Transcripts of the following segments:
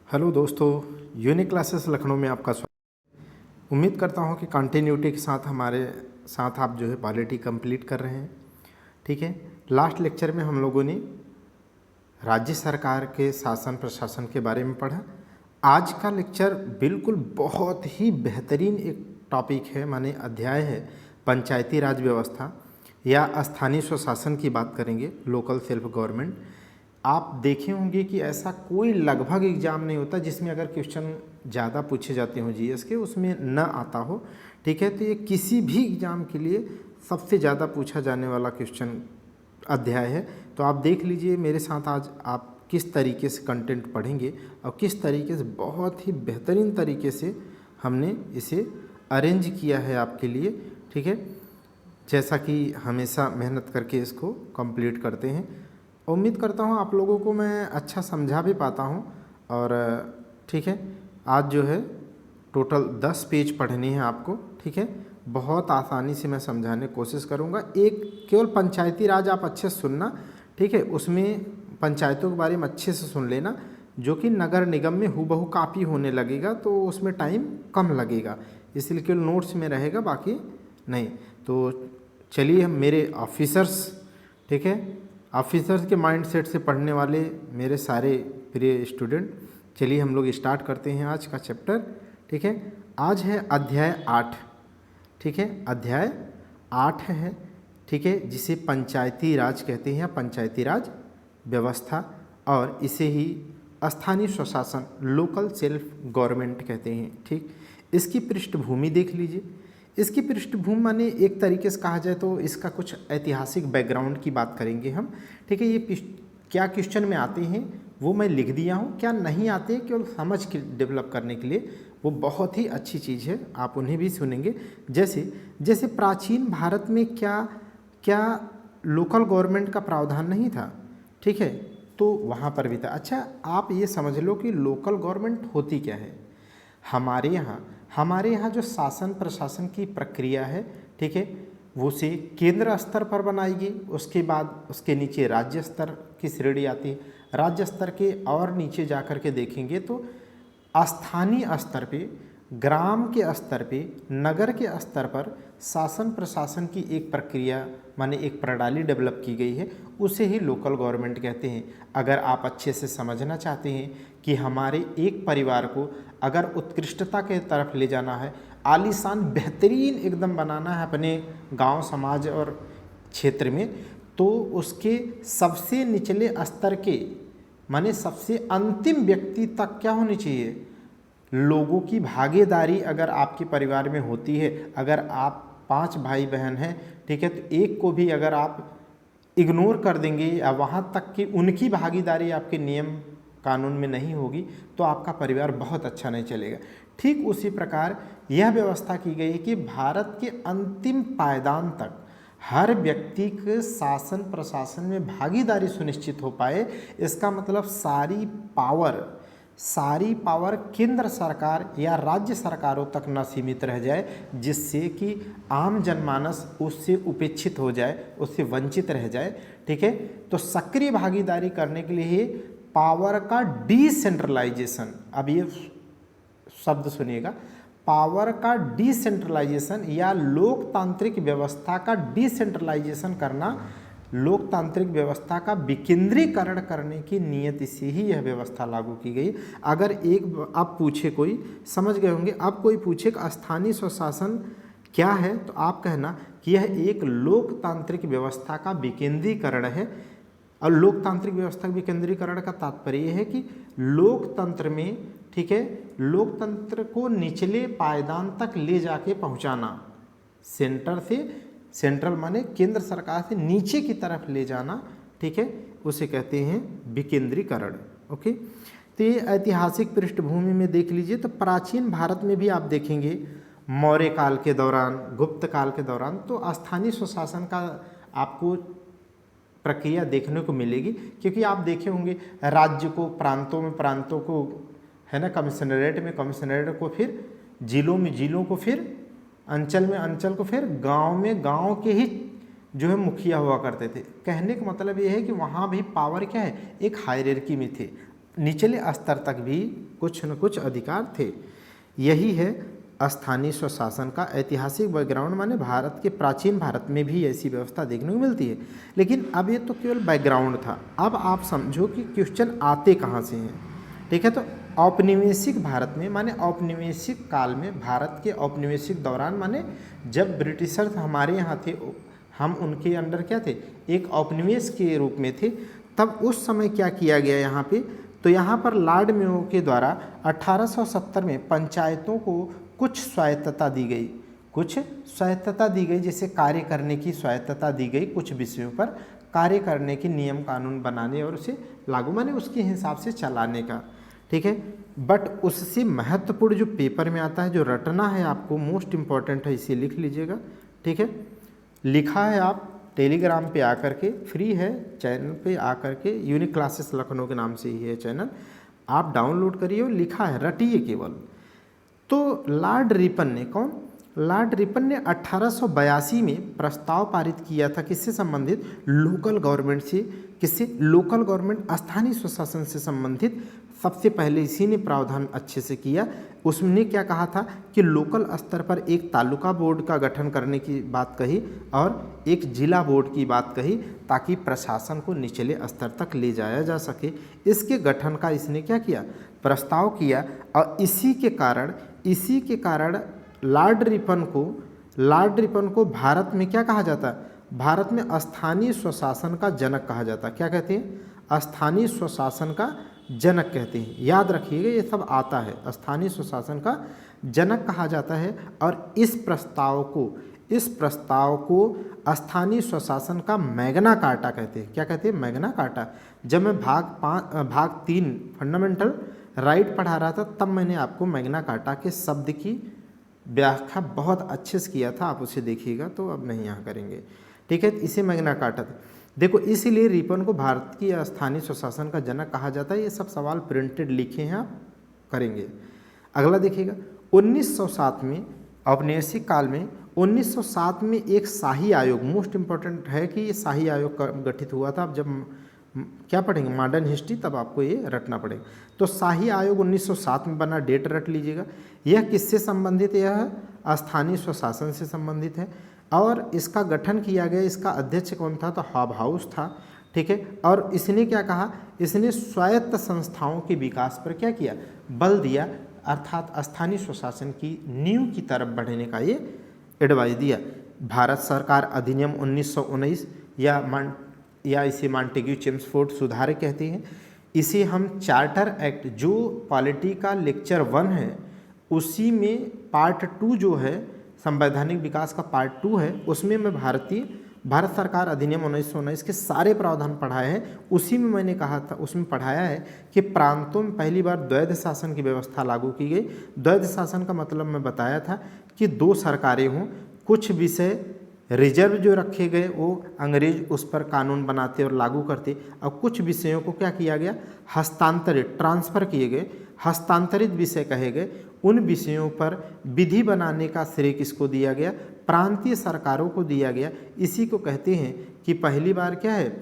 Hello दोस्तों, unique classes Lucknow में आपका स्वागत। उम्मीद करता हूँ कि कंटिन्यूटी के साथ हमारे साथ आप जो है पॉलिटी कंप्लीट कर रहे हैं। ठीक है, लास्ट लेक्चर में हम लोगों ने राज्य सरकार के शासन प्रशासन के बारे में पढ़ा। आज का लेक्चर बिल्कुल बहुत ही बेहतरीन एक टॉपिक है, माने अध्याय है, पंचायती राज व्यवस्था या स्थानीय स्वशासन की बात करेंगे, लोकल सेल्फ गवर्नमेंट। आप देखे होंगे कि ऐसा कोई लगभग एग्ज़ाम नहीं होता जिसमें अगर क्वेश्चन ज़्यादा पूछे जाते हों जीएस के, उसमें न आता हो। ठीक है, तो ये किसी भी एग्ज़ाम के लिए सबसे ज़्यादा पूछा जाने वाला क्वेश्चन अध्याय है। तो आप देख लीजिए मेरे साथ आज आप किस तरीके से कंटेंट पढ़ेंगे और किस तरीके से बहुत ही बेहतरीन तरीके से हमने इसे अरेंज किया है आपके लिए। ठीक है, जैसा कि हमेशा मेहनत करके इसको कंप्लीट करते हैं। उम्मीद करता हूँ आप लोगों को मैं अच्छा समझा भी पाता हूँ। और ठीक है, आज जो है टोटल 10 पेज पढ़ने हैं आपको। ठीक है, बहुत आसानी से मैं समझाने की कोशिश करूँगा। एक केवल पंचायती राज आप अच्छे से सुनना। ठीक है, उसमें पंचायतों के बारे में अच्छे से सुन लेना, जो कि नगर निगम में हूबहू कापी होने लगेगा, तो उसमें टाइम कम लगेगा, इसलिए केवल नोट्स में रहेगा, बाकी नहीं। तो चलिए हम मेरे ऑफिसर्स, ठीक है, ऑफिसर्स के माइंडसेट से पढ़ने वाले मेरे सारे प्रिय स्टूडेंट, चलिए हम लोग स्टार्ट करते हैं आज का चैप्टर। ठीक है, आज है अध्याय 8। ठीक है, अध्याय 8 है। ठीक है, जिसे पंचायती राज कहते हैं या पंचायती राज व्यवस्था, और इसे ही स्थानीय स्वशासन लोकल सेल्फ गवर्नमेंट कहते हैं। ठीक, इसकी पृष्ठभूमि देख लीजिए। इसकी पृष्ठभूमि माने एक तरीके से कहा जाए तो इसका कुछ ऐतिहासिक बैकग्राउंड की बात करेंगे हम। ठीक है, ये क्या क्वेश्चन में आते हैं वो मैं लिख दिया हूँ, क्या नहीं आते केवल समझ के डेवलप करने के लिए, वो बहुत ही अच्छी चीज़ है, आप उन्हें भी सुनेंगे। जैसे प्राचीन भारत में क्या लोकल गवर्नमेंट का प्रावधान नहीं था। ठीक है, तो वहाँ पर भी था। अच्छा, आप ये समझ लो कि लोकल गवर्नमेंट होती क्या है। हमारे यहाँ जो शासन प्रशासन की प्रक्रिया है, ठीक है, वो से केंद्र स्तर पर बनाई गई, उसके बाद उसके नीचे राज्य स्तर की श्रेणी आती है। राज्य स्तर के और नीचे जाकर के देखेंगे तो स्थानीय स्तर पे, ग्राम के स्तर पे, नगर के स्तर पर शासन प्रशासन की एक प्रक्रिया माने एक प्रणाली डेवलप की गई है, उसे ही लोकल गवर्नमेंट कहते हैं। अगर आप अच्छे से समझना चाहते हैं कि हमारे एक परिवार को अगर उत्कृष्टता के तरफ ले जाना है, आलीशान बेहतरीन एकदम बनाना है अपने गांव समाज और क्षेत्र में, तो उसके सबसे निचले स्तर के माने सबसे अंतिम व्यक्ति तक क्या होनी चाहिए, लोगों की भागीदारी अगर आपके परिवार में होती है। अगर आप 5 भाई बहन हैं, ठीक है, तो एक को भी अगर आप इग्नोर कर देंगे या वहाँ तक कि उनकी भागीदारी आपके नियम कानून में नहीं होगी, तो आपका परिवार बहुत अच्छा नहीं चलेगा। ठीक उसी प्रकार यह व्यवस्था की गई कि भारत के अंतिम पायदान तक हर व्यक्ति के शासन प्रशासन में भागीदारी सुनिश्चित हो पाए। इसका मतलब सारी पावर केंद्र सरकार या राज्य सरकारों तक न सीमित रह जाए, जिससे कि आम जनमानस उससे उपेक्षित हो जाए, उससे वंचित रह जाए। ठीक है, तो सक्रिय भागीदारी करने के लिए पावर का डिसेंट्रलाइजेशन, अब ये शब्द सुनिएगा, पावर का डिसेंट्रलाइजेशन या लोकतांत्रिक व्यवस्था का डिसेंट्रलाइजेशन करना, लोकतांत्रिक व्यवस्था का विकेंद्रीकरण करने की नियत से ही यह व्यवस्था लागू की गई। अगर एक आप पूछे, कोई समझ गए होंगे, अब कोई पूछे कि स्थानीय स्वशासन क्या है, तो आप कहना कि यह एक लोकतांत्रिक व्यवस्था का विकेंद्रीकरण है। और लोकतांत्रिक व्यवस्था के विकेंद्रीकरण का तात्पर्य यह है कि लोकतंत्र में, ठीक है, लोकतंत्र को निचले पायदान तक ले जाके पहुंचाना, सेंट्रल माने केंद्र सरकार से नीचे की तरफ ले जाना। ठीक है, उसे कहते हैं विकेंद्रीकरण। ओके, तो ये ऐतिहासिक पृष्ठभूमि में देख लीजिए तो प्राचीन भारत में भी आप देखेंगे मौर्य काल के दौरान, गुप्त काल के दौरान, तो स्थानीय स्वशासन का आपको प्रक्रिया देखने को मिलेगी। क्योंकि आप देखे होंगे राज्य को प्रांतों को है ना, कमिश्नरेट में कमिश्नरेट को, फिर जिलों में जिलों को, फिर अंचल में अंचल को, फिर गांव में गांव के ही जो है मुखिया हुआ करते थे। कहने का मतलब ये है कि वहाँ भी पावर क्या है, एक हायरार्की में थे। निचले स्तर तक भी कुछ न कुछ अधिकार थे। यही है स्थानीय स्वशासन का ऐतिहासिक बैकग्राउंड, माने भारत के प्राचीन भारत में भी ऐसी व्यवस्था देखने को मिलती है। लेकिन अब ये तो केवल बैकग्राउंड था, अब आप समझो कि क्वेश्चन आते कहाँ से हैं। ठीक है, तो औपनिवेशिक भारत में, माने औपनिवेशिक काल में, भारत के औपनिवेशिक दौरान, माने जब ब्रिटिशर्स हमारे यहाँ थे, हम उनके अंडर क्या थे, एक औपनिवेश के रूप में थे, तब उस समय क्या किया गया यहाँ पे, तो यहाँ पर लॉर्ड मेयो के द्वारा 1870 में पंचायतों को कुछ स्वायत्तता दी गई, कुछ स्वायत्तता दी गई, जैसे कार्य करने की स्वायत्तता दी गई, कुछ विषयों पर कार्य करने के नियम कानून बनाने और उसे लागू, माने उसके हिसाब से चलाने का। ठीक है, बट उससे महत्वपूर्ण जो पेपर में आता है, जो रटना है आपको, मोस्ट इम्पॉर्टेंट है, इसे लिख लीजिएगा। ठीक है, लिखा है आप टेलीग्राम पे आकर के, फ्री है, चैनल पे आकर के, यूनिक क्लासेस लखनऊ के नाम से ही है चैनल, आप डाउनलोड करिए और लिखा है, रटिए केवल। तो लॉर्ड रिपन ने, कौन, लॉर्ड रिपन ने 1882 में प्रस्ताव पारित किया था, किससे संबंधित, लोकल गवर्नमेंट से, किससे, लोकल गवर्नमेंट, स्थानीय स्वशासन से संबंधित। सबसे पहले इसी ने प्रावधान अच्छे से किया। उसने क्या कहा था कि लोकल स्तर पर एक तालुका बोर्ड का गठन करने की बात कही और एक जिला बोर्ड की बात कही, ताकि प्रशासन को निचले स्तर तक ले जाया जा सके। इसके गठन का इसने क्या किया, प्रस्ताव किया, और इसी के कारण लॉर्ड रिपन को भारत में क्या कहा जाता है, भारत में स्थानीय स्वशासन का जनक कहा जाता है। क्या कहते हैं, स्थानीय स्वशासन का जनक कहते हैं। याद रखिएगा, ये सब आता है, स्थानीय स्वशासन का जनक कहा जाता है। और इस प्रस्ताव को स्थानीय स्वशासन का मैग्ना कार्टा कहते हैं। क्या कहते हैं, मैग्ना कार्टा। जब मैं भाग 3 फंडामेंटल राइट पढ़ा रहा था, तब मैंने आपको मैग्ना कार्टा के शब्द की व्याख्या बहुत अच्छे से किया था, आप उसे देखिएगा, तो अब नहीं यहाँ करेंगे। ठीक है, इसे मैग्ना कार्टा था। देखो, इसीलिए रिपन को भारत की स्थानीय स्वशासन का जनक कहा जाता है। ये सब सवाल प्रिंटेड लिखे हैं, आप करेंगे। अगला देखिएगा, 1907 में, औपनिवेशिक काल में 1907 में एक शाही आयोग, मोस्ट इम्पोर्टेंट है कि ये शाही आयोग गठित हुआ था। अब जब क्या पढ़ेंगे, मॉडर्न हिस्ट्री, तब आपको ये रटना पड़ेगा। तो शाही आयोग 1907 में बना, डेट रट लीजिएगा। यह किससे संबंधित है, यह स्थानीय स्वशासन से संबंधित है, और इसका गठन किया गया। इसका अध्यक्ष कौन था, तो हॉब हाउस था। ठीक है, और इसने क्या कहा, इसने स्वायत्त संस्थाओं के विकास पर क्या किया, बल दिया, अर्थात स्थानीय स्वशासन की नींव की तरफ बढ़ने का ये एडवाइस दिया। भारत सरकार अधिनियम 1919 या इसे मॉन्टेग्यू चेम्सफोर्ड सुधार कहते हैं। इसे हम चार्टर एक्ट, जो पॉलिटी का लेक्चर 1 है, उसी में पार्ट 2 जो है, संवैधानिक विकास का पार्ट 2 है, उसमें मैं भारत सरकार अधिनियम 1919 के सारे प्रावधान पढ़ाए हैं। उसी में मैंने कहा था, उसमें पढ़ाया है कि प्रांतों में पहली बार द्वैध शासन की व्यवस्था लागू की गई। द्वैध शासन का मतलब मैं बताया था कि 2 सरकारें हों, कुछ विषय रिजर्व जो रखे गए वो अंग्रेज उस पर कानून बनाते और लागू करते, और कुछ विषयों को क्या किया गया, हस्तांतरित, ट्रांसफ़र किए गए, हस्तांतरित विषय कहे गए। उन विषयों पर विधि बनाने का श्रेय किसको दिया गया, प्रांतीय सरकारों को दिया गया। इसी को कहते हैं कि पहली बार क्या है,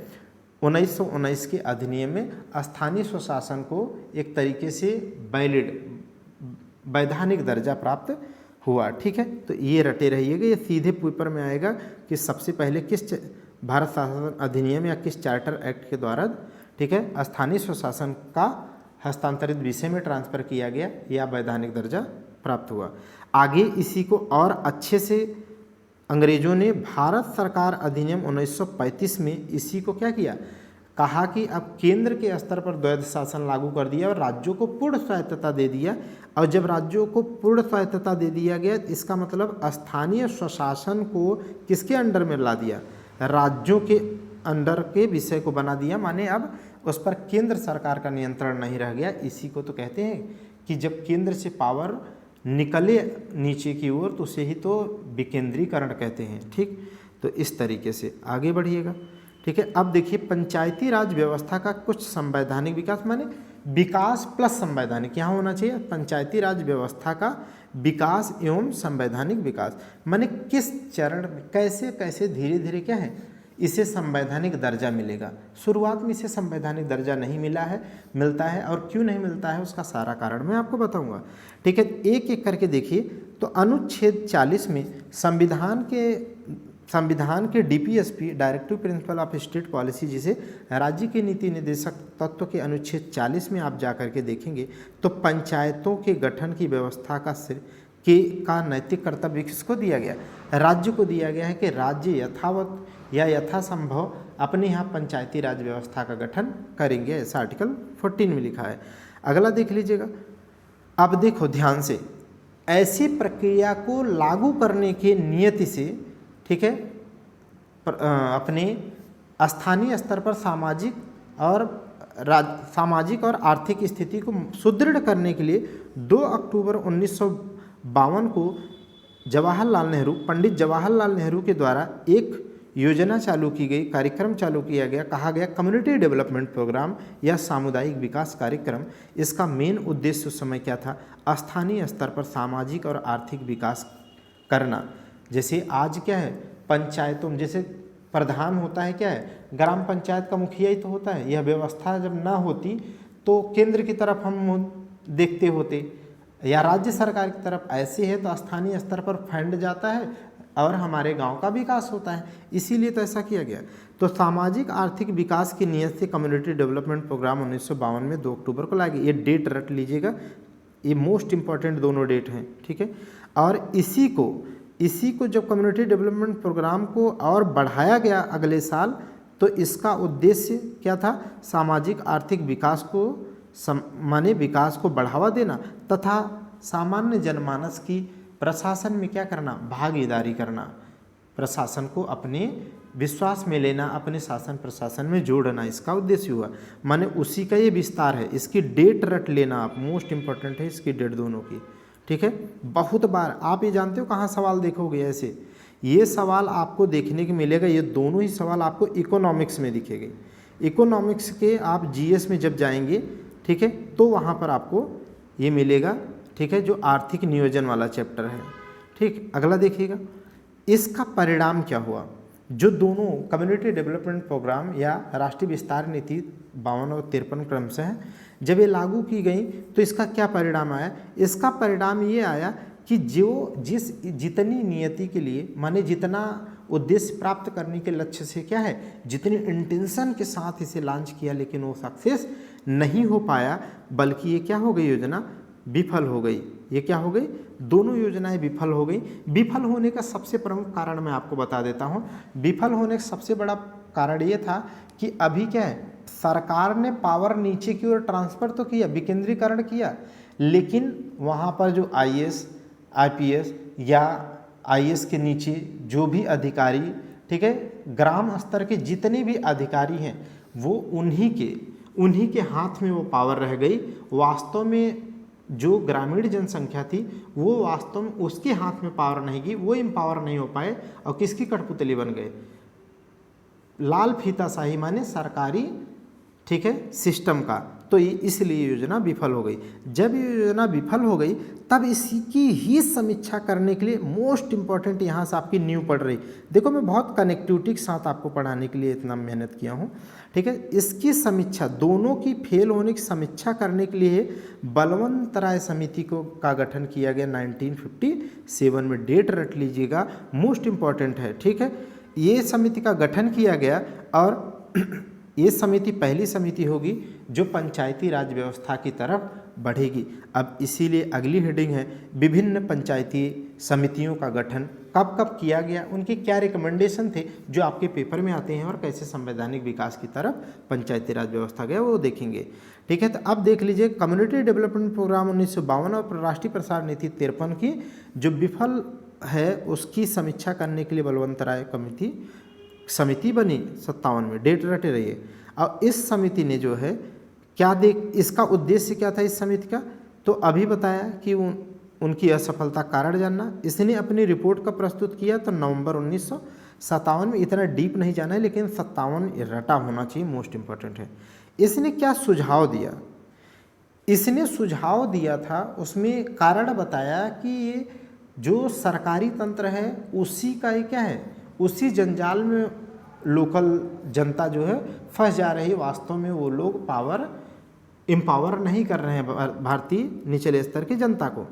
1919 के अधिनियम में स्थानीय स्वशासन को एक तरीके से वैलिड, वैधानिक दर्जा प्राप्त हुआ। ठीक है, तो ये रटे रहिएगा, ये सीधे पेपर में आएगा कि सबसे पहले किस भारत शासन अधिनियम या किस चार्टर एक्ट के द्वारा, ठीक है, स्थानीय स्वशासन का हस्तांतरित विषय में ट्रांसफ़र किया गया या वैधानिक दर्जा प्राप्त हुआ। आगे इसी को और अच्छे से अंग्रेजों ने भारत सरकार अधिनियम 1935 में इसी को क्या किया, कहा कि अब केंद्र के स्तर पर द्वैध शासन लागू कर दिया और राज्यों को पूर्ण स्वायत्तता दे दिया। और जब राज्यों को पूर्ण स्वायत्तता दे दिया गया, इसका मतलब स्थानीय स्वशासन को किसके अंडर में ला दिया, राज्यों के अंडर के विषय को बना दिया, माने अब उस पर केंद्र सरकार का नियंत्रण नहीं रह गया। इसी को तो कहते हैं कि जब केंद्र से पावर निकले नीचे की ओर तो उसे ही तो विकेंद्रीकरण कहते हैं। ठीक, तो इस तरीके से आगे बढ़िएगा। ठीक है, अब देखिए पंचायती राज व्यवस्था का कुछ संवैधानिक विकास, माने विकास प्लस संवैधानिक यहाँ होना चाहिए। पंचायती राज व्यवस्था का विकास एवं संवैधानिक विकास, माने किस चरण में कैसे कैसे धीरे धीरे क्या है इसे संवैधानिक दर्जा मिलेगा। शुरुआत में इसे संवैधानिक दर्जा नहीं मिलता है और क्यों नहीं मिलता है उसका सारा कारण मैं आपको बताऊंगा। ठीक है, एक एक करके देखिए। तो अनुच्छेद 40 में संविधान के DPSP, directive principle of state policy, जिसे राज्य के नीति निर्देशक तत्व के अनुच्छेद 40 में आप जा करके देखेंगे तो पंचायतों के गठन की व्यवस्था का नैतिक कर्तव्य किसको दिया गया? राज्य को दिया गया है कि राज्य यथावत या यथासंभव अपने यहाँ पंचायती राज व्यवस्था का गठन करेंगे, ऐसा आर्टिकल 14 में लिखा है। अगला देख लीजिएगा। अब देखो ध्यान से, ऐसी प्रक्रिया को लागू करने के नियति से, ठीक है, अपने स्थानीय स्तर पर सामाजिक और आर्थिक स्थिति को सुदृढ़ करने के लिए 2 अक्टूबर 1952 को पंडित जवाहरलाल नेहरू के द्वारा एक योजना चालू की गई, कार्यक्रम चालू किया गया, कहा गया कम्युनिटी डेवलपमेंट प्रोग्राम या सामुदायिक विकास कार्यक्रम। इसका मेन उद्देश्य उस समय क्या था? स्थानीय स्तर पर सामाजिक और आर्थिक विकास करना। जैसे आज क्या है, पंचायतों में जैसे प्रधान होता है, क्या है, ग्राम पंचायत का मुखिया ही तो होता है। यह व्यवस्था जब ना होती तो केंद्र की तरफ हम देखते होते या राज्य सरकार की तरफ। ऐसे है तो स्थानीय स्तर पर फंड जाता है और हमारे गांव का विकास होता है, इसीलिए तो ऐसा किया गया। तो सामाजिक आर्थिक विकास की नियत से कम्युनिटी डेवलपमेंट प्रोग्राम 1952 में 2 अक्टूबर को लाया गया। ये डेट रट लीजिएगा, ये मोस्ट इंपॉर्टेंट दोनों डेट हैं, ठीक है। और इसी को जब कम्युनिटी डेवलपमेंट प्रोग्राम को और बढ़ाया गया अगले साल, तो इसका उद्देश्य क्या था? सामाजिक आर्थिक विकास को विकास को बढ़ावा देना तथा सामान्य जनमानस की प्रशासन में क्या करना? भागीदारी करना, प्रशासन को अपने विश्वास में लेना, अपने शासन प्रशासन में जोड़ना, इसका उद्देश्य हुआ। माने उसी का ये विस्तार है। इसकी डेट रट लेना आप, मोस्ट इंपॉर्टेंट है इसकी डेट दोनों की, ठीक है। बहुत बार आप ये जानते हो कहाँ सवाल देखोगे ऐसे, ये सवाल आपको देखने को मिलेगा, ये दोनों ही सवाल आपको इकोनॉमिक्स में दिखेंगे। इकोनॉमिक्स के आप जीएस में जब जाएंगे, ठीक है, तो वहाँ पर आपको ये मिलेगा, ठीक है, जो आर्थिक नियोजन वाला चैप्टर है, ठीक। अगला देखिएगा, इसका परिणाम क्या हुआ? जो दोनों कम्युनिटी डेवलपमेंट प्रोग्राम या राष्ट्रीय विस्तार नीति 52 और 53 क्रमशः है, जब ये लागू की गई तो इसका क्या परिणाम आया? इसका परिणाम ये आया कि जितनी नियति के लिए, माने जितना उद्देश्य प्राप्त करने के लक्ष्य से क्या है, जितनी इंटेंशन के साथ इसे लॉन्च किया, लेकिन वो सक्सेस नहीं हो पाया, बल्कि ये क्या हो गई, योजना विफल हो गई। ये क्या हो गई? दोनों योजनाएं विफल हो गई। विफल होने का सबसे प्रमुख कारण मैं आपको बता देता हूँ। विफल होने का सबसे बड़ा कारण ये था कि अभी क्या है, सरकार ने पावर नीचे की ओर ट्रांसफर तो किया, विकेंद्रीकरण किया, लेकिन वहाँ पर जो आईएएस, आईपीएस या आईएएस के नीचे जो भी अधिकारी, ठीक है, ग्राम स्तर के जितने भी अधिकारी हैं, वो उन्हीं के हाथ में वो पावर रह गई। वास्तव में जो ग्रामीण जनसंख्या थी वो वास्तव में उसके हाथ में पावर नहीं गई, वो एम्पावर नहीं हो पाए और किसकी कठपुतली बन गए? लाल फीताशाही, माने सरकारी, ठीक है, सिस्टम का। तो ये इसलिए योजना विफल हो गई। जब ये योजना विफल हो गई तब इसकी ही समीक्षा करने के लिए मोस्ट इंपॉर्टेंट यहाँ से आपकी नींव पड़ रही। देखो मैं बहुत कनेक्टिविटी के साथ आपको पढ़ाने के लिए इतना मेहनत किया हूँ, ठीक है। इसकी समीक्षा, दोनों की फेल होने की समीक्षा करने के लिए बलवंत राय समिति का गठन किया गया 1957 में। डेट रट लीजिएगा, मोस्ट इंपॉर्टेंट है, ठीक है। ये समिति का गठन किया गया और ये समिति पहली समिति होगी जो पंचायती राज व्यवस्था की तरफ बढ़ेगी। अब इसीलिए अगली हेडिंग है विभिन्न पंचायती समितियों का गठन कब कब किया गया, उनके क्या रिकमेंडेशन थे जो आपके पेपर में आते हैं, और कैसे संवैधानिक विकास की तरफ पंचायती राज व्यवस्था गया, वो देखेंगे, ठीक है। तो अब देख लीजिए कम्युनिटी डेवलपमेंट प्रोग्राम 1952 और राष्ट्रीय प्रसार नीति 53 की जो विफल है उसकी समीक्षा करने के लिए बलवंत राय समिति बनी 57 में। डेट रटे रहिए। और इस समिति ने जो है इसका उद्देश्य क्या था इस समिति का, तो अभी बताया कि उनकी असफलता कारण जानना। इसने अपनी रिपोर्ट का प्रस्तुत किया तो नवंबर 1957 में। इतना डीप नहीं जाना है, लेकिन 57 रटा होना चाहिए, मोस्ट इंपॉर्टेंट है। इसने क्या सुझाव दिया? इसने सुझाव दिया था, उसमें कारण बताया कि ये जो सरकारी तंत्र है उसी का ही क्या है, उसी जंजाल में लोकल जनता जो है फंस जा रही है। वास्तव में वो लोग एम्पावर नहीं कर रहे हैं भारतीय निचले स्तर की जनता को,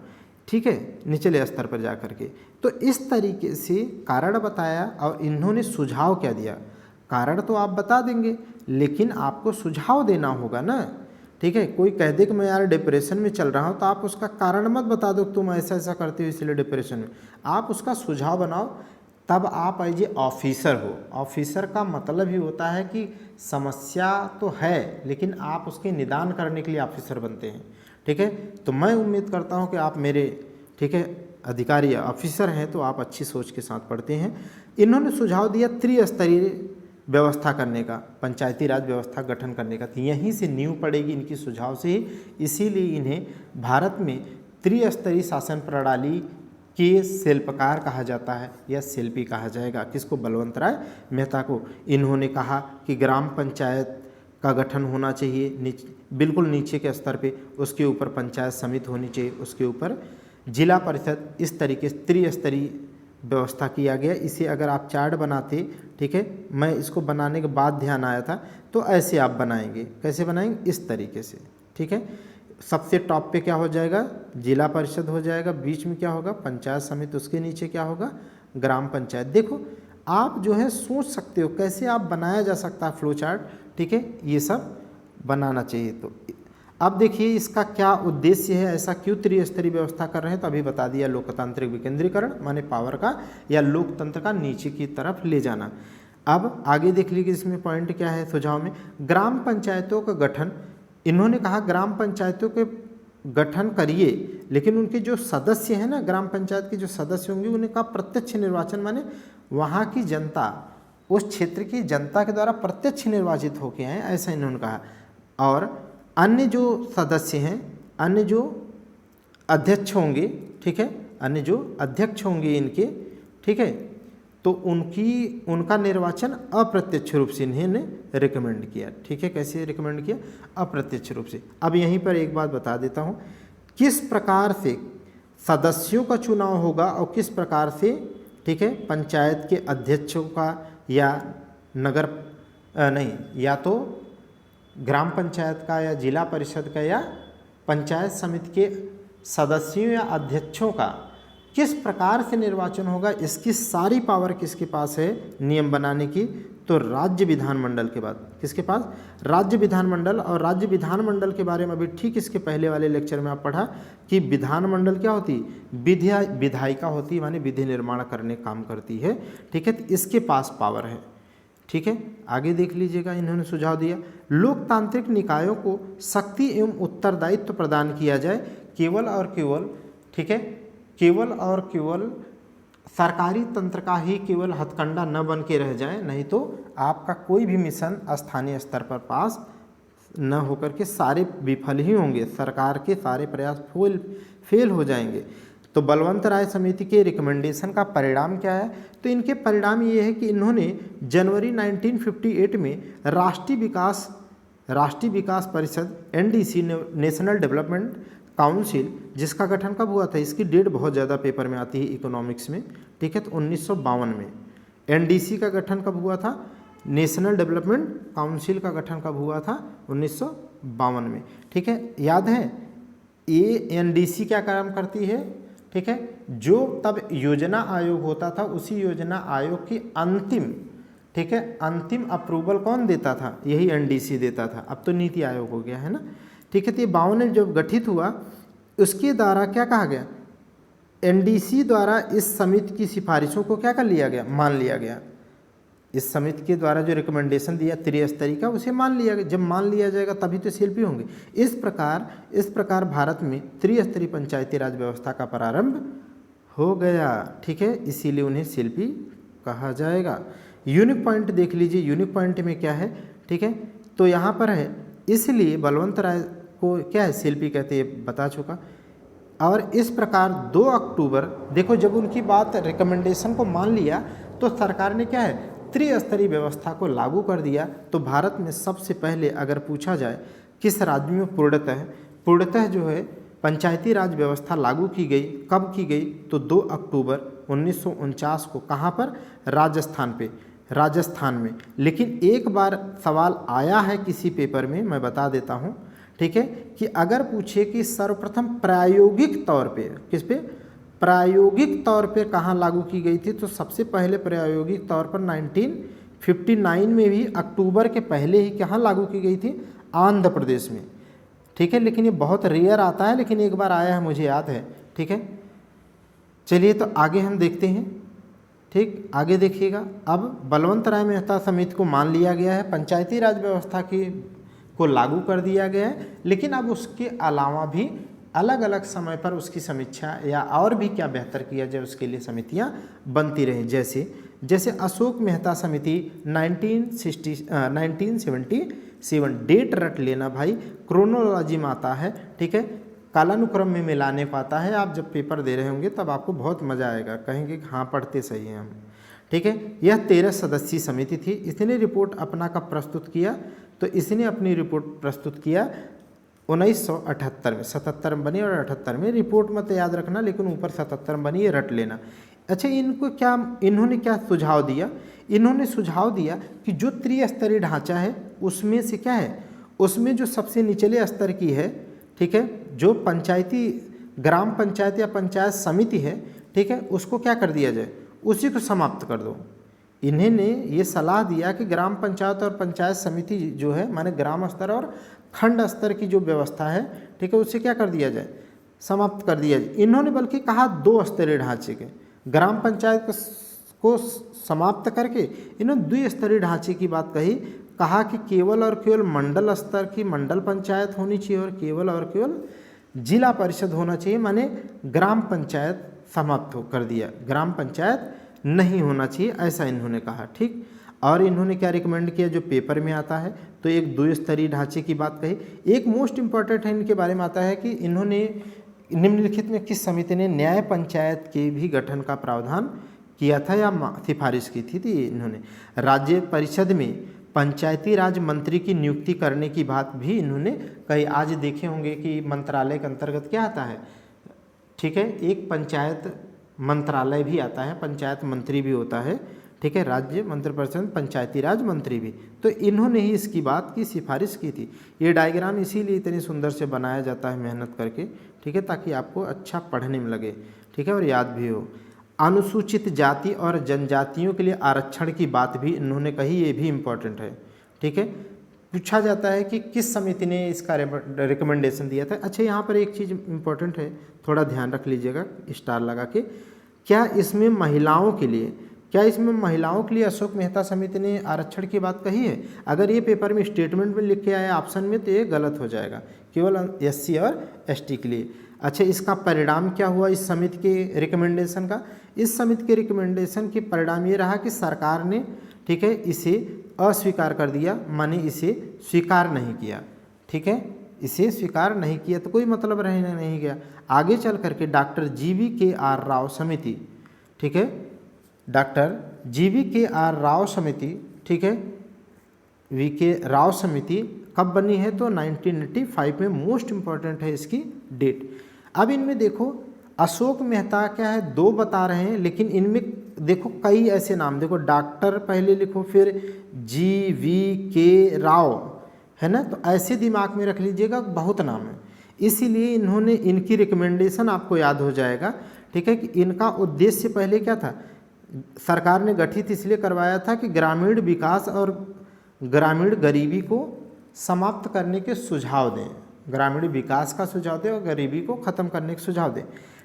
ठीक है, निचले स्तर पर जा कर के। तो इस तरीके से कारण बताया और इन्होंने सुझाव क्या दिया। कारण तो आप बता देंगे लेकिन आपको सुझाव देना होगा ना, ठीक है। कोई कह दे कि मैं यार डिप्रेशन में चल रहा हूँ तो आप उसका कारण मत बता दो तुम ऐसा ऐसा करते हो इसलिए डिप्रेशन में, आप उसका सुझाव बनाओ, तब आप एज ए ऑफिसर हो। ऑफिसर का मतलब ही होता है कि समस्या तो है लेकिन आप उसके निदान करने के लिए ऑफिसर बनते हैं, ठीक है। तो मैं उम्मीद करता हूँ कि आप मेरे, ठीक है, अधिकारी या ऑफिसर हैं तो आप अच्छी सोच के साथ पढ़ते हैं। इन्होंने सुझाव दिया त्रिस्तरीय व्यवस्था करने का, पंचायती राज व्यवस्था गठन करने का। तो यहीं से नींव पड़ेगी इनकी सुझाव से ही, इसीलिए इन्हें भारत में त्रिस्तरीय शासन प्रणाली के शिल्पकार कहा जाता है या शिल्पी कहा जाएगा। किसको? बलवंत राय मेहता को। इन्होंने कहा कि ग्राम पंचायत का गठन होना चाहिए बिल्कुल नीचे के स्तर पे, उसके ऊपर पंचायत समिति होनी चाहिए, उसके ऊपर जिला परिषद, इस तरीके से त्रिस्तरीय व्यवस्था किया गया। इसे अगर आप चार्ट बनाते, ठीक है, मैं इसको बनाने के बाद ध्यान आया था, तो ऐसे आप बनाएंगे। कैसे बनाएंगे? इस तरीके से, ठीक है। सबसे टॉप पे क्या हो जाएगा? जिला परिषद हो जाएगा, बीच में क्या होगा? पंचायत समिति, उसके नीचे क्या होगा? ग्राम पंचायत। देखो आप जो है सोच सकते हो कैसे आप बनाया जा सकता है फ्लो चार्ट, ठीक है, ये सब बनाना चाहिए। तो अब देखिए इसका क्या उद्देश्य है, ऐसा क्यों त्रिस्तरीय व्यवस्था कर रहे हैं, तो अभी बता दिया। लोकतांत्रिक विकेंद्रीकरण माने पावर का या लोकतंत्र का नीचे की तरफ ले जाना। अब आगे देख लीजिए इसमें पॉइंट क्या है सुझाव में। ग्राम पंचायतों का गठन, इन्होंने कहा ग्राम पंचायतों के गठन करिए लेकिन उनके जो सदस्य हैं ना, ग्राम पंचायत के जो सदस्य होंगे उन्हें का प्रत्यक्ष निर्वाचन, माने वहाँ की जनता, उस क्षेत्र की जनता के द्वारा प्रत्यक्ष निर्वाचित होके आए, ऐसा इन्होंने कहा। और अन्य जो सदस्य हैं, अन्य जो अध्यक्ष होंगे, ठीक है, अन्य जो अध्यक्ष होंगे इनके, ठीक है, तो उनका निर्वाचन अप्रत्यक्ष रूप से इन्होंने रिकमेंड किया, ठीक है। कैसे रिकमेंड किया? अप्रत्यक्ष रूप से। अब यहीं पर एक बात बता देता हूँ, किस प्रकार से सदस्यों का चुनाव होगा और किस प्रकार से, ठीक है, पंचायत के अध्यक्षों का या नगर नहीं, या तो ग्राम पंचायत का या जिला परिषद का या पंचायत समिति के सदस्यों या अध्यक्षों का किस प्रकार से निर्वाचन होगा, इसकी सारी पावर किसके पास है नियम बनाने की? तो राज्य विधानमंडल के बाद किसके पास? राज्य विधानमंडल। और राज्य विधानमंडल के बारे में अभी ठीक इसके पहले वाले लेक्चर में आप पढ़ा कि विधानमंडल क्या होती? विधायिका होती है, माने विधि निर्माण करने काम करती है, ठीक है। तो इसके पास पावर है, ठीक है। आगे देख लीजिएगा, इन्होंने सुझाव दिया लोकतांत्रिक निकायों को शक्ति एवं उत्तरदायित्व प्रदान किया जाए, केवल और केवल, ठीक है, केवल और केवल सरकारी तंत्र का ही केवल हथकंडा न बन के रह जाए, नहीं तो आपका कोई भी मिशन स्थानीय स्तर पर पास न होकर के सारे विफल ही होंगे, सरकार के सारे प्रयास फेल हो जाएंगे। तो बलवंत राय समिति के रिकमेंडेशन का परिणाम क्या है? तो इनके परिणाम ये है कि इन्होंने जनवरी 1958 में राष्ट्रीय विकास परिषद NDC, नेशनल डेवलपमेंट काउंसिल, जिसका गठन कब हुआ था? इसकी डेट बहुत ज़्यादा पेपर में आती है इकोनॉमिक्स में, ठीक है। तो 1952 में NDC का गठन कब हुआ था? नेशनल डेवलपमेंट काउंसिल का गठन कब हुआ था? 1952 में, ठीक है। याद है ये NDC क्या काम करती है, ठीक है, जो तब योजना आयोग होता था उसी योजना आयोग की अंतिम, ठीक है, अंतिम अप्रूवल कौन देता था? यही NDC देता था। अब तो नीति आयोग हो गया है ना, ठीक है। तो ये 52 में जब गठित हुआ उसके द्वारा क्या कहा गया? NDC द्वारा इस समिति की सिफारिशों को क्या कर लिया गया? मान लिया गया। इस समिति के द्वारा जो रिकमेंडेशन दिया त्रिस्तरीय का, उसे मान लिया गया। जब मान लिया जाएगा तभी तो शिल्पी होंगे। इस प्रकार भारत में त्रिस्तरीय पंचायती राज व्यवस्था का प्रारंभ हो गया, ठीक है। इसीलिए उन्हें शिल्पी कहा जाएगा। यूनिक पॉइंट देख लीजिए, यूनिक पॉइंट में क्या है, ठीक है। तो यहाँ पर है, इसलिए बलवंत राय को क्या है शिल्पी कहते हैं, बता चुका। और इस प्रकार 2 अक्टूबर, देखो जब उनकी बात रिकमेंडेशन को मान लिया तो सरकार ने क्या है त्रिस्तरीय व्यवस्था को लागू कर दिया। तो भारत में सबसे पहले अगर पूछा जाए किस राज्य में पूर्णतः जो है पंचायती राज व्यवस्था लागू की गई, कब की गई? तो 2 अक्टूबर 1949 को। कहाँ पर? राजस्थान पे। राजस्थान में। लेकिन एक बार सवाल आया है किसी पेपर में, मैं बता देता हूँ, ठीक है, कि अगर पूछे कि सर्वप्रथम प्रायोगिक तौर पे किस पे, प्रायोगिक तौर पे कहाँ लागू की गई थी, तो सबसे पहले प्रायोगिक तौर पर 1959 में भी अक्टूबर के पहले ही कहाँ लागू की गई थी, आंध्र प्रदेश में, ठीक है। लेकिन ये बहुत रेयर आता है, लेकिन एक बार आया है, मुझे याद है, ठीक है। चलिए तो आगे हम देखते हैं, ठीक, आगे देखिएगा। अब बलवंत राय मेहता समिति को मान लिया गया है, पंचायती राज व्यवस्था को लागू कर दिया गया है, लेकिन अब उसके अलावा भी अलग अलग समय पर उसकी समीक्षा या और भी क्या बेहतर किया जाए उसके लिए समितियां बनती रहें। जैसे अशोक मेहता समिति 1977, डेट रट लेना भाई, क्रोनोलॉजी में आता है, ठीक है, कालानुक्रम में मिलाने को आता है। आप जब पेपर दे रहे होंगे तब आपको बहुत मज़ा आएगा, कहेंगे कि हाँ पढ़ते सही हैं हम, ठीक है। यह 13 सदस्यीय समिति थी। इसने रिपोर्ट अपना कब प्रस्तुत किया, तो इसने अपनी रिपोर्ट प्रस्तुत किया 1978 में, 77 में बनी और 78 में, रिपोर्ट मत याद रखना, लेकिन ऊपर 77 में बनी, ये रट लेना। अच्छा, इन्होंने क्या सुझाव दिया, इन्होंने सुझाव दिया कि जो त्रिस्तरीय ढांचा है उसमें से क्या है, उसमें जो सबसे निचले स्तर की है, ठीक है, जो पंचायती ग्राम पंचायत या पंचायत समिति है, ठीक है, उसको क्या कर दिया जाए, उसी को समाप्त कर दो। इन्होंने ये सलाह दिया कि ग्राम पंचायत और पंचायत समिति जो है, माने ग्राम स्तर और खंड स्तर की जो व्यवस्था है, ठीक है, उसे क्या कर दिया जाए, समाप्त कर दिया जाए। इन्होंने बल्कि कहा 2 स्तरीय ढांचे के, ग्राम पंचायत को समाप्त करके इन्होंने 2 स्तरीय ढांचे की बात कही। कहा कि केवल और केवल मंडल स्तर की मंडल पंचायत होनी चाहिए और केवल जिला परिषद होना चाहिए, माने ग्राम पंचायत समाप्त कर दिया, ग्राम पंचायत नहीं होना चाहिए, ऐसा इन्होंने कहा, ठीक। और इन्होंने क्या रिकमेंड किया, जो पेपर में आता है, तो एक 2 स्तरीय ढांचे की बात कही। एक मोस्ट इंपॉर्टेंट है इनके बारे में आता है कि इन्होंने निम्नलिखित में किस समिति ने न्याय पंचायत के भी गठन का प्रावधान किया था या सिफारिश की थी, इन्होंने राज्य परिषद में पंचायती राज मंत्री की नियुक्ति करने की बात भी इन्होंने कही। आज देखे होंगे कि मंत्रालय के अंतर्गत क्या आता है, ठीक है, एक पंचायत मंत्रालय भी आता है, पंचायत मंत्री भी होता है, ठीक है, राज्य मंत्रिपरिषद पंचायती राज मंत्री भी। तो इन्होंने ही इसकी बात की सिफारिश की थी। ये डायग्राम इसीलिए इतनी सुंदर से बनाया जाता है मेहनत करके, ठीक है, ताकि आपको अच्छा पढ़ने में लगे, ठीक है, और याद भी हो। अनुसूचित जाति और जनजातियों के लिए आरक्षण की बात भी इन्होंने कही, ये भी इम्पोर्टेंट है, ठीक है। पूछा जाता है कि किस समिति ने इसका रिकमेंडेशन दिया था। अच्छा, यहाँ पर एक चीज़ इम्पोर्टेंट है, थोड़ा ध्यान रख लीजिएगा स्टार लगा के। क्या इसमें महिलाओं के लिए अशोक मेहता समिति ने आरक्षण की बात कही है? अगर ये पेपर में स्टेटमेंट में लिख के आया ऑप्शन में, तो ये गलत हो जाएगा, केवल SC और ST के लिए। अच्छा, इसका परिणाम क्या हुआ इस समिति के रिकमेंडेशन का? इस समिति के रिकमेंडेशन के परिणाम ये रहा कि सरकार ने, ठीक है, इसे अस्वीकार कर दिया, माने इसे स्वीकार नहीं किया, ठीक है, इसे स्वीकार नहीं किया तो कोई मतलब रहने नहीं गया। आगे चल करके डॉक्टर GVKR राव समिति, ठीक है, डॉक्टर GVKR राव समिति, ठीक है, VK राव समिति कब बनी है? तो 1985 में। मोस्ट इम्पॉर्टेंट है इसकी डेट। अब इनमें देखो अशोक मेहता क्या है, 2 बता रहे हैं, लेकिन इनमें देखो कई ऐसे नाम, देखो डॉक्टर पहले लिखो, फिर GVK राव, है ना, तो ऐसे दिमाग में रख लीजिएगा, बहुत नाम है, इसीलिए इन्होंने इनकी रिकमेंडेशन आपको याद हो जाएगा, ठीक है, कि इनका उद्देश्य पहले क्या था, सरकार ने गठित इसलिए करवाया था कि ग्रामीण विकास और ग्रामीण गरीबी को समाप्त करने के सुझाव दें, ग्रामीण विकास का सुझाव दें और गरीबी को ख़त्म करने के सुझाव दें,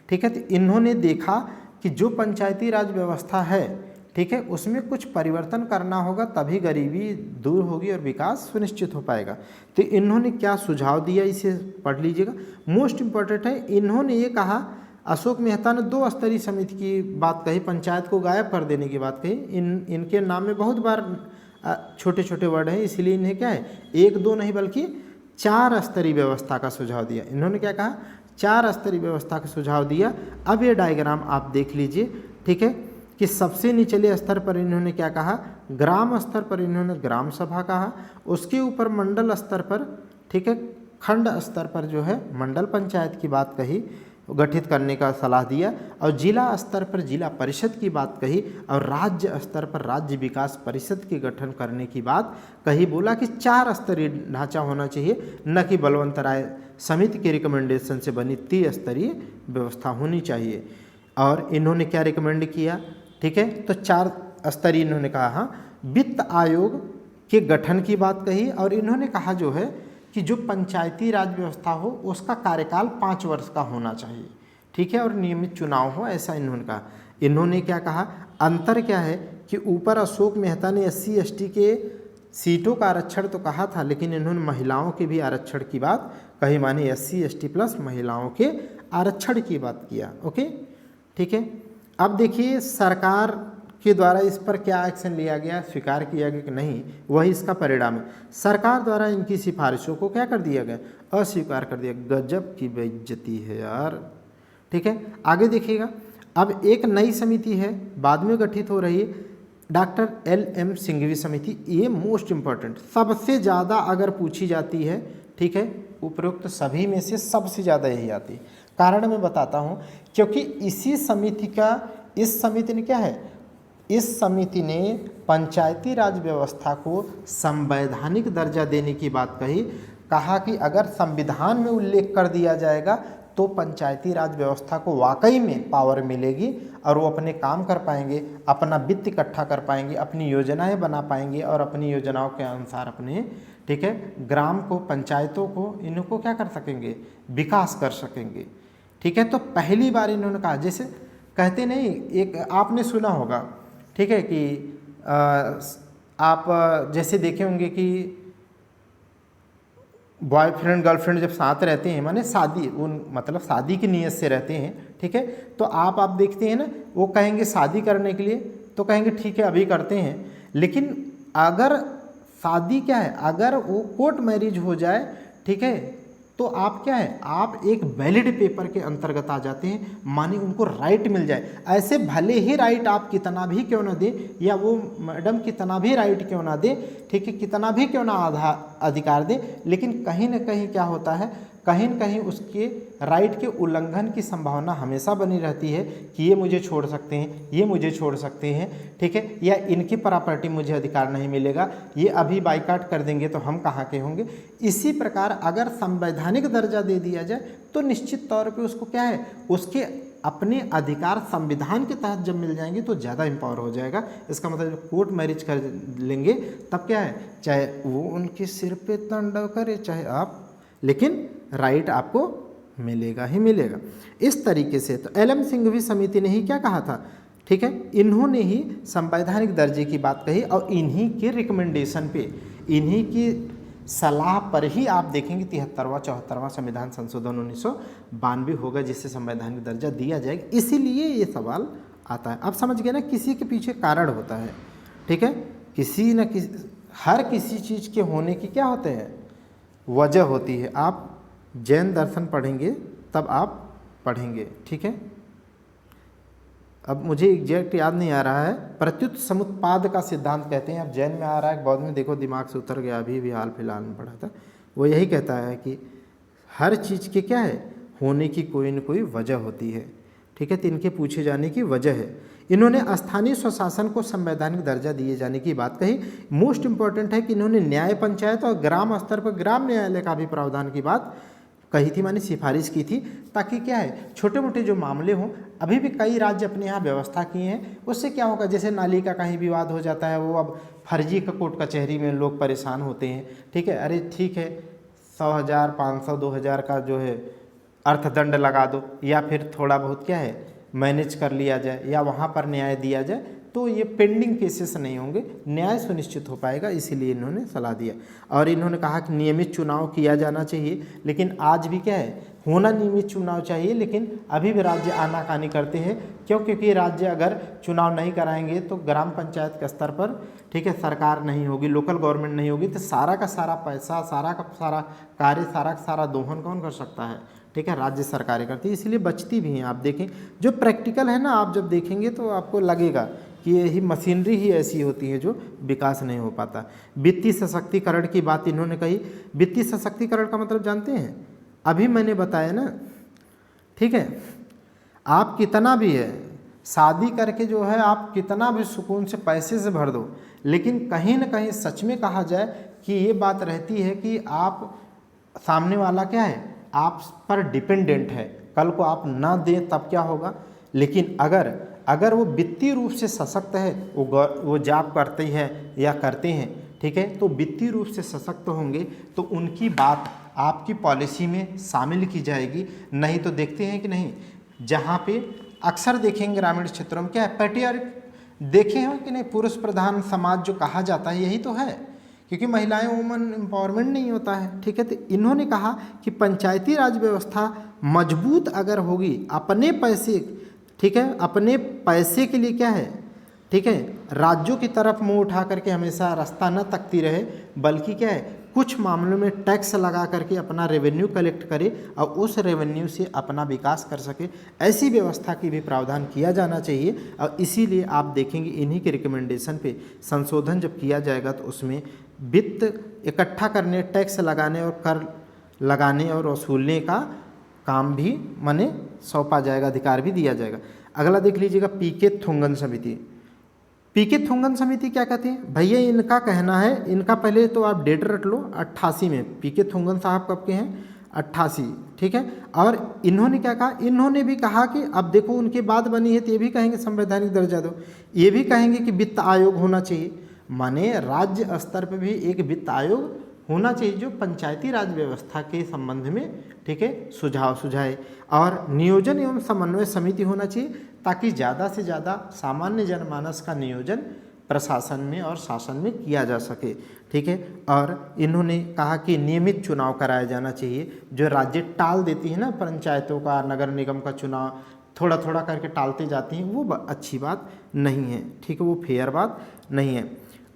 ठीक है। तो इन्होंने देखा कि जो पंचायती राज व्यवस्था है, ठीक है, उसमें कुछ परिवर्तन करना होगा, तभी गरीबी दूर होगी और विकास सुनिश्चित हो पाएगा। तो इन्होंने क्या सुझाव दिया, इसे पढ़ लीजिएगा, मोस्ट इम्पॉर्टेंट है। इन्होंने ये कहा, अशोक मेहता ने 2 स्तरीय समिति की बात कही, पंचायत को गायब कर देने की बात कही। इनके नाम में बहुत बार छोटे छोटे वर्ड हैं, इसलिए इन्हें क्या है, 1-2 नहीं बल्कि 4 स्तरीय व्यवस्था का सुझाव दिया। इन्होंने क्या कहा, 4 स्तरीय व्यवस्था का सुझाव दिया। अब ये डायग्राम आप देख लीजिए, ठीक है, कि सबसे निचले स्तर पर इन्होंने क्या कहा, ग्राम स्तर पर इन्होंने ग्राम सभा कहा, उसके ऊपर मंडल स्तर पर, ठीक है, खंड स्तर पर जो है मंडल पंचायत की बात कही, गठित करने का सलाह दिया और जिला स्तर पर जिला परिषद की बात कही और राज्य स्तर पर राज्य विकास परिषद के गठन करने की बात कही। बोला कि 4 स्तरीय ढांचा होना चाहिए, न कि बलवंत राय समिति के रिकमेंडेशन से बनी त्रिस्तरीय व्यवस्था होनी चाहिए। और इन्होंने क्या रिकमेंड किया, ठीक है, तो 4 स्तरीय इन्होंने कहा। हाँ, वित्त आयोग के गठन की बात कही और इन्होंने कहा जो है कि जो पंचायती राज व्यवस्था हो उसका कार्यकाल 5 वर्ष का होना चाहिए, ठीक है, और नियमित चुनाव हो, ऐसा इन्होंने कहा। इन्होंने क्या कहा, अंतर क्या है कि ऊपर अशोक मेहता ने SC ST के सीटों का आरक्षण तो कहा था, लेकिन इन्होंने महिलाओं के भी आरक्षण की बात कही, माने SC ST प्लस महिलाओं के आरक्षण की बात किया। ओके, ठीक है। अब देखिए सरकार के द्वारा इस पर क्या एक्शन लिया गया, स्वीकार किया गया कि नहीं, वही इसका परिणाम है। सरकार द्वारा इनकी सिफारिशों को क्या कर दिया गया, अस्वीकार कर दिया। गजब की बेइज्जती है यार, ठीक है। आगे देखिएगा, अब एक नई समिति है बाद में गठित हो रही है, डॉक्टर LM सिंघवी समिति। ये मोस्ट इम्पॉर्टेंट, सबसे ज़्यादा अगर पूछी जाती है, ठीक है, उपरोक्त सभी में से सबसे ज़्यादा यही आती है। कारण मैं बताता हूँ, क्योंकि इसी समिति का, इस समिति ने क्या है, इस समिति ने पंचायती राज व्यवस्था को संवैधानिक दर्जा देने की बात कही। कहा कि अगर संविधान में उल्लेख कर दिया जाएगा तो पंचायती राज व्यवस्था को वाकई में पावर मिलेगी और वो अपने काम कर पाएंगे, अपना वित्त इकट्ठा कर पाएंगे, अपनी योजनाएं बना पाएंगे और अपनी योजनाओं के अनुसार अपने, ठीक है, ग्राम को, पंचायतों को, इनको क्या कर सकेंगे, विकास कर सकेंगे, ठीक है। तो पहली बार इन्होंने कहा, जैसे कहते नहीं, एक आपने सुना होगा, ठीक है, कि आप जैसे देखे होंगे कि बॉयफ्रेंड गर्लफ्रेंड जब साथ रहते हैं, माने शादी, उन मतलब शादी की नीयत से रहते हैं, ठीक है, तो आप देखते हैं ना, वो कहेंगे शादी करने के लिए, तो कहेंगे ठीक है अभी करते हैं। लेकिन अगर शादी क्या है, अगर वो कोर्ट मैरिज हो जाए, ठीक है, तो आप क्या है, आप एक वैलिड पेपर के अंतर्गत आ जाते हैं, माने उनको राइट मिल जाए। ऐसे भले ही राइट आप कितना भी क्यों ना दें, या वो मैडम कितना भी राइट क्यों ना दे, ठीक है, कितना भी क्यों ना अधिकार दे, लेकिन कहीं ना कहीं क्या होता है, कहीं न कहीं उसके राइट के उल्लंघन की संभावना हमेशा बनी रहती है कि ये मुझे छोड़ सकते हैं, ये मुझे छोड़ सकते हैं, ठीक है, या इनकी प्रॉपर्टी मुझे अधिकार नहीं मिलेगा, ये अभी बाइकाट कर देंगे तो हम कहाँ के होंगे। इसी प्रकार अगर संवैधानिक दर्जा दे दिया जाए तो निश्चित तौर पे उसको क्या है, उसके अपने अधिकार संविधान के तहत जब मिल जाएंगे तो ज़्यादा एम्पावर हो जाएगा। इसका मतलब जब कोर्ट मैरिज कर लेंगे तब क्या है, चाहे वो उनके सिर पे तांडव करे, चाहे आप, लेकिन राइट आपको मिलेगा ही मिलेगा। इस तरीके से तो LM सिंघवी समिति ने ही क्या कहा था, ठीक है, इन्होंने ही संवैधानिक दर्जे की बात कही और इन्हीं के रिकमेंडेशन पे, इन्हीं की सलाह पर ही आप देखेंगे 73वां 74वां संविधान संशोधन 1992 होगा जिससे संवैधानिक दर्जा दिया जाएगा। इसीलिए ये सवाल आता है। आप समझ गए ना, किसी के पीछे कारण होता है, ठीक है, किसी न किसी, हर किसी चीज़ के होने की क्या होते हैं, वजह होती है। आप जैन दर्शन पढ़ेंगे तब आप पढ़ेंगे, ठीक है। अब मुझे एग्जैक्ट याद नहीं आ रहा है, प्रत्युत समुत्पाद का सिद्धांत कहते हैं। अब जैन में आ रहा है, बाद में देखो दिमाग से उतर गया, अभी भी हाल फिलहाल में पढ़ा था। वो यही कहता है कि हर चीज़ के क्या है, होने की कोई न कोई वजह होती है, ठीक है, तो इनके पूछे जाने की वजह है। इन्होंने स्थानीय स्वशासन को संवैधानिक दर्जा दिए जाने की बात कही। मोस्ट इम्पॉर्टेंट है कि इन्होंने न्याय पंचायत और ग्राम स्तर पर ग्राम न्यायालय का भी प्रावधान की बात कही थी, मानी सिफारिश की थी, ताकि क्या है, छोटे मोटे जो मामले हों, अभी भी कई राज्य अपने यहाँ व्यवस्था किए हैं। उससे क्या होगा, जैसे नाली का कहीं विवाद हो जाता है, वो अब फर्जी का कोर्ट कचहरी में लोग परेशान होते हैं, ठीक है, अरे ठीक है 100,000 500 2,000 का जो है अर्थदंड लगा दो, या फिर थोड़ा बहुत क्या है मैनेज कर लिया जाए, या वहाँ पर न्याय दिया जाए, तो ये पेंडिंग केसेस नहीं होंगे, न्याय सुनिश्चित हो पाएगा। इसीलिए इन्होंने सलाह दिया। और इन्होंने कहा कि नियमित चुनाव किया जाना चाहिए, लेकिन आज भी क्या है, होना नियमित चुनाव चाहिए, लेकिन अभी भी राज्य आनाकानी करते हैं। क्यों? क्योंकि राज्य अगर चुनाव नहीं कराएंगे तो ग्राम पंचायत के स्तर पर, ठीक है, सरकार नहीं होगी, लोकल गवर्नमेंट नहीं होगी, तो सारा का सारा पैसा, सारा का सारा कार्य, सारा का सारा दोहन कौन कर सकता है, ठीक है, राज्य सरकारें करती है। इसलिए बचती भी हैं। आप देखें जो प्रैक्टिकल है ना, आप जब देखेंगे तो आपको लगेगा कि यही मशीनरी ही ऐसी होती है जो विकास नहीं हो पाता। वित्तीय सशक्तिकरण की बात इन्होंने कही। वित्तीय सशक्तिकरण का मतलब जानते हैं, अभी मैंने बताया ना ठीक है। आप कितना भी है शादी करके जो है आप कितना भी सुकून से पैसे से भर दो, लेकिन कहीं ना कहीं सच में कहा जाए कि ये बात रहती है कि आप सामने वाला क्या है, आप पर डिपेंडेंट है। कल को आप ना दें तब क्या होगा। लेकिन अगर वो वित्तीय रूप से सशक्त है, वो जॉब करते हैं या करते हैं, ठीक है, तो वित्तीय रूप से सशक्त होंगे तो उनकी बात आपकी पॉलिसी में शामिल की जाएगी। नहीं तो देखते हैं कि नहीं, जहाँ पे अक्सर देखेंगे ग्रामीण क्षेत्रों में क्या है, पैट्रियार्क देखे हो कि नहीं, पुरुष प्रधान समाज जो कहा जाता है यही तो है, क्योंकि महिलाएं वुमन एम्पावरमेंट नहीं होता है। ठीक है, तो इन्होंने कहा कि पंचायती राज व्यवस्था मजबूत अगर होगी अपने पैसे, ठीक है, अपने पैसे के लिए क्या है, ठीक है, राज्यों की तरफ मुंह उठा करके हमेशा रास्ता न तकती रहे, बल्कि क्या है, कुछ मामलों में टैक्स लगा करके अपना रेवेन्यू कलेक्ट करे और उस रेवेन्यू से अपना विकास कर सके, ऐसी व्यवस्था की भी प्रावधान किया जाना चाहिए। और इसीलिए आप देखेंगे इन्हीं के रिकमेंडेशन पे संशोधन जब किया जाएगा तो उसमें वित्त इकट्ठा करने, टैक्स लगाने और कर लगाने और वसूलने का काम भी माने सौंपा जाएगा, अधिकार भी दिया जाएगा। अगला देख लीजिएगा, पीके थुंगन समिति। पीके थुंगन समिति क्या कहते हैं भैया, इनका कहना है, इनका पहले तो आप डेट रट लो 88 में, पीके थुंगन साहब कब के हैं, 88, ठीक है। और इन्होंने क्या कहा, इन्होंने भी कहा कि अब देखो उनके बाद बनी है तो ये भी कहेंगे संवैधानिक दर्जा दो, ये भी कहेंगे कि वित्त आयोग होना चाहिए, माने राज्य स्तर पर भी एक वित्त आयोग होना चाहिए जो पंचायती राज व्यवस्था के संबंध में, ठीक है, सुझाव सुझाए। और नियोजन एवं समन्वय समिति होना चाहिए ताकि ज़्यादा से ज़्यादा सामान्य जनमानस का नियोजन प्रशासन में और शासन में किया जा सके, ठीक है। और इन्होंने कहा कि नियमित चुनाव कराया जाना चाहिए, जो राज्य टाल देती है ना पंचायतों का, नगर निगम का चुनाव थोड़ा थोड़ा करके टालते जाती हैं, वो अच्छी बात नहीं है, ठीक है, वो फेयर बात नहीं है।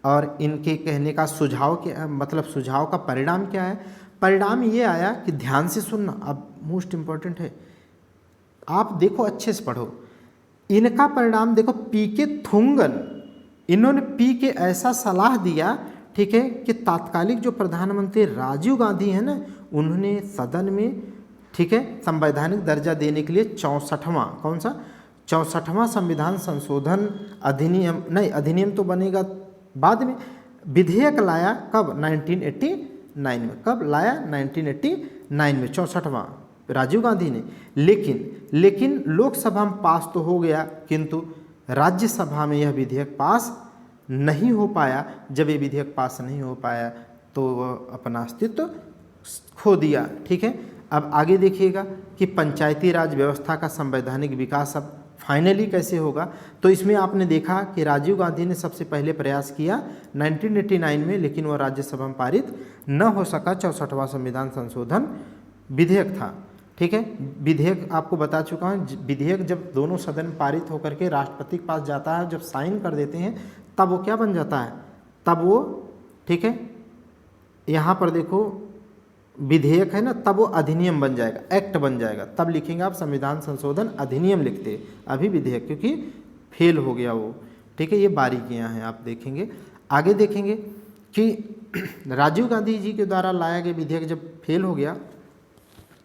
और इनके कहने का सुझाव क्या, मतलब सुझाव का परिणाम क्या है, परिणाम ये आया कि ध्यान से सुनना, अब मोस्ट इम्पॉर्टेंट है, आप देखो अच्छे से पढ़ो। इनका परिणाम देखो, पीके थुंगन, इन्होंने पी के ऐसा सलाह दिया, ठीक है, कि तात्कालिक जो प्रधानमंत्री राजीव गांधी है ना, उन्होंने सदन में, ठीक है, संवैधानिक दर्जा देने के लिए 64वां, कौन सा 64वां संविधान संशोधन अधिनियम, नहीं अधिनियम तो बनेगा बाद में, विधेयक लाया कब, 1989 में, कब लाया, 1989 में 64वां राजीव गांधी ने। लेकिन लोकसभा में पास तो हो गया, किंतु राज्यसभा में यह विधेयक पास नहीं हो पाया। जब ये विधेयक पास नहीं हो पाया तो वह अपना अस्तित्व खो दिया, ठीक है। अब आगे देखिएगा कि पंचायती राज व्यवस्था का संवैधानिक विकास अब फाइनली कैसे होगा। तो इसमें आपने देखा कि राजीव गांधी ने सबसे पहले प्रयास किया 1989 में, लेकिन वह राज्यसभा में पारित न हो सका। 64वां संविधान संशोधन विधेयक था, ठीक है। विधेयक आपको बता चुका हूँ, विधेयक जब दोनों सदन में पारित होकर के राष्ट्रपति के पास जाता है, जब साइन कर देते हैं तब वो क्या बन जाता है, तब वो, ठीक है, यहाँ पर देखो विधेयक है ना, तब वो अधिनियम बन जाएगा, एक्ट बन जाएगा, तब लिखेंगे आप संविधान संशोधन अधिनियम लिखते, अभी विधेयक क्योंकि फेल हो गया वो, ठीक है। ये बारीकियाँ हैं, आप देखेंगे। आगे देखेंगे कि राजीव गांधी जी के द्वारा लाया गया विधेयक जब फेल हो गया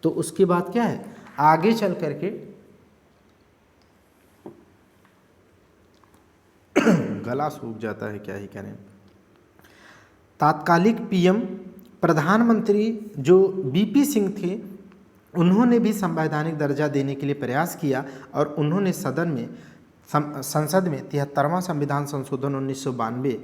तो उसके बाद क्या है, आगे चल करके गला सूख जाता है, क्या ही करें। तात्कालिक पीएम प्रधानमंत्री जो बीपी सिंह थे, उन्होंने भी संवैधानिक दर्जा देने के लिए प्रयास किया और उन्होंने सदन में, संसद में 73वां संविधान संशोधन 1992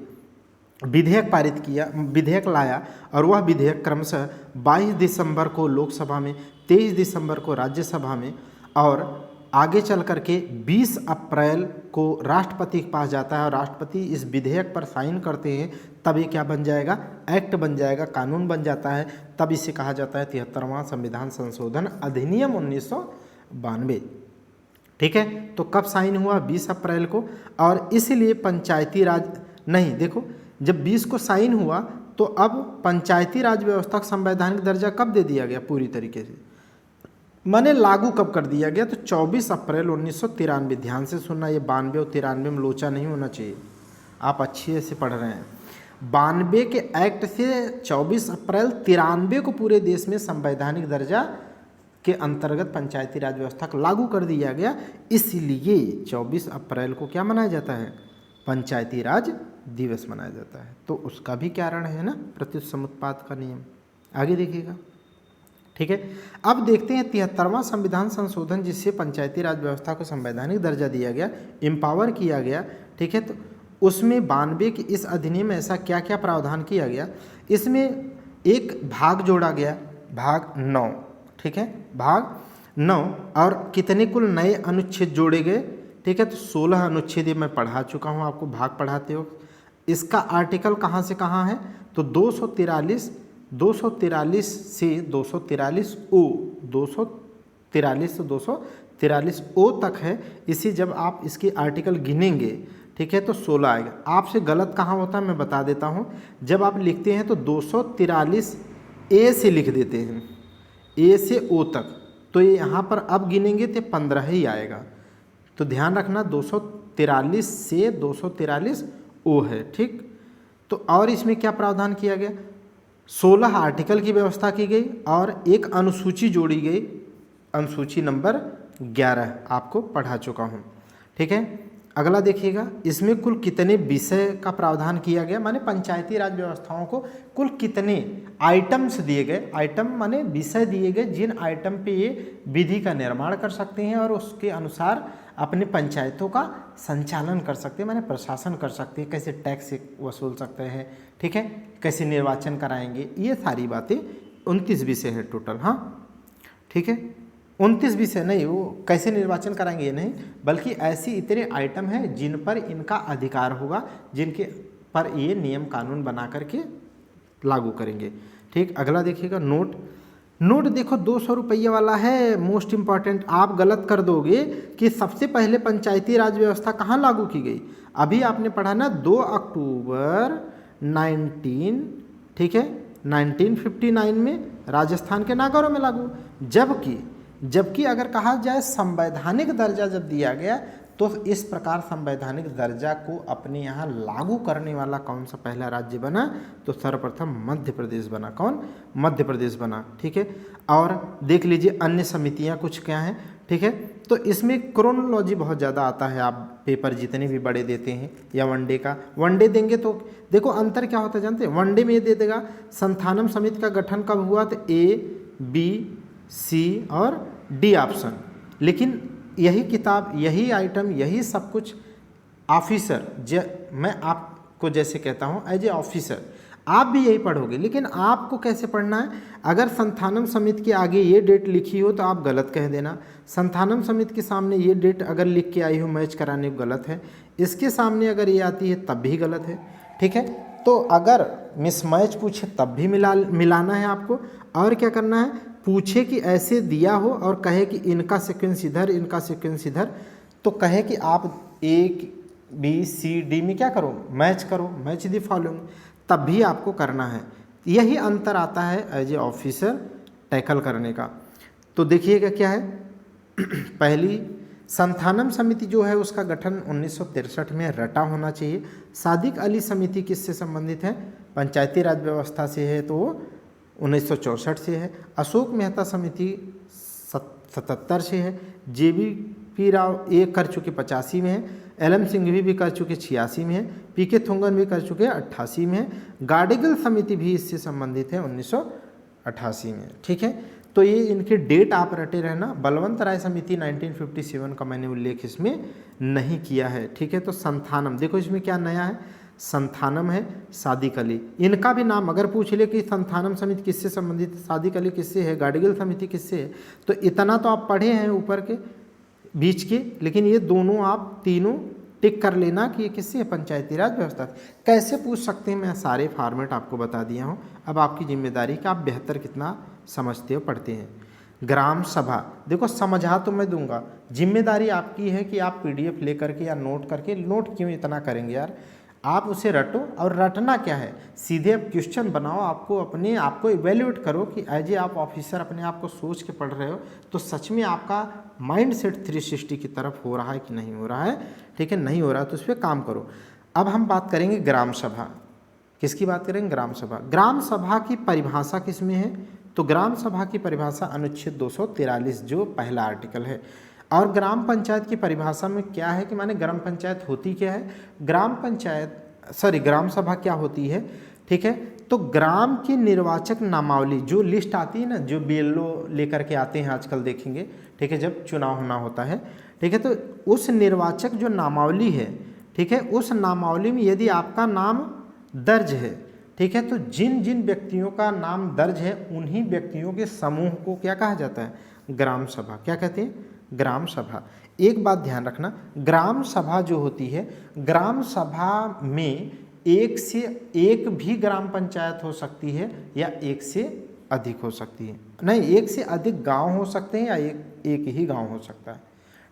विधेयक पारित किया, विधेयक लाया। और वह विधेयक क्रमशः 22 दिसंबर को लोकसभा में, 23 दिसंबर को राज्यसभा में, और आगे चल करके 20 अप्रैल को राष्ट्रपति के पास जाता है और राष्ट्रपति इस विधेयक पर साइन करते हैं। तब ये क्या बन जाएगा, एक्ट बन जाएगा, कानून बन जाता है। तब इसे कहा जाता है 73वां संविधान संशोधन अधिनियम 1992, ठीक है। तो कब साइन हुआ, 20 अप्रैल को। और इसलिए पंचायती राज, नहीं देखो, जब 20 को साइन हुआ तो अब पंचायती राज व्यवस्था का संवैधानिक दर्जा कब दे दिया गया, पूरी तरीके से माने लागू कब कर दिया गया, तो 24 अप्रैल 1993। ध्यान से सुनना, ये 92 और 93 में लोचा नहीं होना चाहिए, आप अच्छे से पढ़ रहे हैं। 92 के एक्ट से 24 अप्रैल 93 को पूरे देश में संवैधानिक दर्जा के अंतर्गत पंचायती राज व्यवस्था को लागू कर दिया गया, इसलिए 24 अप्रैल को क्या मनाया जाता है, पंचायती राज दिवस मनाया जाता है। तो उसका भी कारण है ना प्रत्युत समुत्पाद का नियम। आगे देखिएगा, ठीक है। अब देखते हैं 73वां संविधान संशोधन, जिससे पंचायती राज व्यवस्था को संवैधानिक दर्जा दिया गया, एम्पावर किया गया, ठीक है। तो उसमें 92 के इस अधिनियम में ऐसा क्या क्या प्रावधान किया गया, इसमें एक भाग जोड़ा गया, भाग 9, ठीक है, भाग 9, और कितने कुल नए अनुच्छेद जोड़े गए, ठीक है। तो 16 अनुच्छेद ये मैं पढ़ा चुका हूँ आपको भाग पढ़ाते हो। इसका आर्टिकल कहाँ से कहाँ है, तो 243 से 243 ओ, 243 से 243 ओ तक है। इसी जब आप इसके आर्टिकल गिनेंगे, ठीक है, तो 16 आएगा। आपसे गलत कहाँ होता है मैं बता देता हूँ, जब आप लिखते हैं तो 243 ए से लिख देते हैं, ए से ओ तक, तो ये यहाँ पर अब गिनेंगे तो 15 ही आएगा। तो ध्यान रखना 243 से 243 ओ है, ठीक। तो और इसमें क्या प्रावधान किया गया, 16 आर्टिकल की व्यवस्था की गई और एक अनुसूची जोड़ी गई, अनुसूची नंबर 11 आपको पढ़ा चुका हूँ, ठीक है। अगला देखिएगा, इसमें कुल कितने विषय का प्रावधान किया गया, माने पंचायती राज व्यवस्थाओं को कुल कितने आइटम्स दिए गए, आइटम माने विषय दिए गए, जिन आइटम पे ये विधि का निर्माण कर सकते हैं और उसके अनुसार अपने पंचायतों का संचालन कर सकते हैं, माने प्रशासन कर सकते हैं, कैसे टैक्स वसूल सकते हैं, ठीक है, कैसे निर्वाचन कराएंगे, ये सारी बातें 29 विषय है टोटल, हाँ, ठीक है। 29 विषय नहीं, वो कैसे निर्वाचन कराएंगे ये नहीं, बल्कि ऐसी इतने आइटम हैं जिन पर इनका अधिकार होगा, जिनके पर ये नियम कानून बना करके लागू करेंगे, ठीक। अगला देखिएगा, नोट। नोट देखो 200 रुपये वाला है, मोस्ट इम्पॉर्टेंट। आप गलत कर दोगे कि सबसे पहले पंचायती राज व्यवस्था कहाँ लागू की गई, अभी आपने पढ़ा ना 2 अक्टूबर 1959 में राजस्थान के नागौर में लागू। जबकि अगर कहा जाए संवैधानिक दर्जा जब दिया गया, तो इस प्रकार संवैधानिक दर्जा को अपने यहाँ लागू करने वाला कौन सा पहला राज्य बना, तो सर्वप्रथम मध्य प्रदेश बना। कौन, मध्य प्रदेश बना, ठीक है। और देख लीजिए अन्य समितियाँ कुछ क्या हैं, ठीक है। तो इसमें क्रोनोलॉजी बहुत ज़्यादा आता है, आप पेपर जितने भी बड़े देते हैं या वनडे का, वनडे देंगे तो देखो अंतर क्या होता है जानते हैं, वनडे में ये दे देगा संस्थानम समिति का गठन कब हुआ, तो A, B, C और D ऑप्शन, लेकिन यही किताब, यही आइटम, यही सब कुछ ऑफिसर, मैं आपको जैसे कहता हूँ एज ए ऑफिसर, आप भी यही पढ़ोगे, लेकिन आपको कैसे पढ़ना है, अगर संस्थानम समिति के आगे ये डेट लिखी हो तो आप गलत कह देना, संस्थानम समिति के सामने ये डेट अगर लिख के आई हो मैच कराने को गलत है, इसके सामने अगर ये आती है तब भी गलत है, ठीक है। तो अगर मिसमैच पूछे तब भी मिलाना है आपको, और क्या करना है, पूछे कि ऐसे दिया हो और कहे कि इनका सीक्वेंस इधर, इनका सीक्वेंस इधर, तो कहे कि आप A, B, C, D में क्या करो, मैच करो, मैच दी फॉलोइंग, तब भी आपको करना है। यही अंतर आता है एज ए ऑफिसर टैकल करने का। तो देखिएगा क्या है, पहली संस्थानम समिति जो है उसका गठन 1963 में रटा होना चाहिए। सादिक अली समिति किससे संबंधित है, पंचायती राज व्यवस्था से है, तो वो 1964 से है। अशोक मेहता समिति 77 से है। JBP राव ये कर चुके 85 में है। LM सिंघवी भी कर चुके 86 में है। PK थुंगन भी कर चुके 88 में है। गाडेगल समिति भी इससे संबंधित है 1988 में, ठीक है। तो ये इनके डेट आप रटे रहना। बलवंत राय समिति 1957 का मैंने उल्लेख इसमें नहीं किया है, ठीक है। तो संस्थानम देखो इसमें क्या नया है, संस्थानम है, सादिक अली, इनका भी नाम अगर पूछ ले कि संस्थानम समिति किससे संबंधित है, सादिक अली किससे है, गाडेगल समिति किससे है, तो इतना तो आप पढ़े हैं ऊपर के बीच के, लेकिन ये दोनों आप तीनों टिक कर लेना कि ये किससे है, पंचायती राज व्यवस्था। कैसे पूछ सकते हैं, मैं सारे फॉर्मेट आपको बता दिया हूँ। अब आपकी जिम्मेदारी कि आप बेहतर कितना समझते हो, पढ़ते हैं। ग्राम सभा देखो समझा तो मैं दूंगा, जिम्मेदारी आपकी है कि आप PDF लेकर के या नोट करके, नोट क्यों इतना करेंगे यार, आप उसे रटो। और रटना क्या है, सीधे आप क्वेश्चन बनाओ, आपको अपने आप को इवेल्युएट करो कि एज ए आप ऑफिसर अपने आप को सोच के पढ़ रहे हो तो सच में आपका माइंड सेट 360 की तरफ हो रहा है कि नहीं हो रहा है, ठीक है। नहीं हो रहा तो उस पर काम करो। अब हम बात करेंगे ग्राम सभा। किसकी बात करेंगे, ग्राम सभा। ग्राम सभा की परिभाषा किस में है, तो ग्राम सभा की परिभाषा अनुच्छेद 243 जो पहला आर्टिकल है। और ग्राम पंचायत की परिभाषा में क्या है कि माने ग्राम पंचायत होती क्या है, ग्राम सभा क्या होती है, ठीक है। तो ग्राम की निर्वाचक नामावली जो लिस्ट आती है ना, जो बीएलओ लेकर के आते हैं आजकल देखेंगे, ठीक है, जब चुनाव होना होता है, ठीक है, तो उस निर्वाचक जो नामावली है, ठीक है, उस नामावली में यदि आपका नाम दर्ज है, ठीक है, तो जिन जिन व्यक्तियों का नाम दर्ज है उन्हीं व्यक्तियों के समूह को क्या कहा जाता है, ग्राम सभा। क्या कहते हैं, ग्राम सभा। एक बात ध्यान रखना, ग्राम सभा जो होती है, ग्राम सभा में एक से एक भी ग्राम पंचायत हो सकती है या एक से अधिक हो सकती है, नहीं, एक से अधिक गांव हो सकते हैं या एक ही गांव हो सकता है,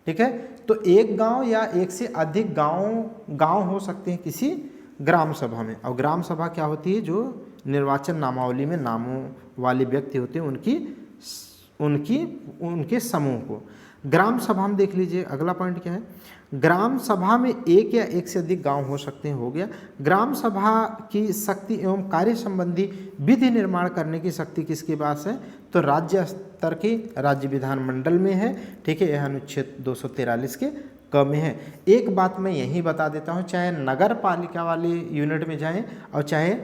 ठीक है। तो एक गांव या एक से अधिक गांव हो सकते हैं किसी ग्राम सभा में। और ग्राम सभा क्या होती है, जो निर्वाचन नामावली में नामों वाले व्यक्ति होते हैं उनके समूह को। ग्राम सभा में देख लीजिए, अगला पॉइंट क्या है, ग्राम सभा में एक या एक से अधिक गांव हो सकते हैं, हो गया। ग्राम सभा की शक्ति एवं कार्य संबंधी विधि निर्माण करने की शक्ति किसके पास है, तो राज्य स्तर के राज्य विधानमंडल में है, ठीक है, यह अनुच्छेद 243 के क में है। एक बात मैं यही बता देता हूँ, चाहे नगर पालिका वाले यूनिट में जाएं और चाहे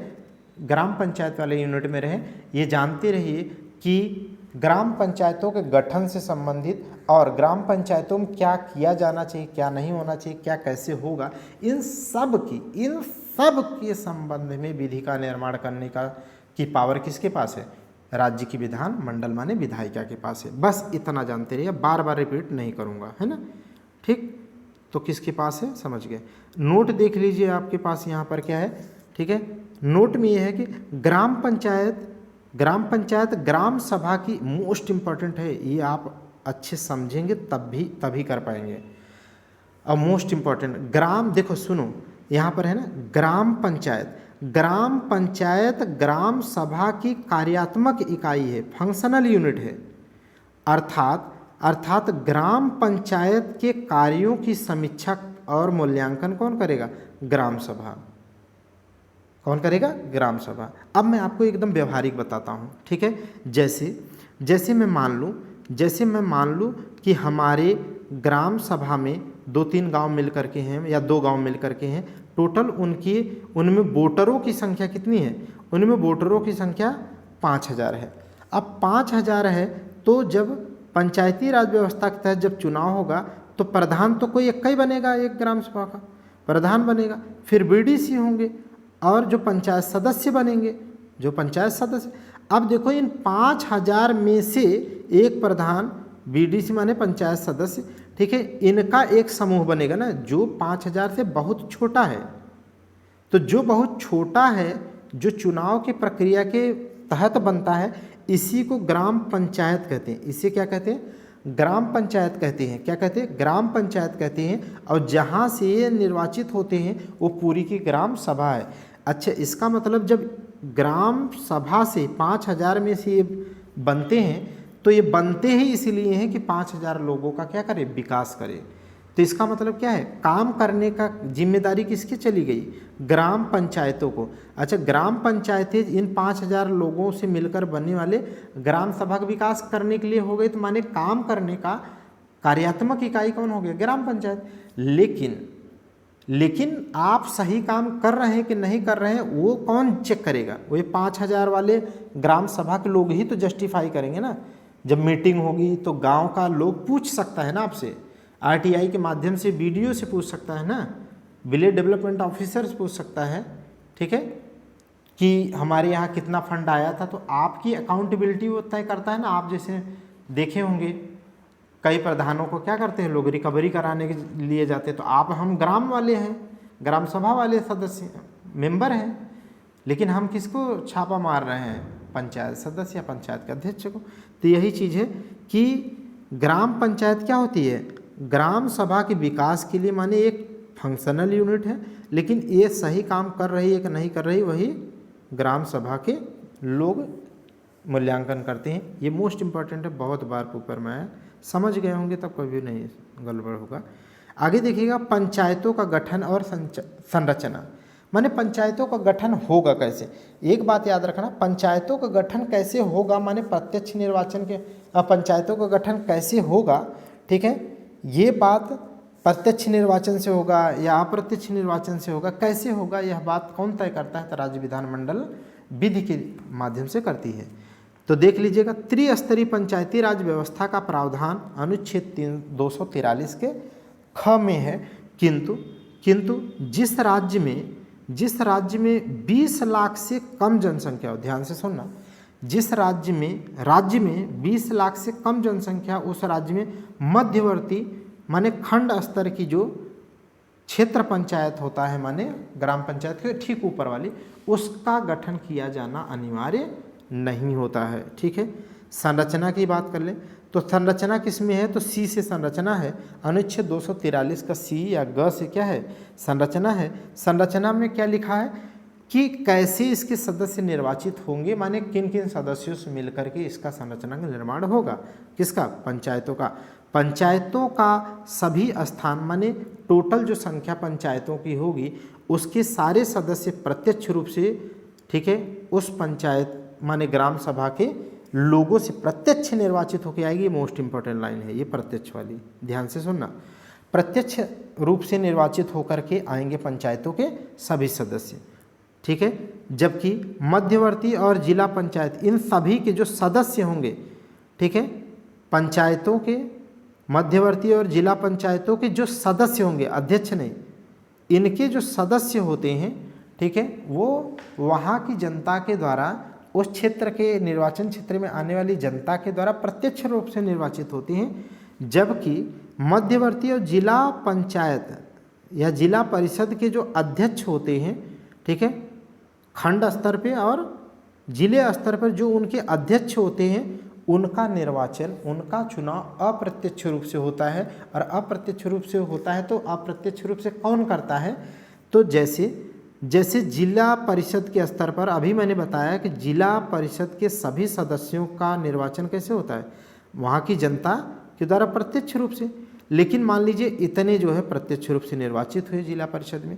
ग्राम पंचायत वाले यूनिट में रहें, ये जानते रहिए कि ग्राम पंचायतों के गठन से संबंधित और ग्राम पंचायतों में क्या किया जाना चाहिए, क्या नहीं होना चाहिए, क्या कैसे होगा, इन सब के संबंध में विधि का निर्माण करने की पावर किसके पास है, राज्य की विधान मंडल माने विधायिका के पास है। बस इतना जानते रहिए, बार बार रिपीट नहीं करूँगा, है ना, ठीक। तो किसके पास है, समझ गए। नोट देख लीजिए, आपके पास यहाँ पर क्या है, ठीक है। नोट में यह है कि ग्राम पंचायत ग्राम सभा की मोस्ट इम्पॉर्टेंट है, ये आप अच्छे समझेंगे तभी कर पाएंगे। और मोस्ट इम्पॉर्टेंट ग्राम, देखो सुनो, यहाँ पर है ना, ग्राम पंचायत ग्राम सभा की कार्यात्मक इकाई है, फंक्शनल यूनिट है। अर्थात ग्राम पंचायत के कार्यों की समीक्षा और मूल्यांकन कौन करेगा, ग्राम सभा। कौन करेगा, ग्राम सभा। अब मैं आपको एकदम व्यवहारिक बताता हूँ, ठीक है। जैसे मैं मान लूँ कि हमारे ग्राम सभा में 2-3 गांव मिल करके हैं या 2 गांव मिल करके हैं, टोटल उनमें वोटरों की संख्या कितनी है, उनमें वोटरों की संख्या 5000 है। अब 5000 है, तो जब पंचायती राज व्यवस्था के तहत जब चुनाव होगा तो प्रधान तो कोई एक ही बनेगा, एक ग्राम सभा का प्रधान बनेगा, फिर बीडीसी होंगे और जो पंचायत सदस्य बनेंगे, अब देखो इन 5000 में से एक प्रधान, बीडीसी माने पंचायत सदस्य, ठीक है, इनका एक समूह बनेगा ना, जो 5000 से बहुत छोटा है। तो जो बहुत छोटा है, जो चुनाव की प्रक्रिया के तहत बनता है, इसी को ग्राम पंचायत कहते हैं। इसे क्या कहते हैं, ग्राम पंचायत कहते हैं। क्या कहते हैं, ग्राम पंचायत कहते हैं। और जहाँ से ये निर्वाचित होते हैं वो पूरी की ग्राम सभा है। अच्छा, इसका मतलब जब ग्राम सभा से 5000 में से ये बनते हैं, तो ये बनते ही इसलिए हैं कि 5000 लोगों का क्या करे, विकास करे। तो इसका मतलब क्या है, काम करने का जिम्मेदारी किसकी चली गई, ग्राम पंचायतों को। अच्छा, ग्राम पंचायतें इन 5000 लोगों से मिलकर बनने वाले ग्राम सभा का विकास करने के लिए हो गई, तो माने काम करने का कार्यात्मक इकाई कौन हो गया, ग्राम पंचायत। लेकिन आप सही काम कर रहे हैं कि नहीं कर रहे हैं, वो कौन चेक करेगा, वो 5000 वाले ग्राम सभा के लोग ही तो जस्टिफाई करेंगे ना। जब मीटिंग होगी तो गांव का लोग पूछ सकता है ना आपसे, आरटीआई के माध्यम से बीडीओ से पूछ सकता है ना, विलेज डेवलपमेंट ऑफिसर से पूछ सकता है, ठीक है, कि हमारे यहाँ कितना फंड आया था। तो आपकी अकाउंटेबिलिटी वो तय करता है ना। आप जैसे देखे होंगे कई प्रधानों को क्या करते हैं लोग, रिकवरी कराने के लिए जाते हैं। तो हम ग्राम वाले हैं, ग्राम सभा वाले सदस्य मेंबर हैं, लेकिन हम किसको छापा मार रहे हैं, पंचायत सदस्य या पंचायत के अध्यक्ष को। तो यही चीज़ है कि ग्राम पंचायत क्या होती है, ग्राम सभा के विकास के लिए माने एक फंक्शनल यूनिट है, लेकिन ये सही काम कर रही है कि नहीं कर रही, वही ग्राम सभा के लोग मूल्यांकन करते हैं। ये मोस्ट इम्पॉर्टेंट है, बहुत बार पेपर में आया, समझ गए होंगे तब कभी नहीं गड़बड़ होगा। आगे देखिएगा, पंचायतों का गठन और संरचना। माने पंचायतों का गठन होगा कैसे। एक बात याद रखना, पंचायतों का गठन कैसे होगा माने प्रत्यक्ष निर्वाचन के पंचायतों का गठन कैसे होगा, ठीक है, ये बात प्रत्यक्ष निर्वाचन से होगा या अप्रत्यक्ष निर्वाचन से होगा, कैसे होगा यह बात कौन तय करता है, तो राज्य विधानमंडल विधि के माध्यम से करती है। तो देख लीजिएगा, त्रिस्तरीय पंचायती राज व्यवस्था का प्रावधान अनुच्छेद 243 के ख में है, किंतु जिस राज्य में 20 लाख से कम जनसंख्या हो, ध्यान से सुनना, जिस राज्य में 20 लाख से कम जनसंख्या, उस राज्य में मध्यवर्ती माने खंड स्तर की जो क्षेत्र पंचायत होता है, माने ग्राम पंचायत के ठीक ऊपर वाली, उसका गठन किया जाना अनिवार्य नहीं होता है, ठीक है। संरचना की बात कर लें तो संरचना किस में है, तो सी से संरचना है। अनुच्छेद 243 का सी या ग से क्या है, संरचना है। संरचना में क्या लिखा है कि कैसे इसके सदस्य निर्वाचित होंगे, माने किन किन सदस्यों से मिलकर के इसका संरचना का निर्माण होगा, किसका, पंचायतों का। पंचायतों का सभी स्थान माने टोटल जो संख्या पंचायतों की होगी, उसके सारे सदस्य प्रत्यक्ष रूप से, ठीक है, उस पंचायत माने ग्राम सभा के लोगों से प्रत्यक्ष निर्वाचित होकर आएगी। मोस्ट इंपॉर्टेंट लाइन है ये प्रत्यक्ष वाली, ध्यान से सुनना। प्रत्यक्ष रूप से निर्वाचित होकर के आएंगे पंचायतों के सभी सदस्य, ठीक है। जबकि मध्यवर्ती और जिला पंचायत, इन सभी के जो सदस्य होंगे, ठीक है, पंचायतों के मध्यवर्ती और जिला पंचायतों के जो सदस्य होंगे, अध्यक्ष नहीं, इनके जो सदस्य होते हैं, ठीक है, वो वहाँ की जनता के द्वारा, उस क्षेत्र के निर्वाचन क्षेत्र में आने वाली जनता के द्वारा प्रत्यक्ष रूप से निर्वाचित होते हैं। जबकि मध्यवर्ती और जिला पंचायत या जिला परिषद के जो अध्यक्ष होते हैं, ठीक है, खंड स्तर पे और जिले स्तर पर जो उनके अध्यक्ष होते हैं, उनका निर्वाचन, उनका चुनाव अप्रत्यक्ष रूप से होता है। और अप्रत्यक्ष रूप से होता है तो अप्रत्यक्ष रूप से कौन करता है, तो जैसे जिला परिषद के स्तर पर अभी मैंने बताया कि जिला परिषद के सभी सदस्यों का निर्वाचन कैसे होता है, वहाँ की जनता के द्वारा प्रत्यक्ष रूप से। लेकिन मान लीजिए इतने जो है प्रत्यक्ष रूप से निर्वाचित हुए जिला परिषद में,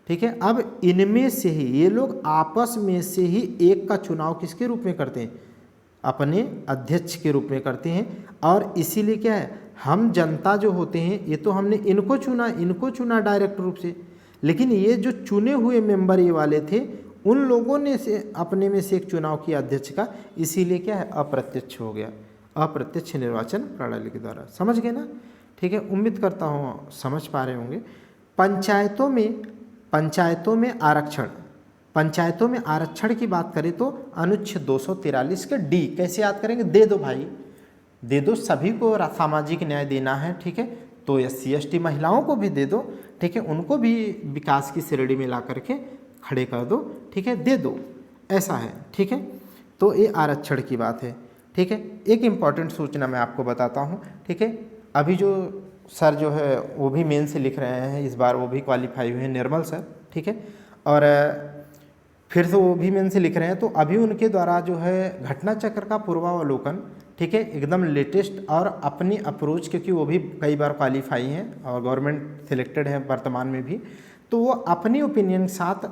ठीक है। अब इनमें से ही ये लोग आपस में से ही एक का चुनाव किसके रूप में करते हैं, अपने अध्यक्ष के रूप में करते हैं। और इसीलिए क्या है, हम जनता जो होते हैं, ये तो हमने इनको चुना डायरेक्ट रूप से, लेकिन ये जो चुने हुए मेंबर ये वाले थे, उन लोगों ने से अपने में से एक चुनाव किया अध्यक्ष का, इसीलिए क्या है, अप्रत्यक्ष हो गया, अप्रत्यक्ष निर्वाचन प्रणाली के द्वारा। समझ गए ना, ठीक है। उम्मीद करता हूँ समझ पा रहे होंगे। पंचायतों में आरक्षण की बात करें तो अनुच्छेद 243 के डी, कैसे याद करेंगे, दे दो भाई, दे दो, सभी को सामाजिक न्याय देना है, ठीक है। तो SC ST महिलाओं को भी दे दो, ठीक है, उनको भी विकास की श्रेणी में ला करके खड़े कर दो, ठीक है, दे दो, ऐसा है, ठीक है। तो ये आरक्षण की बात है, ठीक है। एक इम्पॉर्टेंट सूचना मैं आपको बताता हूँ, ठीक है। अभी जो सर जो है वो भी मेन से लिख रहे हैं इस बार, वो भी क्वालिफाई हुए हैं, निर्मल सर, ठीक है, और फिर से वो भी मेन से लिख रहे हैं। तो अभी उनके द्वारा जो है घटना चक्र का पूर्वावलोकन, ठीक है, एकदम लेटेस्ट और अपनी अप्रोच, क्योंकि वो भी कई बार क्वालिफाई हैं और गवर्नमेंट सिलेक्टेड है वर्तमान में भी, तो वो अपनी ओपिनियन के साथ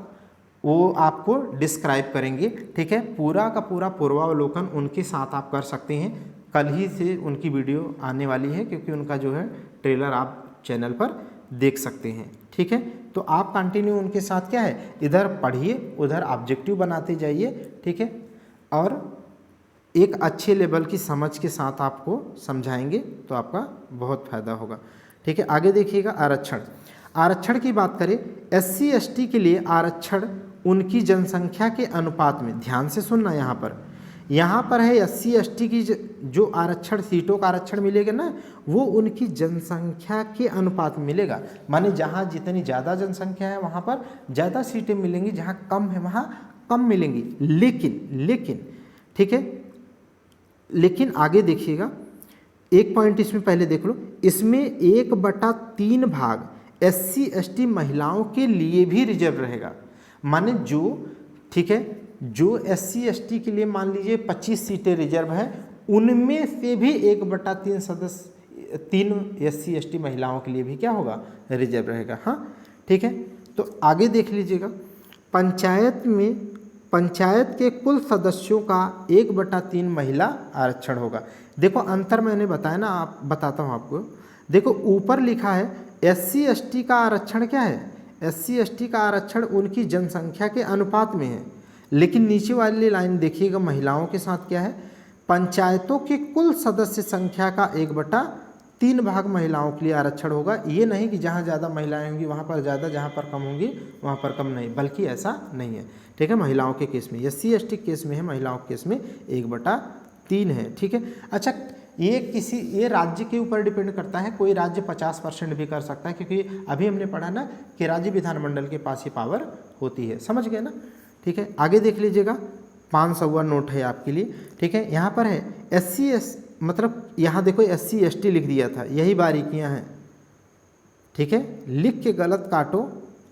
वो आपको डिस्क्राइब करेंगे, ठीक है। पूरा का पूरा पूर्वावलोकन उनके साथ आप कर सकते हैं। कल ही से उनकी वीडियो आने वाली है, क्योंकि उनका जो है ट्रेलर आप चैनल पर देख सकते हैं, ठीक है। तो आप कंटिन्यू उनके साथ क्या है, इधर पढ़िए उधर ऑब्जेक्टिव बनाते जाइए, ठीक है, और एक अच्छे लेवल की समझ के साथ आपको समझाएंगे तो आपका बहुत फायदा होगा, ठीक है। आगे देखिएगा, आरक्षण की बात करें, SC ST के लिए आरक्षण उनकी जनसंख्या के अनुपात में, ध्यान से सुनना, यहाँ पर है SC ST की जो आरक्षण, सीटों का आरक्षण मिलेगा ना, वो उनकी जनसंख्या के अनुपात में मिलेगा। माने जहाँ जितनी ज़्यादा जनसंख्या है वहाँ पर ज़्यादा सीटें मिलेंगी, जहाँ कम है वहाँ कम मिलेंगी। लेकिन ठीक है, लेकिन आगे देखिएगा, एक पॉइंट इसमें पहले देख लो, इसमें 1/3 भाग SC ST महिलाओं के लिए भी रिजर्व रहेगा। माने जो, ठीक है, जो SC ST के लिए मान लीजिए 25 सीटें रिजर्व हैं, उनमें से भी 1/3 सदस्य, 3 SC ST महिलाओं के लिए भी क्या होगा, रिजर्व रहेगा। हाँ, ठीक है। तो आगे देख लीजिएगा, पंचायत के कुल सदस्यों का 1/3 महिला आरक्षण होगा। देखो अंतर मैंने बताया ना, आप बताता हूँ आपको। देखो ऊपर लिखा है SC ST का आरक्षण क्या है, SC ST का आरक्षण उनकी जनसंख्या के अनुपात में है, लेकिन नीचे वाली लाइन देखिएगा महिलाओं के साथ क्या है, पंचायतों के कुल सदस्य संख्या का 1/3 भाग महिलाओं के लिए आरक्षण होगा। ये नहीं कि जहाँ ज़्यादा महिलाएं होंगी वहाँ पर ज़्यादा, जहाँ पर कम होंगी वहाँ पर कम, नहीं, बल्कि ऐसा नहीं है। ठीक है, महिलाओं के केस में, SC ST केस में है, महिलाओं के केस में 1/3 है। ठीक है, अच्छा ये राज्य के ऊपर डिपेंड करता है, कोई राज्य 50% भी कर सकता है, क्योंकि अभी हमने पढ़ा ना कि राज्य विधानमंडल के पास ही पावर होती है, समझ गए ना। ठीक है, आगे देख लीजिएगा, 500वां नोट है आपके लिए। ठीक है, यहाँ पर है SC मतलब यहाँ देखो SC ST लिख दिया था, यही बारीकियाँ हैं। ठीक है, लिख के गलत काटो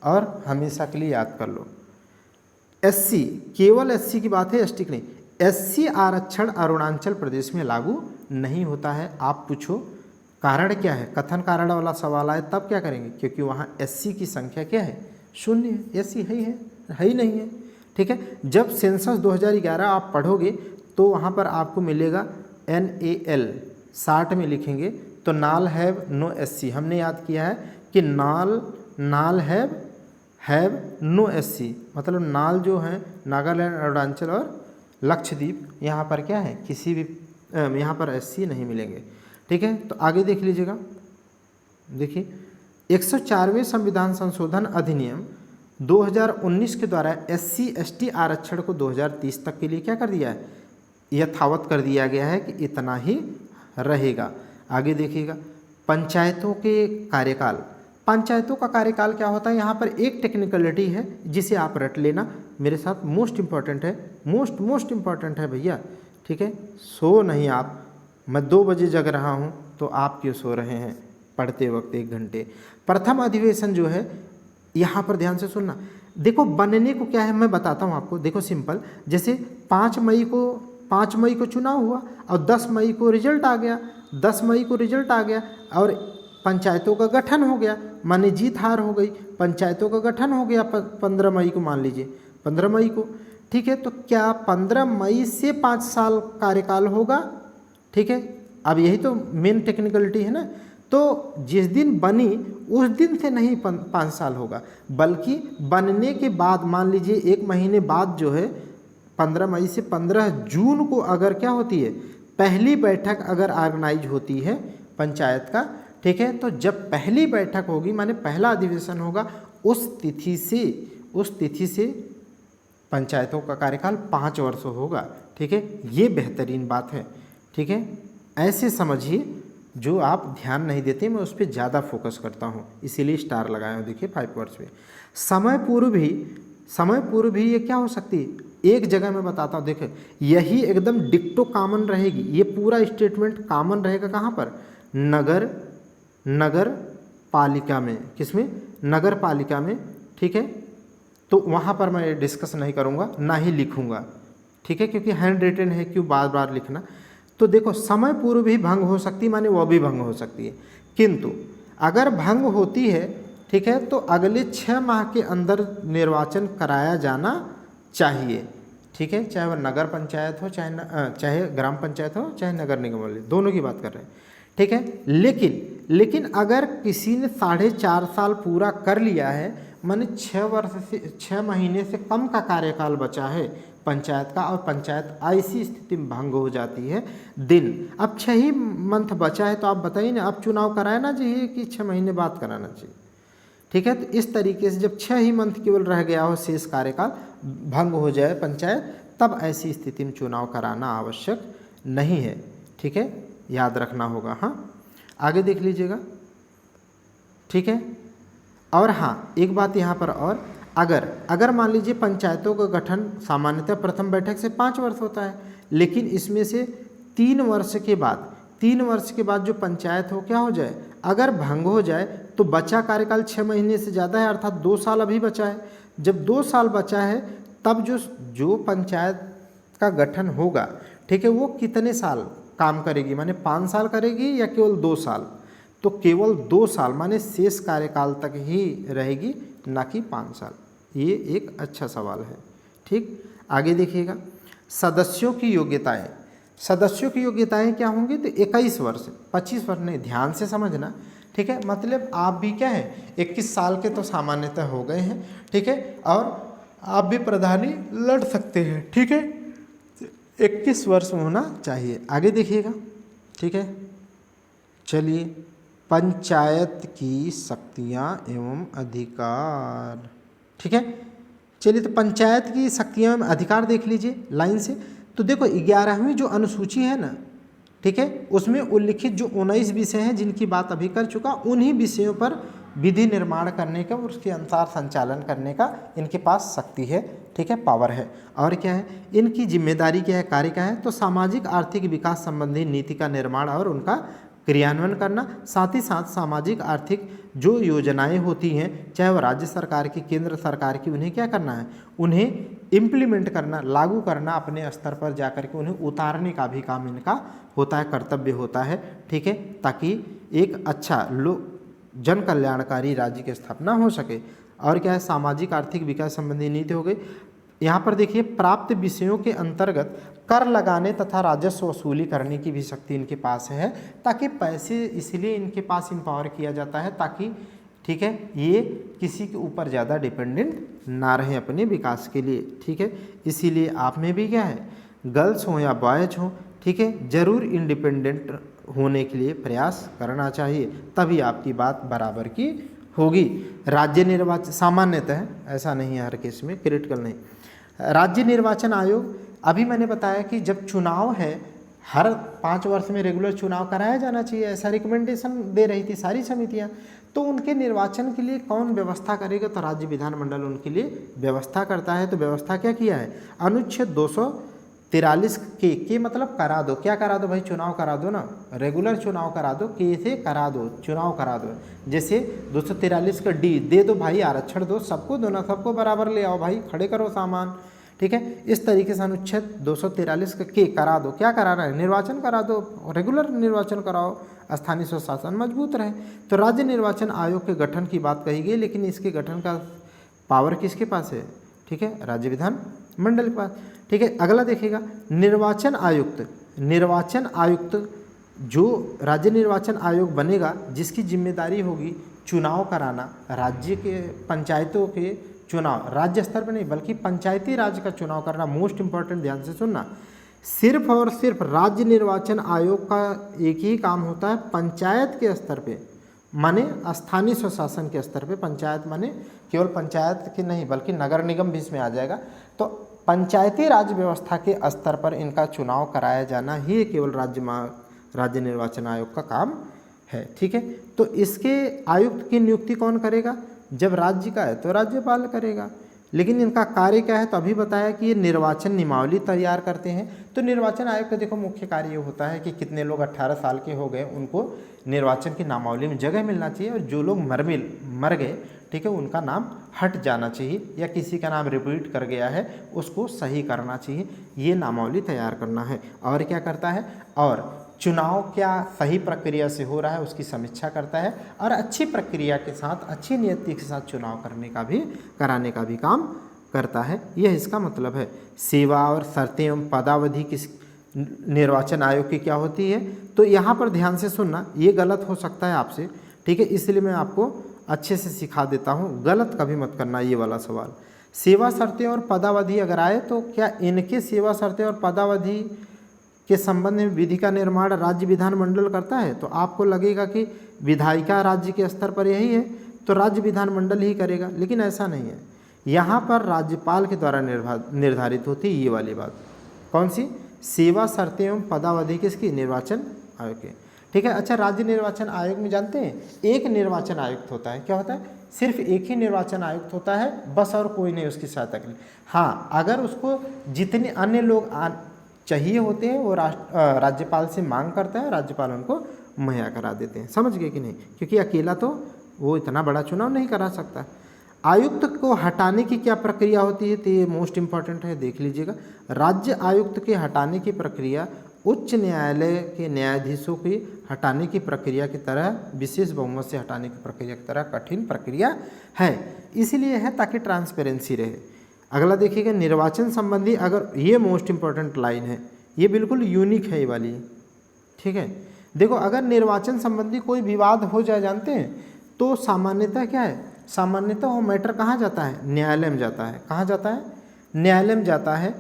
और हमेशा के लिए याद कर लो। SC केवल SC की बात है, ST की नहीं। SC आरक्षण अरुणाचल प्रदेश में लागू नहीं होता है। आप पूछो कारण क्या है, कथन कारण वाला सवाल आए तब क्या करेंगे, क्योंकि वहाँ SC की संख्या क्या है, 0 है, SC है ही नहीं है। ठीक है, जब सेंसस 2011 आप पढ़ोगे तो वहाँ पर आपको मिलेगा NAL 60 में लिखेंगे तो नाल हैव नो SC। हमने याद किया है कि नाल हैव नो SC, मतलब नाल जो है नागालैंड, अरुणाचल और लक्षद्वीप, यहाँ पर क्या है, किसी भी यहाँ पर SC नहीं मिलेंगे। ठीक है, तो आगे देख लीजिएगा। देखिए 104वें संविधान संशोधन अधिनियम 2019 के द्वारा SC ST आरक्षण को 2030 तक के लिए क्या कर दिया है, यथावत कर दिया गया है कि इतना ही रहेगा। आगे देखिएगा, पंचायतों के कार्यकाल। पंचायतों का कार्यकाल क्या होता है, यहाँ पर एक टेक्निकलिटी है जिसे आप रट लेना मेरे साथ, मोस्ट इम्पॉर्टेंट है, मोस्ट इम्पॉर्टेंट है भैया। ठीक है, सो नहीं आप, मैं 2 बजे जग रहा हूँ तो आप क्यों सो रहे हैं पढ़ते वक्त 1 घंटे। प्रथम अधिवेशन जो है, यहाँ पर ध्यान से सुनना। देखो बनने को क्या है मैं बताता हूँ आपको। देखो सिंपल, जैसे 5 मई को चुनाव हुआ और 10 मई को रिजल्ट आ गया, और पंचायतों का गठन हो गया, माने जीत हार हो गई, पंचायतों का गठन हो गया 15 मई को, मान लीजिए 15 मई को। ठीक है, तो क्या 15 मई से 5 साल कार्यकाल होगा। ठीक है, अब यही तो मेन टेक्निकलिटी है ना। तो जिस दिन बनी उस दिन से नहीं 5 साल होगा, बल्कि बनने के बाद, मान लीजिए 1 महीने बाद जो है 15 मई से 15 जून को अगर क्या होती है, पहली बैठक अगर ऑर्गेनाइज होती है पंचायत का। ठीक है, तो जब पहली बैठक होगी माने पहला अधिवेशन होगा, उस तिथि से पंचायतों का कार्यकाल 5 वर्ष होगा। ठीक है, ये बेहतरीन बात है। ठीक है, ऐसे समझिए, जो आप ध्यान नहीं देते मैं उस पर ज़्यादा फोकस करता हूँ, इसीलिए स्टार लगाया हूँ। देखिए 5 वर्ष में समय पूर्व भी ये क्या हो सकती है, एक जगह मैं बताता हूँ। देखिए यही एकदम डिक्टो कॉमन रहेगी, ये पूरा स्टेटमेंट कॉमन रहेगा कहाँ पर, नगर पालिका में। किसमें, नगर पालिका में। ठीक है, तो वहाँ पर मैं डिस्कस नहीं करूँगा, ना ही लिखूँगा। ठीक है, क्योंकि हैंड रिटन है, क्यों बार बार लिखना। तो देखो समय पूर्व भी भंग हो सकती है, माने वो भी भंग हो सकती है, किंतु अगर भंग होती है, ठीक है, तो अगले 6 माह के अंदर निर्वाचन कराया जाना चाहिए। ठीक है, चाहे वह नगर पंचायत हो, चाहे ग्राम पंचायत हो, चाहे नगर निगम वाले, दोनों की बात कर रहे हैं। ठीक है, लेकिन अगर किसी ने 4.5 साल पूरा कर लिया है, माने 6 महीने से कम का कार्यकाल बचा है पंचायत का, और पंचायत ऐसी स्थिति में भंग हो जाती है दिन, अब 6 ही मंथ बचा है, तो आप बताइए ना, अब चुनाव कराना चाहिए कि 6 महीने बाद कराना चाहिए। ठीक है, तो इस तरीके से जब 6 ही मंथ केवल रह गया हो, शेष कार्यकाल भंग हो जाए पंचायत, तब ऐसी स्थिति में चुनाव कराना आवश्यक नहीं है। ठीक है, याद रखना होगा। हाँ, आगे देख लीजिएगा। ठीक है, और हाँ एक बात यहाँ पर, और अगर मान लीजिए पंचायतों का गठन सामान्यतः प्रथम बैठक से 5 वर्ष होता है, लेकिन इसमें से 3 वर्ष के बाद जो पंचायत हो क्या हो जाए, अगर भंग हो जाए, तो बचा कार्यकाल 6 महीने से ज़्यादा है, अर्थात 2 साल अभी बचा है। जब 2 साल बचा है, तब जो पंचायत का गठन होगा, ठीक है, वो कितने साल काम करेगी, माने 5 साल करेगी या केवल 2 साल, तो केवल 2 साल माने शेष कार्यकाल तक ही रहेगी, ना कि 5 साल। ये एक अच्छा सवाल है। ठीक, आगे देखिएगा, सदस्यों की योग्यताएं। सदस्यों की योग्यताएं क्या होंगी? तो 21 वर्ष, 25 वर्ष नहीं, ध्यान से समझना। ठीक है, मतलब आप भी क्या है 21 साल के तो सामान्यतः हो गए हैं। ठीक है, और आप भी प्रधानी लड़ सकते हैं। ठीक है, 21 वर्ष होना चाहिए। आगे देखिएगा। ठीक है, चलिए, पंचायत की शक्तियां एवं अधिकार। ठीक है, चलिए, तो पंचायत की शक्तियां एवं अधिकार देख लीजिए लाइन से। तो देखो 11वीं जो अनुसूची है ना, ठीक है, उसमें उल्लिखित जो 19 विषय हैं जिनकी बात अभी कर चुका, उन्हीं विषयों पर विधि निर्माण करने का और उसके अनुसार संचालन करने का इनके पास शक्ति है। ठीक है, पावर है। और क्या है, इनकी जिम्मेदारी क्या है, कार्य क्या है? तो सामाजिक आर्थिक विकास संबंधी नीति का निर्माण और उनका क्रियान्वयन करना, साथ ही साथ सामाजिक आर्थिक जो योजनाएं होती हैं, चाहे वो राज्य सरकार की, केंद्र सरकार की, उन्हें क्या करना है, उन्हें इम्प्लीमेंट करना, लागू करना, अपने स्तर पर जाकर के उन्हें उतारने का भी काम इनका होता है, कर्तव्य होता है। ठीक है, ताकि एक अच्छा जन कल्याणकारी राज्य की स्थापना हो सके। और क्या है, सामाजिक आर्थिक विकास संबंधी नीति हो गई। यहाँ पर देखिए, प्राप्त विषयों के अंतर्गत कर लगाने तथा राजस्व वसूली करने की भी शक्ति इनके पास है, ताकि पैसे इसलिए इनके पास इम्पावर किया जाता है ताकि, ठीक है, ये किसी के ऊपर ज़्यादा डिपेंडेंट ना रहे अपने विकास के लिए। ठीक है, इसीलिए आप में भी क्या है, गर्ल्स हो या बॉयज हो, ठीक है, ज़रूर इंडिपेंडेंट होने के लिए प्रयास करना चाहिए, तभी आपकी बात बराबर की होगी। राज्य निर्वाचन सामान्यतः, ऐसा नहीं है हर केस में, क्रिटिकल नहीं। राज्य निर्वाचन आयोग, अभी मैंने बताया कि जब चुनाव है, हर 5 वर्ष में रेगुलर चुनाव कराया जाना चाहिए, ऐसा रिकमेंडेशन दे रही थी सारी समितियां। तो उनके निर्वाचन के लिए कौन व्यवस्था करेगा? तो राज्य विधानमंडल उनके लिए व्यवस्था करता है। तो व्यवस्था क्या किया है? अनुच्छेद 243 के मतलब करा दो। क्या करा दो भाई? चुनाव करा दो ना, रेगुलर चुनाव करा दो, के से करा दो, चुनाव करा दो। जैसे 243 का डी दे दो भाई, आरक्षण दो, सबको दो ना, सबको बराबर ले आओ भाई, खड़े करो सामान। ठीक है, इस तरीके से अनुच्छेद 243 का के करा दो। क्या कराना है? निर्वाचन करा दो, रेगुलर निर्वाचन कराओ, स्थानीय स्वशासन मजबूत रहे। तो राज्य निर्वाचन आयोग के गठन की बात कही गई, लेकिन इसके गठन का पावर किसके पास है? ठीक है, राज्य विधान मंडल के पास। ठीक है, अगला देखिएगा, निर्वाचन आयुक्त। निर्वाचन आयुक्त जो राज्य निर्वाचन आयोग बनेगा, जिसकी जिम्मेदारी होगी चुनाव कराना, राज्य के पंचायतों के चुनाव, राज्य स्तर पर नहीं बल्कि पंचायती राज का चुनाव करना। मोस्ट इंपॉर्टेंट, ध्यान से सुनना, सिर्फ और सिर्फ राज्य निर्वाचन आयोग का एक ही काम होता है, पंचायत के स्तर पे, माने स्थानीय स्वशासन के स्तर पे। पंचायत माने केवल पंचायत की नहीं बल्कि नगर निगम भी इसमें आ जाएगा। तो पंचायती राज व्यवस्था के स्तर पर इनका चुनाव कराया जाना ही केवल राज्य निर्वाचन आयोग का काम है। ठीक है, तो इसके आयुक्त की नियुक्ति कौन करेगा? जब राज्य का है तो राज्यपाल करेगा। लेकिन इनका कार्य क्या है? तो अभी बताया कि ये निर्वाचन नियमावली तैयार करते हैं। तो निर्वाचन आयोग का देखो मुख्य कार्य ये होता है कि कितने लोग 18 साल के हो गए उनको निर्वाचन की नामावली में जगह मिलना चाहिए, और जो लोग मर गए, ठीक है, उनका नाम हट जाना चाहिए, या किसी का नाम रिपीट कर गया है उसको सही करना चाहिए, ये नामावली तैयार करना है। और क्या करता है? और चुनाव क्या सही प्रक्रिया से हो रहा है उसकी समीक्षा करता है, और अच्छी प्रक्रिया के साथ, अच्छी नियति के साथ चुनाव कराने का भी काम करता है। यह इसका मतलब है। सेवा और शर्तें एवं पदावधि किस निर्वाचन आयोग की क्या होती है? तो यहाँ पर ध्यान से सुनना, ये गलत हो सकता है आपसे, ठीक है, इसलिए मैं आपको अच्छे से सिखा देता हूँ, गलत कभी मत करना ये वाला सवाल। सेवा शर्तें और पदावधि अगर आए तो क्या इनके सेवा शर्तें और पदावधि के संबंध में विधि का निर्माण राज्य विधानमंडल करता है? तो आपको लगेगा कि विधायिका राज्य के स्तर पर यही है तो राज्य विधानमंडल ही करेगा, लेकिन ऐसा नहीं है। यहाँ पर राज्यपाल के द्वारा निर्धारित होती है ये वाली बात। कौन सी? सेवा शर्तें एवं पदावधि किसकी? निर्वाचन आयोग के। ठीक है, अच्छा, राज्य निर्वाचन आयोग में जानते हैं एक निर्वाचन आयुक्त होता है। क्या होता है? सिर्फ एक ही निर्वाचन आयुक्त होता है बस, और कोई नहीं उसकी सहायता के लिए। हाँ, अगर उसको जितने अन्य लोग चाहिए होते हैं वो राज्यपाल से मांग करता है, राज्यपाल उनको मुहैया करा देते हैं। समझ गए कि नहीं? क्योंकि अकेला तो वो इतना बड़ा चुनाव नहीं करा सकता। आयुक्त को हटाने की क्या प्रक्रिया होती है? तो ये मोस्ट इंपॉर्टेंट है, देख लीजिएगा। राज्य आयुक्त के हटाने की प्रक्रिया उच्च न्यायालय के न्यायाधीशों की हटाने की प्रक्रिया की तरह, विशेष बहुमत से हटाने की प्रक्रिया की तरह कठिन प्रक्रिया है, इसलिए है ताकि ट्रांसपेरेंसी रहे। अगला देखिएगा निर्वाचन संबंधी, अगर ये मोस्ट इंपॉर्टेंट लाइन है, ये बिल्कुल यूनिक है ये वाली, ठीक है। देखो अगर निर्वाचन संबंधी कोई विवाद हो जाए, जानते हैं, तो सामान्यतः क्या है, सामान्यतः वो मैटर कहाँ जाता है, न्यायालय में जाता है। कहाँ जाता है, न्यायालय में जाता है।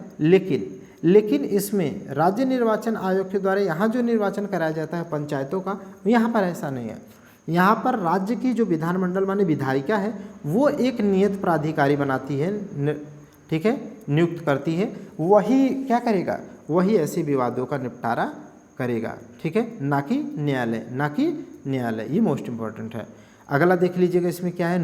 लेकिन इसमें राज्य निर्वाचन आयोग के द्वारा यहाँ जो निर्वाचन कराया जाता है पंचायतों का, यहाँ पर ऐसा नहीं है। यहाँ पर राज्य की जो विधानमंडल माने विधायिका है, वो एक नियत प्राधिकारी बनाती है, ठीक है, नियुक्त करती है, वही क्या करेगा, वही ऐसे विवादों का निपटारा करेगा, ठीक है, ना कि न्यायालय। ये मोस्ट इंपॉर्टेंट है। अगला देख लीजिएगा, इसमें क्या है,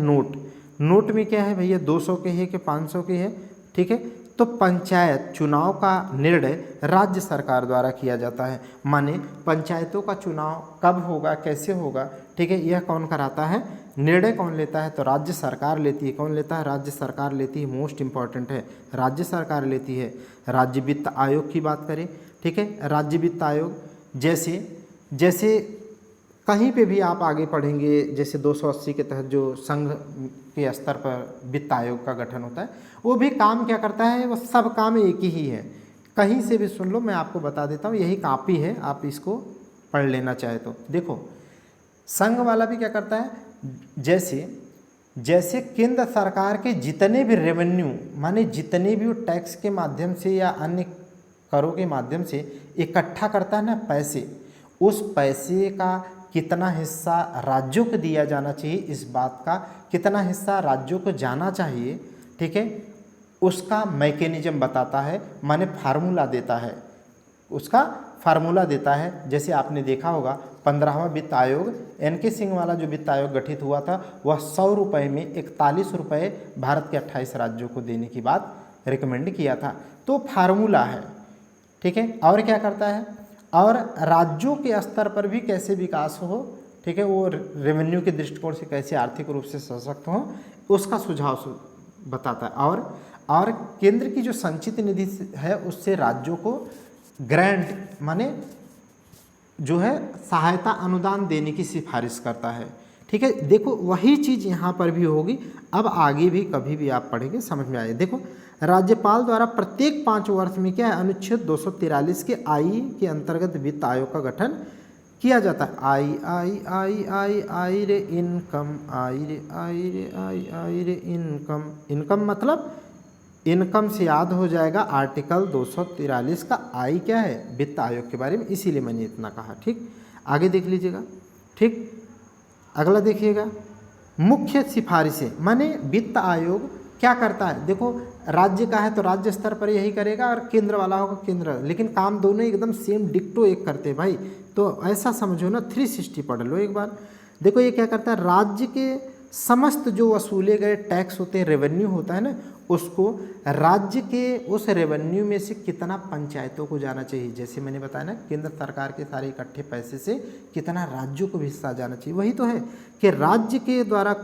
नोट में क्या है भैया, 200 के है कि 500 के है, ठीक है। तो पंचायत चुनाव का निर्णय राज्य सरकार द्वारा किया जाता है, माने पंचायतों का चुनाव कब होगा, कैसे होगा, ठीक है, यह कौन कराता है, निर्णय कौन लेता है, तो राज्य सरकार लेती है। कौन लेता है, राज्य सरकार लेती है, मोस्ट इंपॉर्टेंट है, राज्य सरकार लेती है। राज्य वित्त आयोग की बात करें, ठीक है, राज्य वित्त आयोग जैसे कहीं पे भी आप आगे पढ़ेंगे, जैसे 280 के तहत जो संघ के स्तर पर वित्त आयोग का गठन होता है, वो भी काम क्या करता है, वो सब काम एक ही है। कहीं से भी सुन लो, मैं आपको बता देता हूँ, यही कॉपी है, आप इसको पढ़ लेना चाहे तो। देखो संघ वाला भी क्या करता है, जैसे केंद्र सरकार के जितने भी रेवेन्यू माने जितने भी वो टैक्स के माध्यम से या अन्य करों के माध्यम से इकट्ठा करता है ना पैसे, उस पैसे का कितना हिस्सा राज्यों को दिया जाना चाहिए, इस बात का कितना हिस्सा राज्यों को जाना चाहिए, ठीक है, उसका मैकेनिज्म बताता है, माने फार्मूला देता है, उसका फार्मूला देता है। जैसे आपने देखा होगा 15वां वित्त आयोग, NK सिंह वाला जो वित्त आयोग गठित हुआ था, वह 100 रुपये में 41 रुपये भारत के 28 राज्यों को देने की बात रिकमेंड किया था। तो फार्मूला है, ठीक है। और क्या करता है, और राज्यों के स्तर पर भी कैसे विकास हो, ठीक है, वो रेवेन्यू के दृष्टिकोण से कैसे आर्थिक रूप से सशक्त हो, उसका सुझाव बताता है। और केंद्र की जो संचित निधि है, उससे राज्यों को ग्रांट माने जो है सहायता अनुदान देने की सिफारिश करता है, ठीक है। देखो वही चीज़ यहाँ पर भी होगी, अब आगे भी कभी भी आप पढ़ेंगे समझ में आए। देखो राज्यपाल द्वारा प्रत्येक 5 वर्ष में क्या है, अनुच्छेद 243 के आई के अंतर्गत वित्त आयोग का गठन किया जाता है। आई रे इनकम, आई रे इनकम मतलब इनकम से याद हो जाएगा आर्टिकल 243 का आई क्या है, वित्त आयोग के बारे में, इसीलिए मैंने इतना कहा, ठीक। आगे देख लीजिएगा, ठीक। अगला देखिएगा, मुख्य सिफारिशें, माने वित्त आयोग क्या करता है, देखो राज्य का है तो राज्य स्तर पर यही करेगा, और केंद्र वाला होगा केंद्र, लेकिन काम दोनों एकदम सेम डिक्टो एक करते हैं भाई। तो ऐसा समझो ना, 360 पढ़ लो एक बार। देखो ये क्या करता है, राज्य के समस्त जो वसूले गए टैक्स होते हैं, रेवेन्यू होता है ना, उसको राज्य के उस रेवेन्यू में से कितना पंचायतों को जाना चाहिए, जैसे मैंने बताया ना, केंद्र सरकार के सारे इकट्ठे पैसे से कितना राज्यों को भी हिस्सा जाना चाहिए। वही तो है कि राज्य के द्वारा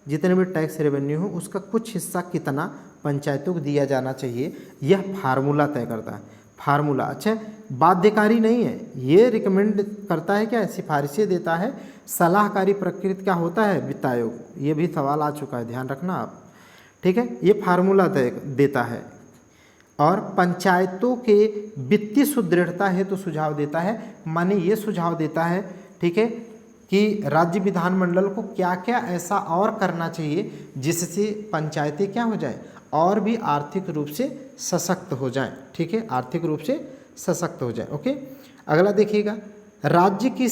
जितने भी टैक्स रेवेन्यू हो, उसका कुछ हिस्सा कितना पंचायतों को दिया जाना चाहिए, यह फार्मूला तय करता है। फार्मूला अच्छा बाध्यकारी नहीं है, ये रिकमेंड करता है, क्या सिफारिशें देता है। सलाहकारी प्रकृति क्या होता है वित्त आयोग, ये भी सवाल आ चुका है, ध्यान रखना आप, ठीक है। ये फार्मूला देता है, और पंचायतों के वित्तीय सुदृढ़ता हेतु तो सुझाव देता है, माने ये सुझाव देता है, ठीक है, कि राज्य विधानमंडल को क्या क्या ऐसा और करना चाहिए जिससे पंचायतें क्या हो जाए, और भी आर्थिक रूप से सशक्त हो जाएं, ठीक है, आर्थिक रूप से सशक्त हो जाए। ओके, अगला देखिएगा, राज्य की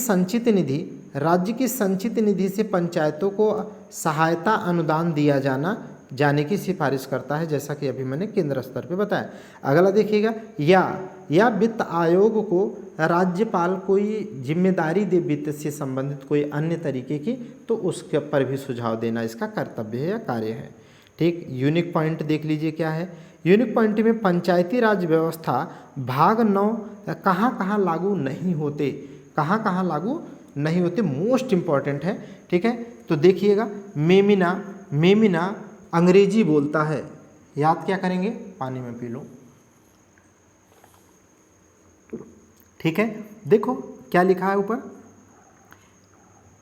संचित निधि से पंचायतों को सहायता अनुदान दिया जाने की सिफारिश करता है, जैसा कि अभी मैंने केंद्र स्तर पे बताया। अगला देखिएगा, या वित्त आयोग को राज्यपाल कोई जिम्मेदारी दे वित्त से संबंधित कोई अन्य तरीके की, तो उसके पर भी सुझाव देना इसका कर्तव्य है या कार्य है, ठीक। यूनिक पॉइंट देख लीजिए क्या है, यूनिक पॉइंट में पंचायती राज व्यवस्था भाग 9 कहाँ लागू नहीं होते, कहाँ लागू नहीं होते, मोस्ट इंपॉर्टेंट है, ठीक है। तो देखिएगा, मेमिना अंग्रेजी बोलता है, याद क्या करेंगे, पानी में पी लो। ठीक है, देखो क्या लिखा है ऊपर,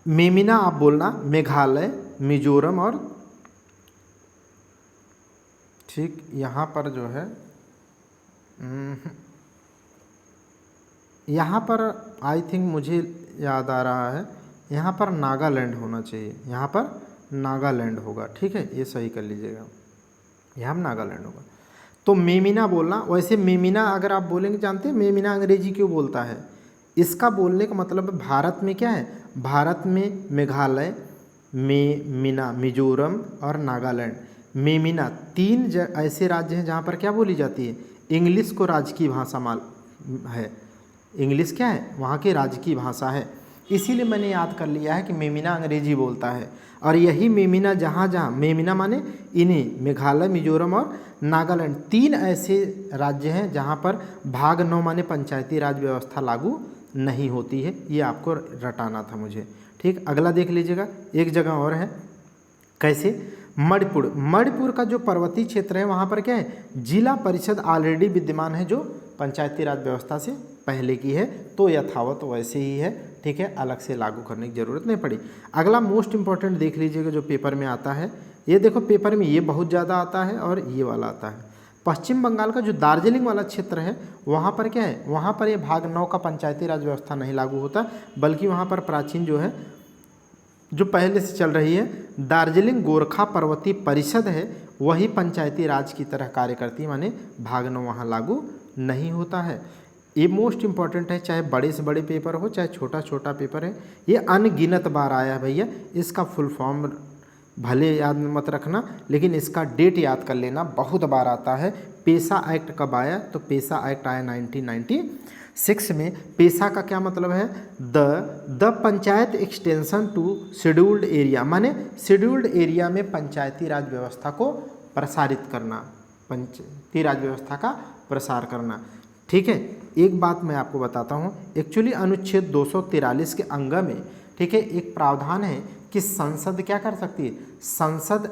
मेमिना आप बोलना, मेघालय, मिजोरम और ठीक यहाँ पर जो है यहाँ पर आई थिंक मुझे याद आ रहा है यहाँ पर नागालैंड होना चाहिए, यहाँ पर नागालैंड होगा। ठीक है, ये सही कर लीजिएगा, यहाँ नागालैंड होगा। तो मेमिना बोलना। वैसे मेमिना अगर आप बोलेंगे, जानते हैं मेमिना अंग्रेजी क्यों बोलता है? इसका बोलने का मतलब भारत में क्या है, भारत में मेघालय, मेमिना, मिजोरम और नागालैंड। मेमिना 3 ऐसे राज्य हैं जहाँ पर क्या बोली जाती है, इंग्लिश को राजकीय भाषा मान है। इंग्लिश क्या है, वहाँ की राजकीय भाषा है। इसीलिए मैंने याद कर लिया है कि मेमिना अंग्रेजी बोलता है। और यही मेमिना जहाँ जहाँ, मेमिना माने इन्हीं मेघालय, मिजोरम और नागालैंड 3 ऐसे राज्य हैं जहाँ पर भाग 9 माने पंचायती राज व्यवस्था लागू नहीं होती है। ये आपको रटाना था मुझे। ठीक, अगला देख लीजिएगा, एक जगह और है। कैसे? मणिपुर। मणिपुर का जो पर्वतीय क्षेत्र है वहाँ पर क्या है, जिला परिषद ऑलरेडी विद्यमान है जो पंचायती राज व्यवस्था से पहले की है, तो यथावत वैसे ही है। ठीक है, अलग से लागू करने की ज़रूरत नहीं पड़ी। अगला मोस्ट इंपॉर्टेंट देख लीजिएगा जो पेपर में आता है, ये देखो पेपर में ये बहुत ज़्यादा आता है और ये वाला आता है। पश्चिम बंगाल का जो दार्जिलिंग वाला क्षेत्र है वहाँ पर क्या है, वहाँ पर ये भाग 9 का पंचायती राज व्यवस्था नहीं लागू होता, बल्कि वहाँ पर प्राचीन जो है, जो पहले से चल रही है दार्जिलिंग गोरखा पर्वतीय परिषद है, वही पंचायती राज की तरह कार्य करती है, माने भाग 9 वहाँ लागू नहीं होता है। ये मोस्ट इंपॉर्टेंट है, चाहे बड़े से बड़े पेपर हो चाहे छोटा छोटा पेपर है। ये अनगिनत बार आया है भैया, इसका फुल फॉर्म भले याद मत रखना, लेकिन इसका डेट याद कर लेना, बहुत बार आता है। पेशा एक्ट कब आया, तो पेशा एक्ट आया 1996 में। पेशा का क्या मतलब है, the panchayat extension to scheduled area, माने शेड्यूल्ड एरिया में पंचायती राज व्यवस्था को प्रसारित करना, पंचायती राज व्यवस्था का प्रसार करना। ठीक है, एक बात मैं आपको बताता हूँ, एक्चुअली अनुच्छेद 243 के अंग में, ठीक है, एक प्रावधान है कि संसद क्या कर सकती है, संसद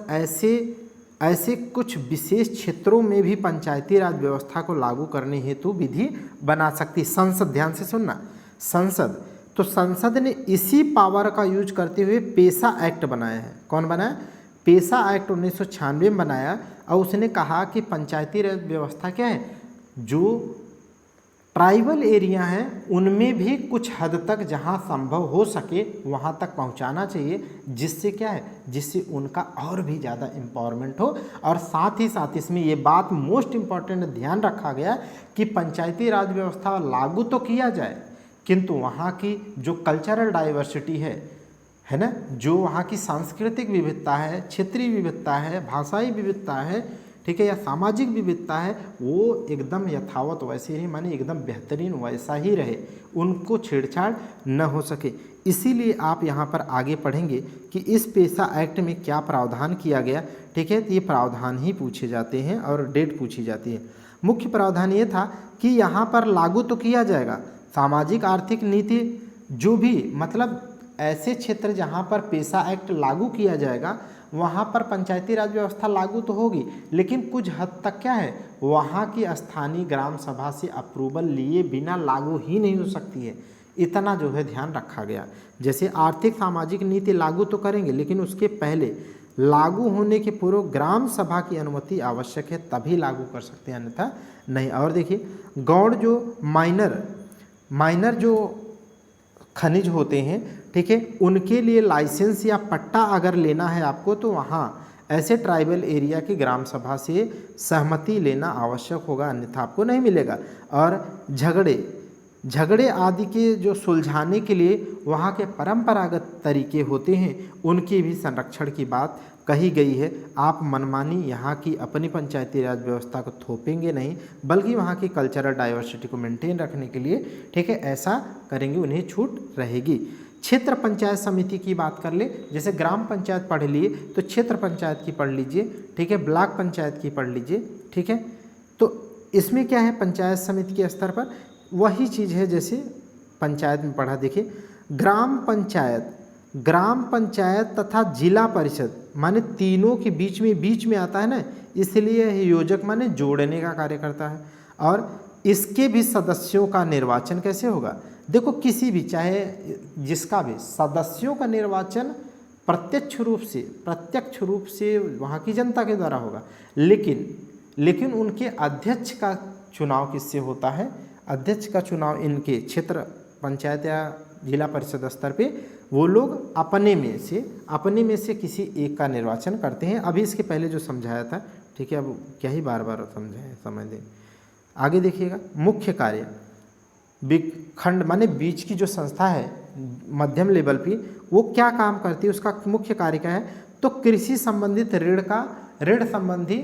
ऐसे कुछ विशेष क्षेत्रों में भी पंचायती राज व्यवस्था को लागू करने हेतु विधि बना सकती है। संसद, ध्यान से सुनना, संसद, तो संसद ने इसी पावर का यूज करते हुए पेशा एक्ट बनाया है। कौन बनाया? पेशा एक्ट 1996 में बनाया, और उसने कहा कि पंचायती राज व्यवस्था क्या है, जो ट्राइबल एरिया हैं उनमें भी कुछ हद तक जहां संभव हो सके वहां तक पहुंचाना चाहिए, जिससे क्या है, जिससे उनका और भी ज़्यादा एम्पावरमेंट हो। और साथ ही साथ इसमें ये बात मोस्ट इम्पॉर्टेंट ध्यान रखा गया कि पंचायती राज व्यवस्था लागू तो किया जाए, किंतु वहाँ की जो कल्चरल डाइवर्सिटी है ना, जो वहाँ की सांस्कृतिक विविधता है, क्षेत्रीय विविधता है, भाषाई विविधता है, ठीक है, या सामाजिक विविधता है, वो एकदम यथावत वैसे ही, माने एकदम बेहतरीन वैसा ही रहे, उनको छेड़छाड़ न हो सके। इसीलिए आप यहाँ पर आगे पढ़ेंगे कि इस पेशा एक्ट में क्या प्रावधान किया गया। ठीक है, तो ये प्रावधान ही पूछे जाते हैं और डेट पूछी जाती है। मुख्य प्रावधान ये था कि यहाँ पर लागू तो किया जाएगा सामाजिक आर्थिक नीति, जो भी मतलब ऐसे क्षेत्र जहाँ पर पेशा एक्ट लागू किया जाएगा वहाँ पर पंचायती राज व्यवस्था लागू तो होगी, लेकिन कुछ हद तक क्या है, वहाँ की स्थानीय ग्राम सभा से अप्रूवल लिए बिना लागू ही नहीं हो सकती है। इतना जो है ध्यान रखा गया। जैसे आर्थिक सामाजिक नीति लागू तो करेंगे, लेकिन उसके पहले लागू होने के पूर्व ग्राम सभा की अनुमति आवश्यक है, तभी लागू कर सकते हैं, अन्यथा नहीं। और देखिए, गौड़ जो माइनर जो खनिज होते हैं, ठीक है, उनके लिए लाइसेंस या पट्टा अगर लेना है आपको, तो वहाँ ऐसे ट्राइबल एरिया की ग्राम सभा से सहमति लेना आवश्यक होगा, अन्यथा आपको नहीं मिलेगा। और झगड़े आदि के जो सुलझाने के लिए वहाँ के परंपरागत तरीके होते हैं, उनके भी संरक्षण की बात कही गई है। आप मनमानी यहाँ की अपनी पंचायती राज व्यवस्था को थोपेंगे नहीं, बल्कि वहाँ की कल्चरल डाइवर्सिटी को मेंटेन रखने के लिए, ठीक है, ऐसा करेंगे, उन्हें छूट रहेगी। क्षेत्र पंचायत समिति की बात कर ले, जैसे ग्राम पंचायत पढ़ लिए तो क्षेत्र पंचायत की पढ़ लीजिए, ठीक है, ब्लॉक पंचायत की पढ़ लीजिए, ठीक है। तो इसमें क्या है, पंचायत समिति के स्तर पर वही चीज़ है जैसे पंचायत में पढ़ा। देखिए, ग्राम पंचायत तथा जिला परिषद, माने तीनों के बीच में आता है ना, इसलिए योजक माने जोड़ने का कार्य करता है। और इसके भी सदस्यों का निर्वाचन कैसे होगा? देखो किसी भी, चाहे जिसका भी सदस्यों का निर्वाचन प्रत्यक्ष रूप से वहाँ की जनता के द्वारा होगा, लेकिन उनके अध्यक्ष का चुनाव किससे होता है? अध्यक्ष का चुनाव इनके क्षेत्र पंचायत या जिला परिषद स्तर पे वो लोग अपने में से किसी एक का निर्वाचन करते हैं। अभी इसके पहले जो समझाया था, ठीक है, अब क्या ही बार बार समझाएं, समझ दें। आगे देखिएगा, मुख्य कार्य खंड माने बीच की जो संस्था है मध्यम लेवल पे, वो क्या काम करती है, उसका मुख्य कार्य क्या है? तो कृषि संबंधित ऋण संबंधी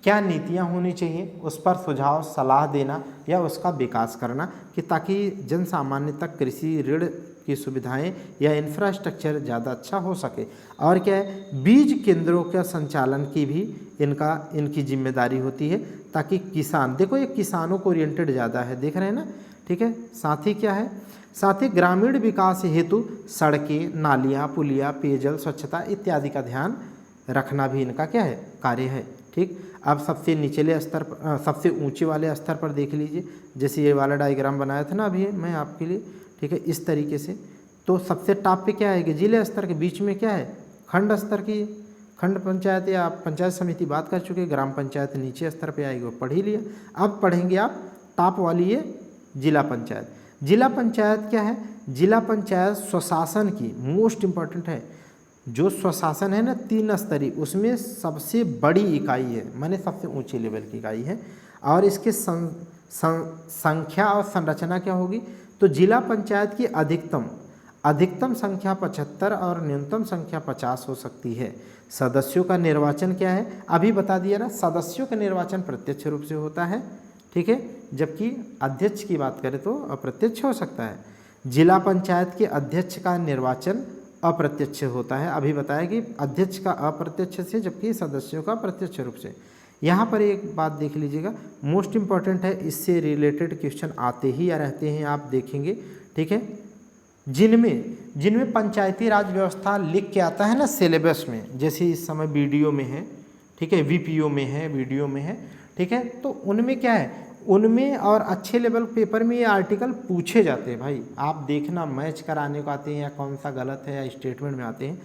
क्या नीतियां होनी चाहिए उस पर सुझाव सलाह देना या उसका विकास करना, कि ताकि जन सामान्य तक कृषि ऋण की सुविधाएं या इंफ्रास्ट्रक्चर ज़्यादा अच्छा हो सके। और क्या है, बीज केंद्रों का संचालन की भी इनकी जिम्मेदारी होती है, ताकि किसान, देखो ये किसानों को ओरिएंटेड ज़्यादा है, देख रहे हैं ना, ठीक है। साथ ही क्या है, साथ ही ग्रामीण विकास हेतु सड़कें, नालियाँ, पुलिया, पेयजल, स्वच्छता इत्यादि का ध्यान रखना भी इनका क्या है, कार्य है, ठीक। अब सबसे निचले स्तर पर, सबसे ऊंचे वाले स्तर पर देख लीजिए, जैसे ये वाला डायग्राम बनाया था ना अभी मैं आपके लिए, ठीक है, इस तरीके से। तो सबसे टॉप पे क्या है कि जिले स्तर के बीच में क्या है, खंड स्तर की खंड पंचायत या पंचायत समिति बात कर चुके, ग्राम पंचायत नीचे स्तर पे आएगी, वो पढ़ ही लिया। अब पढ़ेंगे आप टॉप वाली ये जिला पंचायत। जिला पंचायत क्या है? जिला पंचायत स्वशासन की मोस्ट इम्पॉर्टेंट है। जो स्वशासन है ना 3 स्तरीय, उसमें सबसे बड़ी इकाई है, माने सबसे ऊंचे लेवल की इकाई है। और इसके संख्या और संरचना क्या होगी? तो जिला पंचायत की अधिकतम संख्या 75 और न्यूनतम संख्या 50 हो सकती है। सदस्यों का निर्वाचन क्या है? अभी बता दिया ना, सदस्यों का निर्वाचन प्रत्यक्ष रूप से होता है, ठीक है, जबकि अध्यक्ष की बात करें तो अप्रत्यक्ष हो सकता है। जिला पंचायत के अध्यक्ष का निर्वाचन अप्रत्यक्ष होता है, अभी बताया कि अध्यक्ष का अप्रत्यक्ष से, जबकि सदस्यों का प्रत्यक्ष रूप से। यहाँ पर एक बात देख लीजिएगा, मोस्ट इम्पॉर्टेंट है, इससे रिलेटेड क्वेश्चन आते ही या रहते हैं, आप देखेंगे, ठीक है। जिनमें पंचायती राज व्यवस्था लिख के आता है ना सिलेबस में, जैसे इस समय वीडियो में है, ठीक है, वीपीओ में है, वीडियो में है, ठीक है, तो उनमें क्या है, उनमें और अच्छे लेवल पेपर में ये आर्टिकल पूछे जाते हैं भाई, आप देखना मैच कराने को आते हैं या कौन सा गलत है या स्टेटमेंट में आते हैं,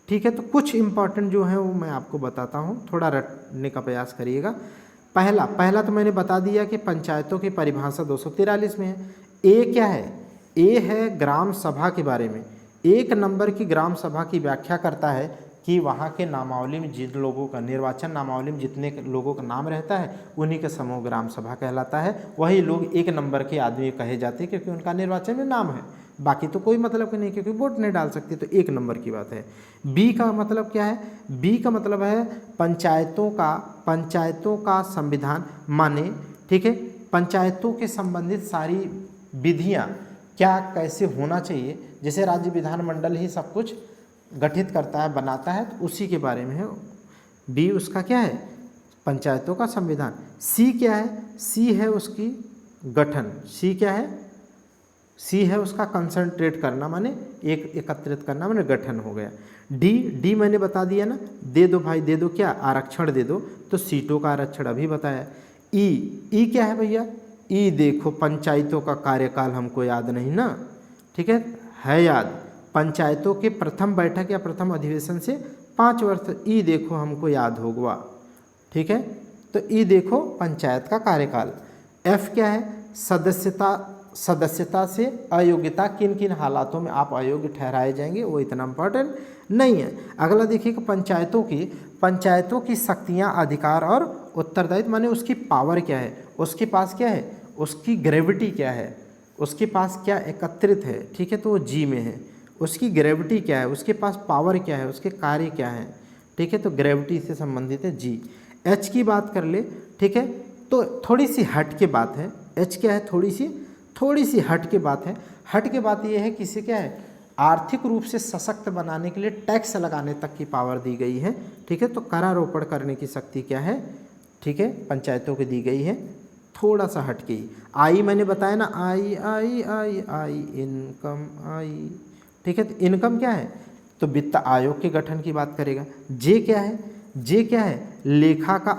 ठीक है। तो कुछ इंपॉर्टेंट जो है वो मैं आपको बताता हूँ, थोड़ा रटने का प्रयास करिएगा। पहला तो मैंने बता दिया कि पंचायतों की परिभाषा 243 में है। ए क्या है? ए है ग्राम सभा के बारे में। 1 नंबर की ग्राम सभा की व्याख्या करता है कि वहाँ के नामावली में जिन लोगों का, निर्वाचन नामावली में जितने लोगों का नाम रहता है उन्हीं का समूह ग्राम सभा कहलाता है। वही लोग 1 नंबर के आदमी कहे जाते हैं क्योंकि उनका निर्वाचन में नाम है, बाकी तो कोई मतलब नहीं, क्योंकि वोट नहीं डाल सकते, तो 1 नंबर की बात है। बी का मतलब क्या है? बी का मतलब है पंचायतों का संविधान, माने, ठीक है, पंचायतों के संबंधित सारी विधियाँ क्या कैसे होना चाहिए, जैसे राज्य विधानमंडल ही सब कुछ गठित करता है, बनाता है, तो उसी के बारे में है। डी उसका क्या है? पंचायतों का संविधान। सी क्या है? सी है उसकी गठन। सी क्या है? सी है उसका कंसंट्रेट करना, माने एकत्रित करना, माने गठन हो गया। डी मैंने बता दिया ना, दे दो भाई, दे दो क्या? आरक्षण दे दो, तो सीटों का आरक्षण अभी बताया। ई क्या है भैया? ई देखो, पंचायतों का कार्यकाल हमको याद नहीं ना, ठीक है याद, पंचायतों के प्रथम बैठक या प्रथम अधिवेशन से 5 वर्ष, ई देखो हमको याद होगा, ठीक है। तो ई देखो पंचायत का कार्यकाल। एफ क्या है? सदस्यता से अयोग्यता, किन किन हालातों में आप अयोग्य ठहराए जाएंगे, वो इतना इम्पोर्टेंट नहीं है। अगला देखिए कि पंचायतों की शक्तियाँ, अधिकार और उत्तरदायित्व, माने उसकी पावर क्या है, उसके पास क्या है, उसकी ग्रेविटी क्या है, उसके पास क्या एकत्रित है, ठीक है, तो वो जी में है। उसकी ग्रेविटी क्या है, उसके पास पावर क्या है, उसके कार्य क्या है, ठीक है, तो ग्रेविटी से संबंधित है जी। एच की बात कर ले, ठीक है, तो थोड़ी सी हट के बात है। एच क्या है? थोड़ी सी हट के बात है। हट के बात ये है कि इसे क्या है, आर्थिक रूप से सशक्त बनाने के लिए टैक्स लगाने तक की पावर दी गई है, ठीक है, तो करारोपण करने की शक्ति क्या है, ठीक है, पंचायतों को दी गई है। थोड़ा सा हट के ही आई मैंने बताया ना, आई इनकम आई, ठीक है, तो इनकम क्या है, तो वित्त आयोग के गठन की बात करेगा। जे क्या है? लेखा का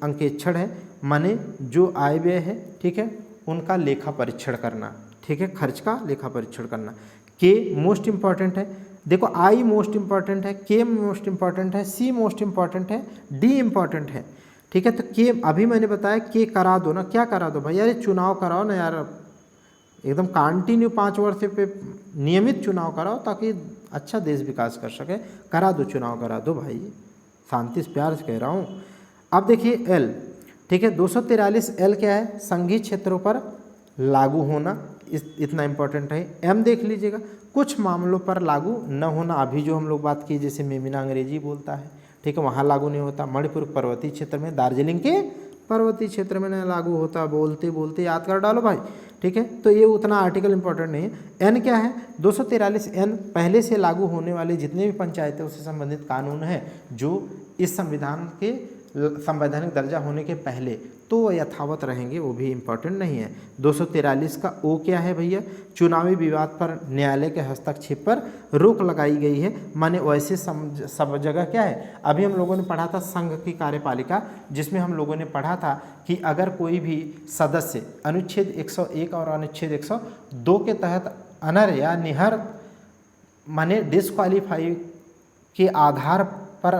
अंकेक्षण है, माने जो आय व्यय है, ठीक है, उनका लेखा परीक्षण करना, ठीक है, खर्च का लेखा परीक्षण करना। के मोस्ट इम्पॉर्टेंट है, देखो आई मोस्ट इम्पॉर्टेंट है, के मोस्ट इम्पॉर्टेंट है, सी मोस्ट इम्पॉर्टेंट है, डी इम्पॉर्टेंट है, ठीक है। तो के अभी मैंने बताया के करा दो ना, क्या करा दो भाई, यार चुनाव कराओ ना यार, एकदम कंटिन्यू 5 वर्ष पे नियमित चुनाव कराओ ताकि अच्छा देश विकास कर सके। करा दो, चुनाव करा दो भाई, शांति से प्यार से कह रहा हूँ। अब देखिए एल, ठीक है, 243 एल क्या है, संघीय क्षेत्रों पर लागू होना, इतना इम्पोर्टेंट है। एम देख लीजिएगा, कुछ मामलों पर लागू न होना, अभी जो हम लोग बात की जैसे मेमिना अंग्रेजी बोलता है, ठीक है, वहाँ लागू नहीं होता। मणिपुर पर्वतीय क्षेत्र में, दार्जिलिंग के पर्वतीय क्षेत्र में नहीं लागू होता, बोलते बोलते याद कर डालो भाई, ठीक है। तो ये उतना आर्टिकल इंपॉर्टेंट नहीं है। एन क्या है, 243 एन पहले से लागू होने वाले जितने भी पंचायतों से संबंधित कानून है जो इस संविधान के संवैधानिक दर्जा होने के पहले, तो वो यथावत रहेंगे, वो भी इम्पोर्टेंट नहीं है। 243 का ओ क्या है भैया, चुनावी विवाद पर न्यायालय के हस्तक्षेप पर रोक लगाई गई है, माने वैसे सब जगह क्या है, अभी हम लोगों ने पढ़ा था संघ की कार्यपालिका, जिसमें हम लोगों ने पढ़ा था कि अगर कोई भी सदस्य अनुच्छेद 101 और अनुच्छेद 102 के तहत अनर्ह या निहर माने डिस्क्वालीफाई के आधार पर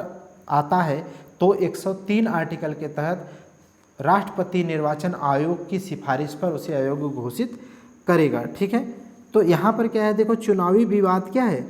आता है तो 103 आर्टिकल के तहत राष्ट्रपति निर्वाचन आयोग की सिफारिश पर उसे अयोग्य घोषित करेगा, ठीक है। तो यहाँ पर क्या है, देखो चुनावी विवाद क्या है,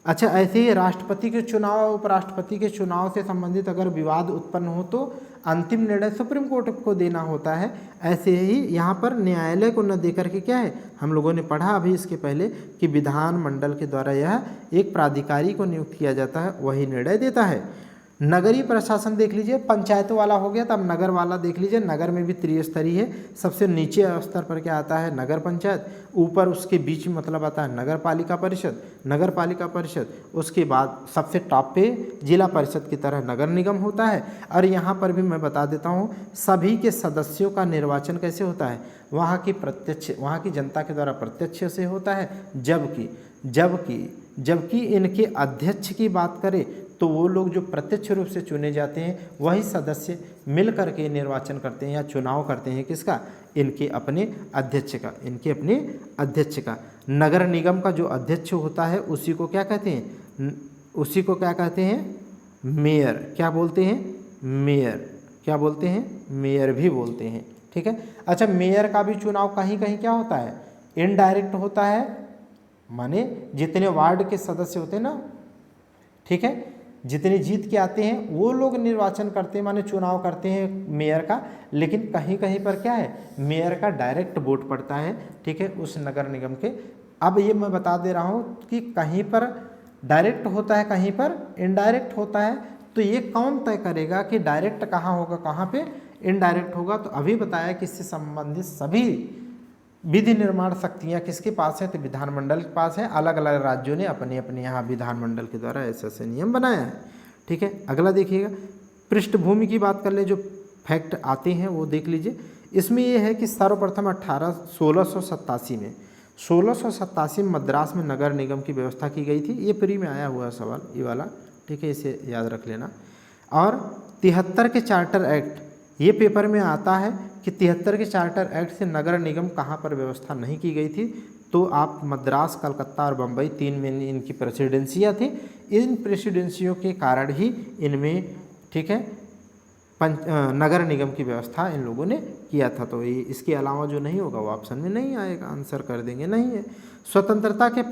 अच्छा ऐसे ही राष्ट्रपति के चुनाव, उपराष्ट्रपति के चुनाव से संबंधित अगर विवाद उत्पन्न हो तो अंतिम निर्णय सुप्रीम कोर्ट को देना होता है। ऐसे ही यहाँ पर न्यायालय को न देकर के क्या है, हम लोगों ने पढ़ा अभी इसके पहले कि विधानमंडल के द्वारा यह एक प्राधिकारी को नियुक्त किया जाता है, वही निर्णय देता है। नगरीय प्रशासन देख लीजिए, पंचायतों वाला हो गया, तब नगर वाला देख लीजिए। नगर में भी त्रिस्तरीय है, सबसे नीचे स्तर पर क्या आता है, नगर पंचायत, ऊपर उसके बीच में मतलब आता है नगर पालिका परिषद, नगर पालिका परिषद, उसके बाद सबसे टॉप पे जिला परिषद की तरह नगर निगम होता है। और यहाँ पर भी मैं बता देता हूँ सभी के सदस्यों का निर्वाचन कैसे होता है, वहाँ की जनता के द्वारा प्रत्यक्ष से होता है, जबकि इनके अध्यक्ष की बात करें तो वो लोग जो प्रत्यक्ष रूप से चुने जाते हैं वही सदस्य मिल करके निर्वाचन करते हैं या चुनाव करते हैं, किसका, इनके अपने अध्यक्ष का। नगर निगम का जो अध्यक्ष होता है उसी को क्या कहते हैं, मेयर। क्या बोलते हैं, मेयर भी बोलते हैं, ठीक है। अच्छा, मेयर का भी चुनाव कहीं कहीं क्या होता है, इनडायरेक्ट होता है, माने जितने वार्ड के सदस्य होते हैं ना, ठीक है, जितने जीत के आते हैं वो लोग निर्वाचन करते हैं, माने चुनाव करते हैं मेयर का। लेकिन कहीं कहीं पर क्या है, मेयर का डायरेक्ट वोट पड़ता है, ठीक है, उस नगर निगम के। अब ये मैं बता दे रहा हूँ कि कहीं पर डायरेक्ट होता है, कहीं पर इनडायरेक्ट होता है, तो ये कौन तय करेगा कि डायरेक्ट कहाँ होगा, कहाँ पे इनडायरेक्ट होगा। तो अभी बताया कि इससे संबंधित सभी विधि निर्माण शक्तियाँ किसके पास है, तो विधानमंडल के पास है। अलग अलग राज्यों ने अपने अपने यहाँ विधानमंडल के द्वारा ऐसे ऐसे नियम बनाया है, ठीक है। अगला देखिएगा, पृष्ठभूमि की बात कर ले, जो फैक्ट आते हैं वो देख लीजिए। इसमें ये है कि सर्वप्रथम 1687 में मद्रास में नगर निगम की व्यवस्था की गई थी। ये प्री में आया हुआ सवाल ये वाला, ठीक है, इसे याद रख लेना। और 73 के चार्टर एक्ट, ये पेपर में आता है कि 73 के चार्टर एक्ट से नगर निगम कहाँ पर व्यवस्था नहीं की गई थी, तो आप मद्रास, कलकत्ता और बम्बई 3 में इनकी प्रेसिडेंसियाँ थी। इन प्रेसिडेंसियों के कारण ही इनमें, ठीक है, नगर निगम की व्यवस्था इन लोगों ने किया था। तो ये इसके अलावा जो नहीं होगा वो ऑप्शन में नहीं आएगा, आंसर कर देंगे, नहीं है। स्वतंत्रता के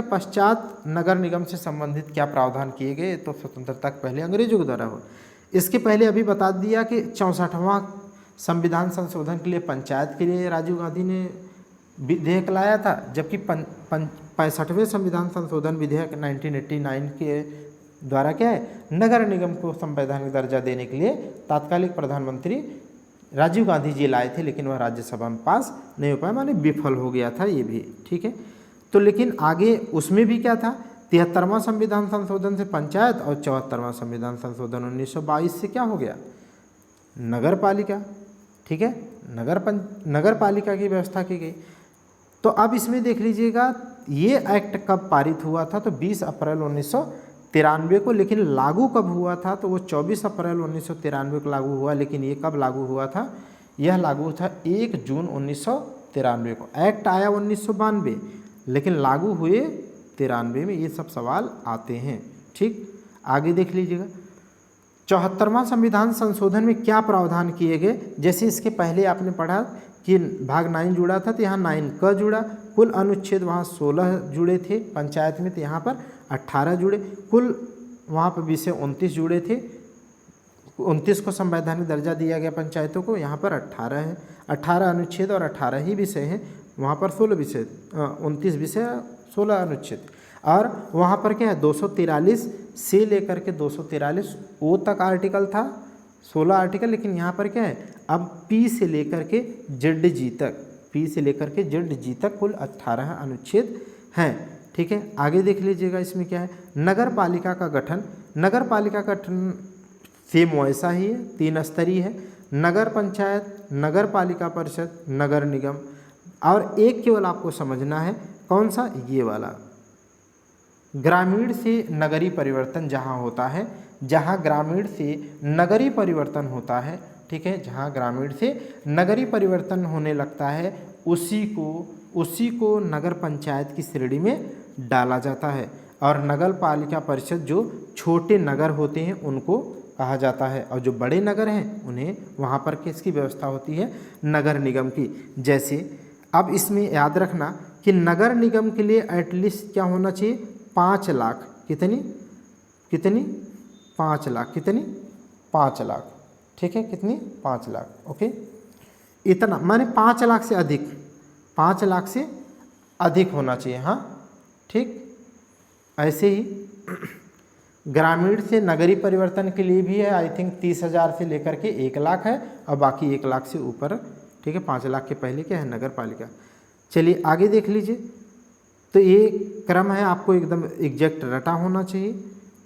पश्चात नगर निगम से संबंधित क्या प्रावधान किए गए, तो स्वतंत्रता के पहले अंग्रेजों के द्वारा हो। इसके पहले अभी बता दिया कि 64वां संविधान संशोधन के लिए पंचायत के लिए राजीव गांधी ने विधेयक लाया था, जबकि 65वें संविधान संशोधन विधेयक 1989 के द्वारा क्या है, नगर निगम को संवैधानिक दर्जा देने के लिए तात्कालिक प्रधानमंत्री राजीव गांधी जी लाए थे, लेकिन वह राज्यसभा में पास नहीं हो पाया, माने विफल हो गया था ये भी, ठीक है। तो लेकिन आगे उसमें भी क्या था, 73वां संविधान संशोधन से पंचायत और 74वां संविधान संशोधन 1922 से क्या हो गया, नगर पालिका, ठीक है, नगर पालिका की व्यवस्था की गई। तो अब इसमें देख लीजिएगा ये एक्ट कब पारित हुआ था, तो 20 अप्रैल 1993 को, लेकिन लागू कब हुआ था, तो वो 24 अप्रैल 1993 को लागू हुआ। लेकिन ये कब लागू हुआ था, यह लागू था 1 जून 1993 को। एक्ट आया 1992, लेकिन लागू हुए 93 में। ये सब सवाल आते हैं। ठीक, आगे देख लीजिएगा। 74वां संविधान संशोधन में क्या प्रावधान किए गए? जैसे इसके पहले आपने पढ़ा कि भाग 9 जुड़ा था, तो यहाँ 9 क जुड़ा। कुल अनुच्छेद वहाँ 16 जुड़े थे पंचायत में, तो यहाँ पर 18 जुड़े। कुल वहाँ पर विषय 29 जुड़े थे, 29 को संवैधानिक दर्जा दिया गया पंचायतों को, यहाँ पर 18 है। 18 अनुच्छेद और 18 ही विषय हैं, वहाँ पर 16 विषय, 29 विषय 16 अनुच्छेद। और वहाँ पर क्या है, 243 से लेकर के 243 ओ तक आर्टिकल था, 16 आर्टिकल। लेकिन यहाँ पर क्या है, अब पी से लेकर के जेड जी तक, पी से लेकर के जेड जी तक कुल 18 अनुच्छेद हैं। ठीक है, आगे देख लीजिएगा। इसमें क्या है, नगर पालिका का गठन। नगर पालिका का गठन सेम वैसा ही है, 3 स्तरीय है। नगर पंचायत, नगर पालिका परिषद, नगर निगम। और एक केवल आपको समझना है, कौन सा, ये वाला, ग्रामीण से नगरीय परिवर्तन जहाँ होता है, जहाँ ग्रामीण से नगरीय परिवर्तन होता है, ठीक है, जहाँ ग्रामीण से नगरीय परिवर्तन होने लगता है, उसी को नगर पंचायत की श्रेणी में डाला जाता है। और नगर पालिका परिषद जो छोटे नगर होते हैं उनको कहा जाता है, और जो बड़े नगर हैं उन्हें वहाँ पर किसकी व्यवस्था होती है, नगर निगम की। जैसे अब इसमें याद रखना कि नगर निगम के लिए एटलीस्ट क्या होना चाहिए, 5 लाख, कितनी 5 लाख, कितनी 5 लाख, ठीक है, कितनी 5 लाख, ओके। इतना माने 5 लाख से अधिक, 5 लाख से अधिक होना चाहिए, हाँ, ठीक। ऐसे ही ग्रामीण से नगरीय परिवर्तन के लिए भी है, आई थिंक 30,000 से लेकर के 1 लाख है, और बाकी 1 लाख से ऊपर, ठीक है। 5 लाख के पहले क्या है, नगर पालिका। चलिए आगे देख लीजिए। तो ये क्रम है, आपको एकदम एग्जैक्ट रटा होना चाहिए,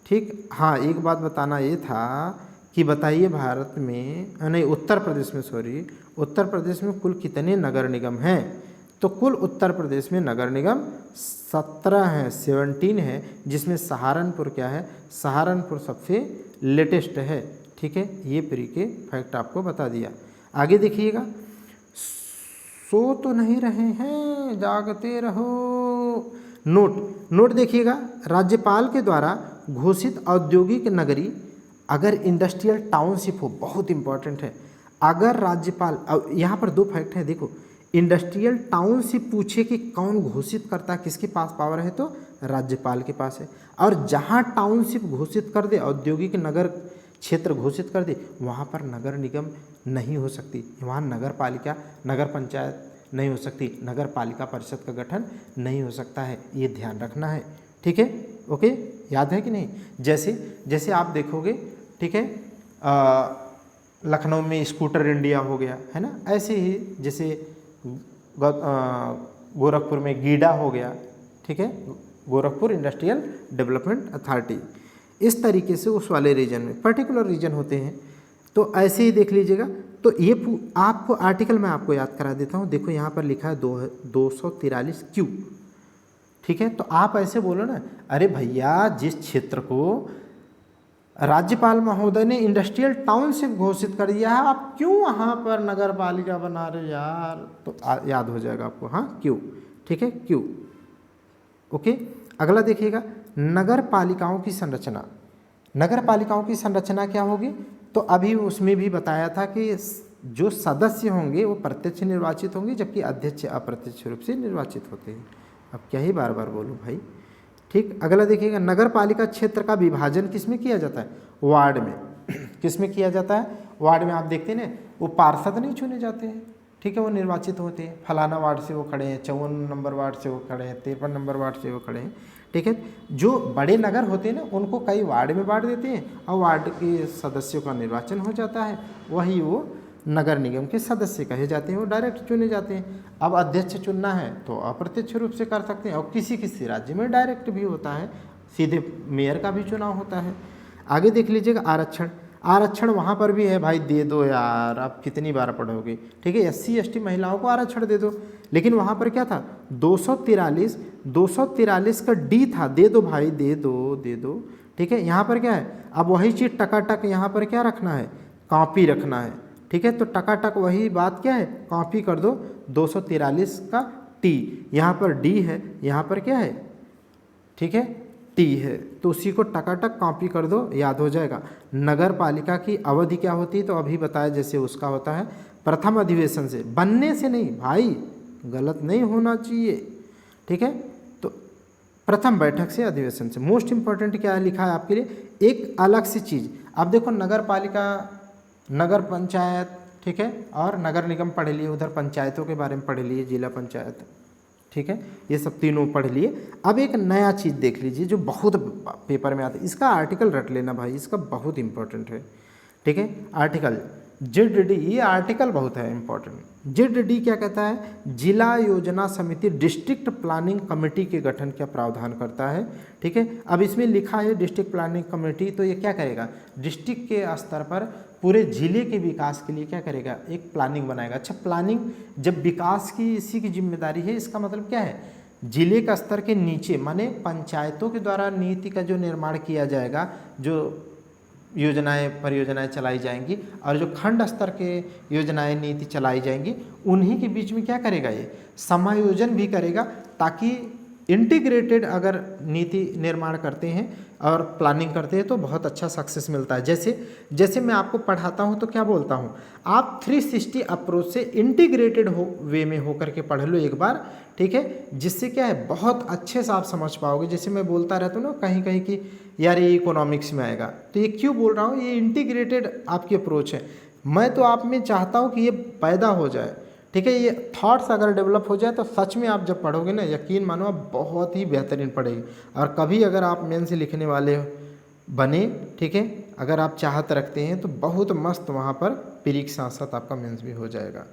ठीक। हाँ, एक बात बताना ये था कि बताइए भारत में, नहीं उत्तर प्रदेश में, सॉरी, उत्तर प्रदेश में कुल कितने नगर निगम हैं? तो कुल उत्तर प्रदेश में नगर निगम 17 हैं, 17 है, जिसमें सहारनपुर क्या है, सहारनपुर सबसे लेटेस्ट है, ठीक है। ये प्री के फैक्ट आपको बता दिया। आगे देखिएगा। सो तो नहीं रहे हैं, जागते रहो। नोट देखिएगा। राज्यपाल के द्वारा घोषित औद्योगिक नगरी, अगर इंडस्ट्रियल टाउनशिप हो, बहुत इंपॉर्टेंट है। अगर राज्यपाल, यहाँ पर 2 फैक्ट हैं, देखो, इंडस्ट्रियल टाउनशिप पूछे कि कौन घोषित करता है, किसके पास पावर है, तो राज्यपाल के पास है। और जहाँ टाउनशिप घोषित कर दे, औद्योगिक नगर क्षेत्र घोषित कर दे, वहाँ पर नगर निगम नहीं हो सकती, वहाँ नगर पालिका, नगर पंचायत नहीं हो सकती, नगर पालिका परिषद का गठन नहीं हो सकता है। ये ध्यान रखना है, ठीक है, ओके। याद है कि नहीं? जैसे आप देखोगे, ठीक है, लखनऊ में स्कूटर इंडिया हो गया, है ना। ऐसे ही जैसे गोरखपुर में गीडा हो गया, ठीक है, गोरखपुर इंडस्ट्रियल डेवलपमेंट अथॉरिटी। इस तरीके से उस वाले रीजन में पर्टिकुलर रीजन होते हैं। तो ऐसे ही देख लीजिएगा। तो ये आपको आर्टिकल मैं आपको याद करा देता हूँ। देखो यहाँ पर लिखा है 243 क्यू, ठीक है। तो आप ऐसे बोलो ना, अरे भैया, जिस क्षेत्र को राज्यपाल महोदय ने इंडस्ट्रियल टाउनशिप घोषित कर दिया है, आप क्यों वहाँ पर नगर पालिका बना रहे यार? तो याद हो जाएगा आपको, हाँ, क्यू, ठीक है, क्यू, ओके। अगला देखिएगा, नगर पालिकाओं की संरचना। नगर पालिकाओं की संरचना क्या होगी? तो अभी उसमें भी बताया था कि जो सदस्य होंगे वो प्रत्यक्ष निर्वाचित होंगे, जबकि अध्यक्ष अप्रत्यक्ष रूप से निर्वाचित होते हैं। अब क्या ही बार बार बोलूँ भाई, ठीक। अगला देखिएगा, नगर पालिका क्षेत्र का विभाजन किसमें किया जाता है? वार्ड में। किसमें किया जाता है? वार्ड में। आप देखते हैं ना, वो पार्षद नहीं चुने जाते हैं, ठीक है, वो निर्वाचित होते हैं। फलाना वार्ड से वो खड़े हैं, 54 नंबर वार्ड से वो खड़े हैं, 53 नंबर वार्ड से वो खड़े हैं, ठीक है। जो बड़े नगर होते हैं ना, उनको कई वार्ड में बांट देते हैं, और वार्ड के सदस्यों का निर्वाचन हो जाता है, वही वो नगर निगम के सदस्य कहे जाते हैं, वो डायरेक्ट चुने जाते हैं। अब अध्यक्ष चुनना है तो अप्रत्यक्ष रूप से कर सकते हैं, और किसी राज्य में डायरेक्ट भी होता है, सीधे मेयर का भी चुनाव होता है। आगे देख लीजिएगा, आरक्षण वहाँ पर भी है भाई, दे दो यार, आप कितनी बार पढ़ोगे, ठीक है। SC ST महिलाओं को आरक्षण दे दो, लेकिन वहाँ पर क्या था, 243 का D था, दे दो भाई, दे दो, ठीक है। यहाँ पर क्या है, अब वही चीज़ टकाटक यहाँ पर क्या रखना है, कॉपी रखना है, ठीक है। तो टकाटक वही बात क्या है, कॉपी कर दो 243 का टी, यहाँ पर डी है, यहाँ पर क्या है, ठीक है, टी है, तो उसी को टकाटक कॉपी कर दो, याद हो जाएगा। नगर पालिका की अवधि क्या होती है, तो अभी बताया जैसे उसका होता है प्रथम अधिवेशन से, बनने से नहीं भाई, गलत नहीं होना चाहिए, ठीक है। तो प्रथम बैठक से, अधिवेशन से। मोस्ट इंपॉर्टेंट क्या है लिखा है आपके लिए, एक अलग सी चीज़। अब देखो नगर पालिका, नगर पंचायत, ठीक है, और नगर निगम पढ़ लिए, उधर पंचायतों के बारे में पढ़ लिए, जिला पंचायत, ठीक है, ये सब तीनों पढ़ लिए। अब एक नया चीज़ देख लीजिए जो बहुत पेपर में आता है, इसका आर्टिकल रट लेना भाई, इसका बहुत इंपॉर्टेंट है, ठीक है। आर्टिकल ZD, ये आर्टिकल बहुत है इंपॉर्टेंट। ZD क्या कहता है, जिला योजना समिति डिस्ट्रिक्ट प्लानिंग कमेटी के गठन का प्रावधान करता है, ठीक है। अब इसमें लिखा है डिस्ट्रिक्ट प्लानिंग कमेटी, तो ये क्या करेगा, डिस्ट्रिक्ट के स्तर पर पूरे जिले के विकास के लिए क्या करेगा, एक प्लानिंग बनाएगा। अच्छा, प्लानिंग जब विकास की इसी की जिम्मेदारी है, इसका मतलब क्या है, जिले का स्तर के नीचे माने पंचायतों के द्वारा नीति का जो निर्माण किया जाएगा, जो योजनाएं परियोजनाएं चलाई जाएंगी, और जो खंड स्तर के योजनाएं नीति चलाई जाएंगी, उन्हीं के बीच में क्या करेगा, ये समायोजन भी करेगा, ताकि इंटीग्रेटेड अगर नीति निर्माण करते हैं और प्लानिंग करते हैं तो बहुत अच्छा सक्सेस मिलता है। जैसे मैं आपको पढ़ाता हूँ तो क्या बोलता हूँ, आप 360 अप्रोच से इंटीग्रेटेड वे में होकर के पढ़ लो एक बार, ठीक है, जिससे क्या है बहुत अच्छे से आप समझ पाओगे। जैसे मैं बोलता रहता हूँ ना कहीं कहीं कि यार ये इकोनॉमिक्स में आएगा, तो ये क्यों बोल रहा हूँ, ये इंटीग्रेटेड आपकी अप्रोच है। मैं तो आप में चाहता हूँ कि ये पैदा हो जाए, ठीक है, ये थॉट्स अगर डेवलप हो जाए तो सच में आप जब पढ़ोगे ना, यकीन मानो आप बहुत ही बेहतरीन पढ़ेगी। और कभी अगर आप मेन से लिखने वाले बने, ठीक है, अगर आप चाहत रखते हैं तो बहुत मस्त वहाँ पर प्री के साथ साथ आपका मेंस भी हो जाएगा।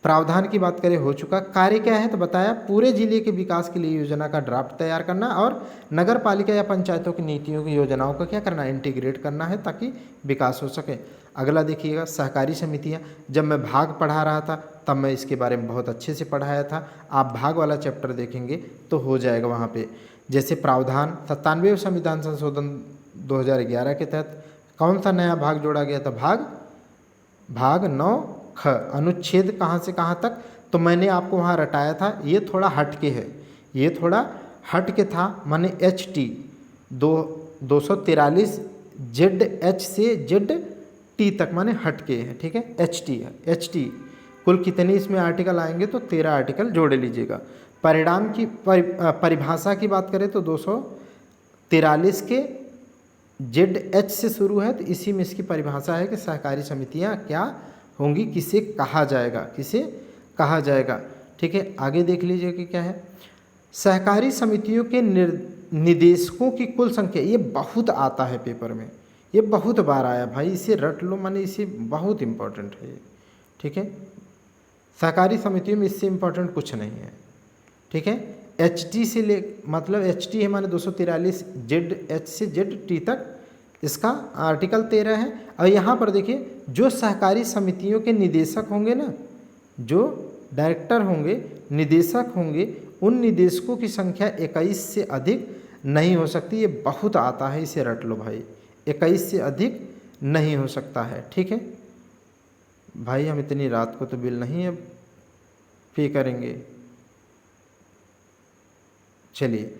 प्रावधान की बात करें, हो चुका। कार्य क्या है, तो बताया पूरे जिले के विकास के लिए योजना का ड्राफ्ट तैयार करना, और नगर पालिका या पंचायतों की नीतियों की योजनाओं का क्या करना, इंटीग्रेट करना है, ताकि विकास हो सके। अगला देखिएगा, सहकारी समितियाँ। जब मैं भाग पढ़ा रहा था तब मैं इसके बारे में बहुत अच्छे से पढ़ाया था, आप भाग वाला चैप्टर देखेंगे तो हो जाएगा वहाँ पे। जैसे प्रावधान, 97वें संविधान संशोधन 2011 के तहत कौन सा नया भाग जोड़ा गया था, भाग 9 ख, अनुच्छेद कहाँ से कहाँ तक, तो मैंने आपको वहाँ रटाया था, ये थोड़ा हट के है, ये थोड़ा हट के था, माने HT 243 ZH से ZT तक माने हट के है, ठीक है, HT कुल कितने इसमें आर्टिकल आएंगे, तो 13 आर्टिकल जोड़ लीजिएगा। परिणाम की परिभाषा की बात करें तो 243 के ZH से शुरू है, तो इसी में इसकी परिभाषा है कि सहकारी समितियां क्या होंगी, किसे कहा जाएगा, ठीक है। आगे देख लीजिए कि क्या है, सहकारी समितियों के निदेशकों की कुल संख्या, ये बहुत आता है पेपर में, ये बहुत बार आया भाई, इसे रट लो, माने इसे बहुत इंपॉर्टेंट है, ठीक है। सहकारी समितियों में इससे इम्पोर्टेंट कुछ नहीं है, ठीक है। HT से ले मतलब HT है माने 243 ZH से ZT तक इसका आर्टिकल 13 है। और यहाँ पर देखिए, जो सहकारी समितियों के निदेशक होंगे ना, जो डायरेक्टर होंगे, निदेशक होंगे, उन निदेशकों की संख्या 21 से अधिक नहीं हो सकती, ये बहुत आता है, इसे रट लो भाई, 21 से अधिक नहीं हो सकता है, ठीक है भाई। हम इतनी रात को तो बिल नहीं अब पे करेंगे। चलिए,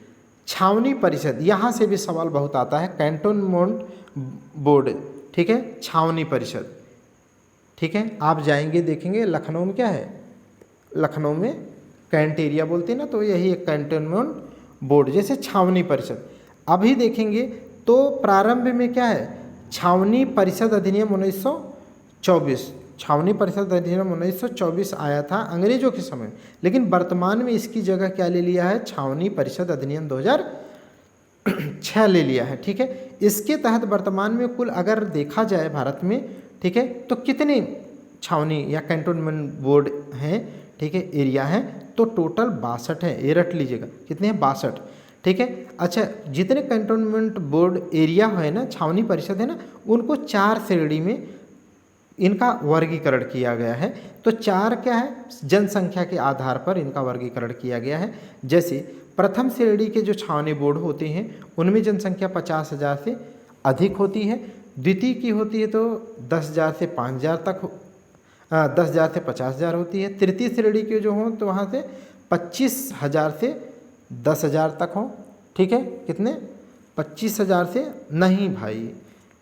छावनी परिषद, यहाँ से भी सवाल बहुत आता है, कैंटोनमेंट बोर्ड, ठीक है, छावनी परिषद, ठीक है। आप जाएंगे देखेंगे, लखनऊ में क्या है, लखनऊ में कैंट एरिया बोलते हैं ना, तो यही एक कैंटोनमेंट बोर्ड, जैसे छावनी परिषद। अभी देखेंगे तो प्रारंभ में क्या है, छावनी परिषद अधिनियम 1924, छावनी परिषद अधिनियम 1924 आया था अंग्रेजों के समय, लेकिन वर्तमान में इसकी जगह क्या ले लिया है, छावनी परिषद अधिनियम 2006 ले लिया है, ठीक है। इसके तहत वर्तमान में कुल अगर देखा जाए भारत में, ठीक है, तो कितने छावनी या कैंटोनमेंट बोर्ड हैं, ठीक है, एरिया हैं, तो टोटल 62 है, ये रट लीजिएगा, कितने हैं, 62, ठीक है। अच्छा, जितने कैंटोनमेंट बोर्ड एरिया है ना, छावनी परिषद है ना, उनको 4 श्रेणी में इनका वर्गीकरण किया गया है। तो 4 क्या है, जनसंख्या के आधार पर इनका वर्गीकरण किया गया है। जैसे प्रथम श्रेणी के जो छावनी बोर्ड होते हैं उनमें जनसंख्या 50,000 से अधिक होती है, द्वितीय की होती है तो 10,000 से 5,000 तक 10,000 से 50,000 होती है। तृतीय श्रेणी के जो हों तो वहाँ से 25,000 से 10,000 तक हों। ठीक है, कितने? 25,000 से नहीं भाई,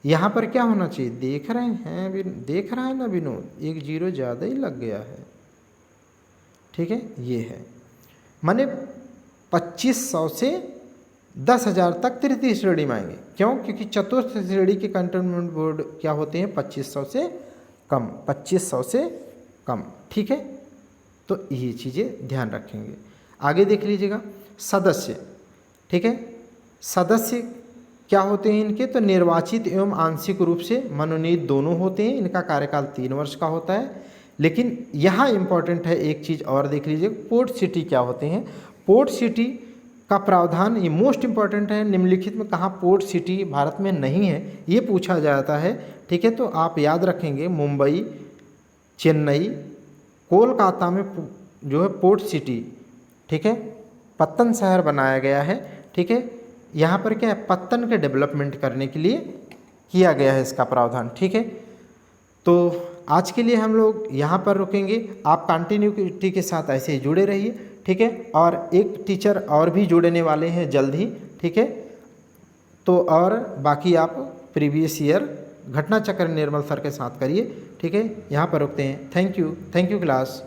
यहाँ पर क्या होना चाहिए? देख रहे हैं, देख रहा है ना विनोद, एक जीरो ज़्यादा ही लग गया है। ठीक है, ये है माने 2500 से 10,000 तक तृतीय श्रेणी में आएंगे। क्यों? क्योंकि चतुर्थ श्रेणी के कंटेनमेंट बोर्ड क्या होते हैं? 2500 से कम, 2500 से कम। ठीक है, तो ये चीज़ें ध्यान रखेंगे। आगे देख लीजिएगा, सदस्य। ठीक है, सदस्य क्या होते हैं इनके? तो निर्वाचित एवं आंशिक रूप से मनोनीत दोनों होते हैं। इनका कार्यकाल 3 वर्ष का होता है। लेकिन यहाँ इम्पॉर्टेंट है एक चीज़ और देख लीजिए, पोर्ट सिटी क्या होते हैं? पोर्ट सिटी का प्रावधान ये मोस्ट इम्पॉर्टेंट है। निम्नलिखित में कहाँ पोर्ट सिटी भारत में नहीं है, ये पूछा जाता है। ठीक है, तो आप याद रखेंगे मुंबई, चेन्नई, कोलकाता में जो है पोर्ट सिटी, ठीक है, पत्तन शहर बनाया गया है। ठीक है, यहाँ पर क्या है? पत्तन के डेवलपमेंट करने के लिए किया गया है इसका प्रावधान। ठीक है, तो आज के लिए हम लोग यहाँ पर रुकेंगे। आप कंटिन्यूटी के साथ ऐसे ही जुड़े रहिए। ठीक है, और एक टीचर और भी जुड़ने वाले हैं जल्द ही। ठीक है, तो और बाकी आप प्रीवियस ईयर घटना चक्र निर्मल सर के साथ करिए। ठीक है, यहाँ पर रुकते हैं। Thank you class.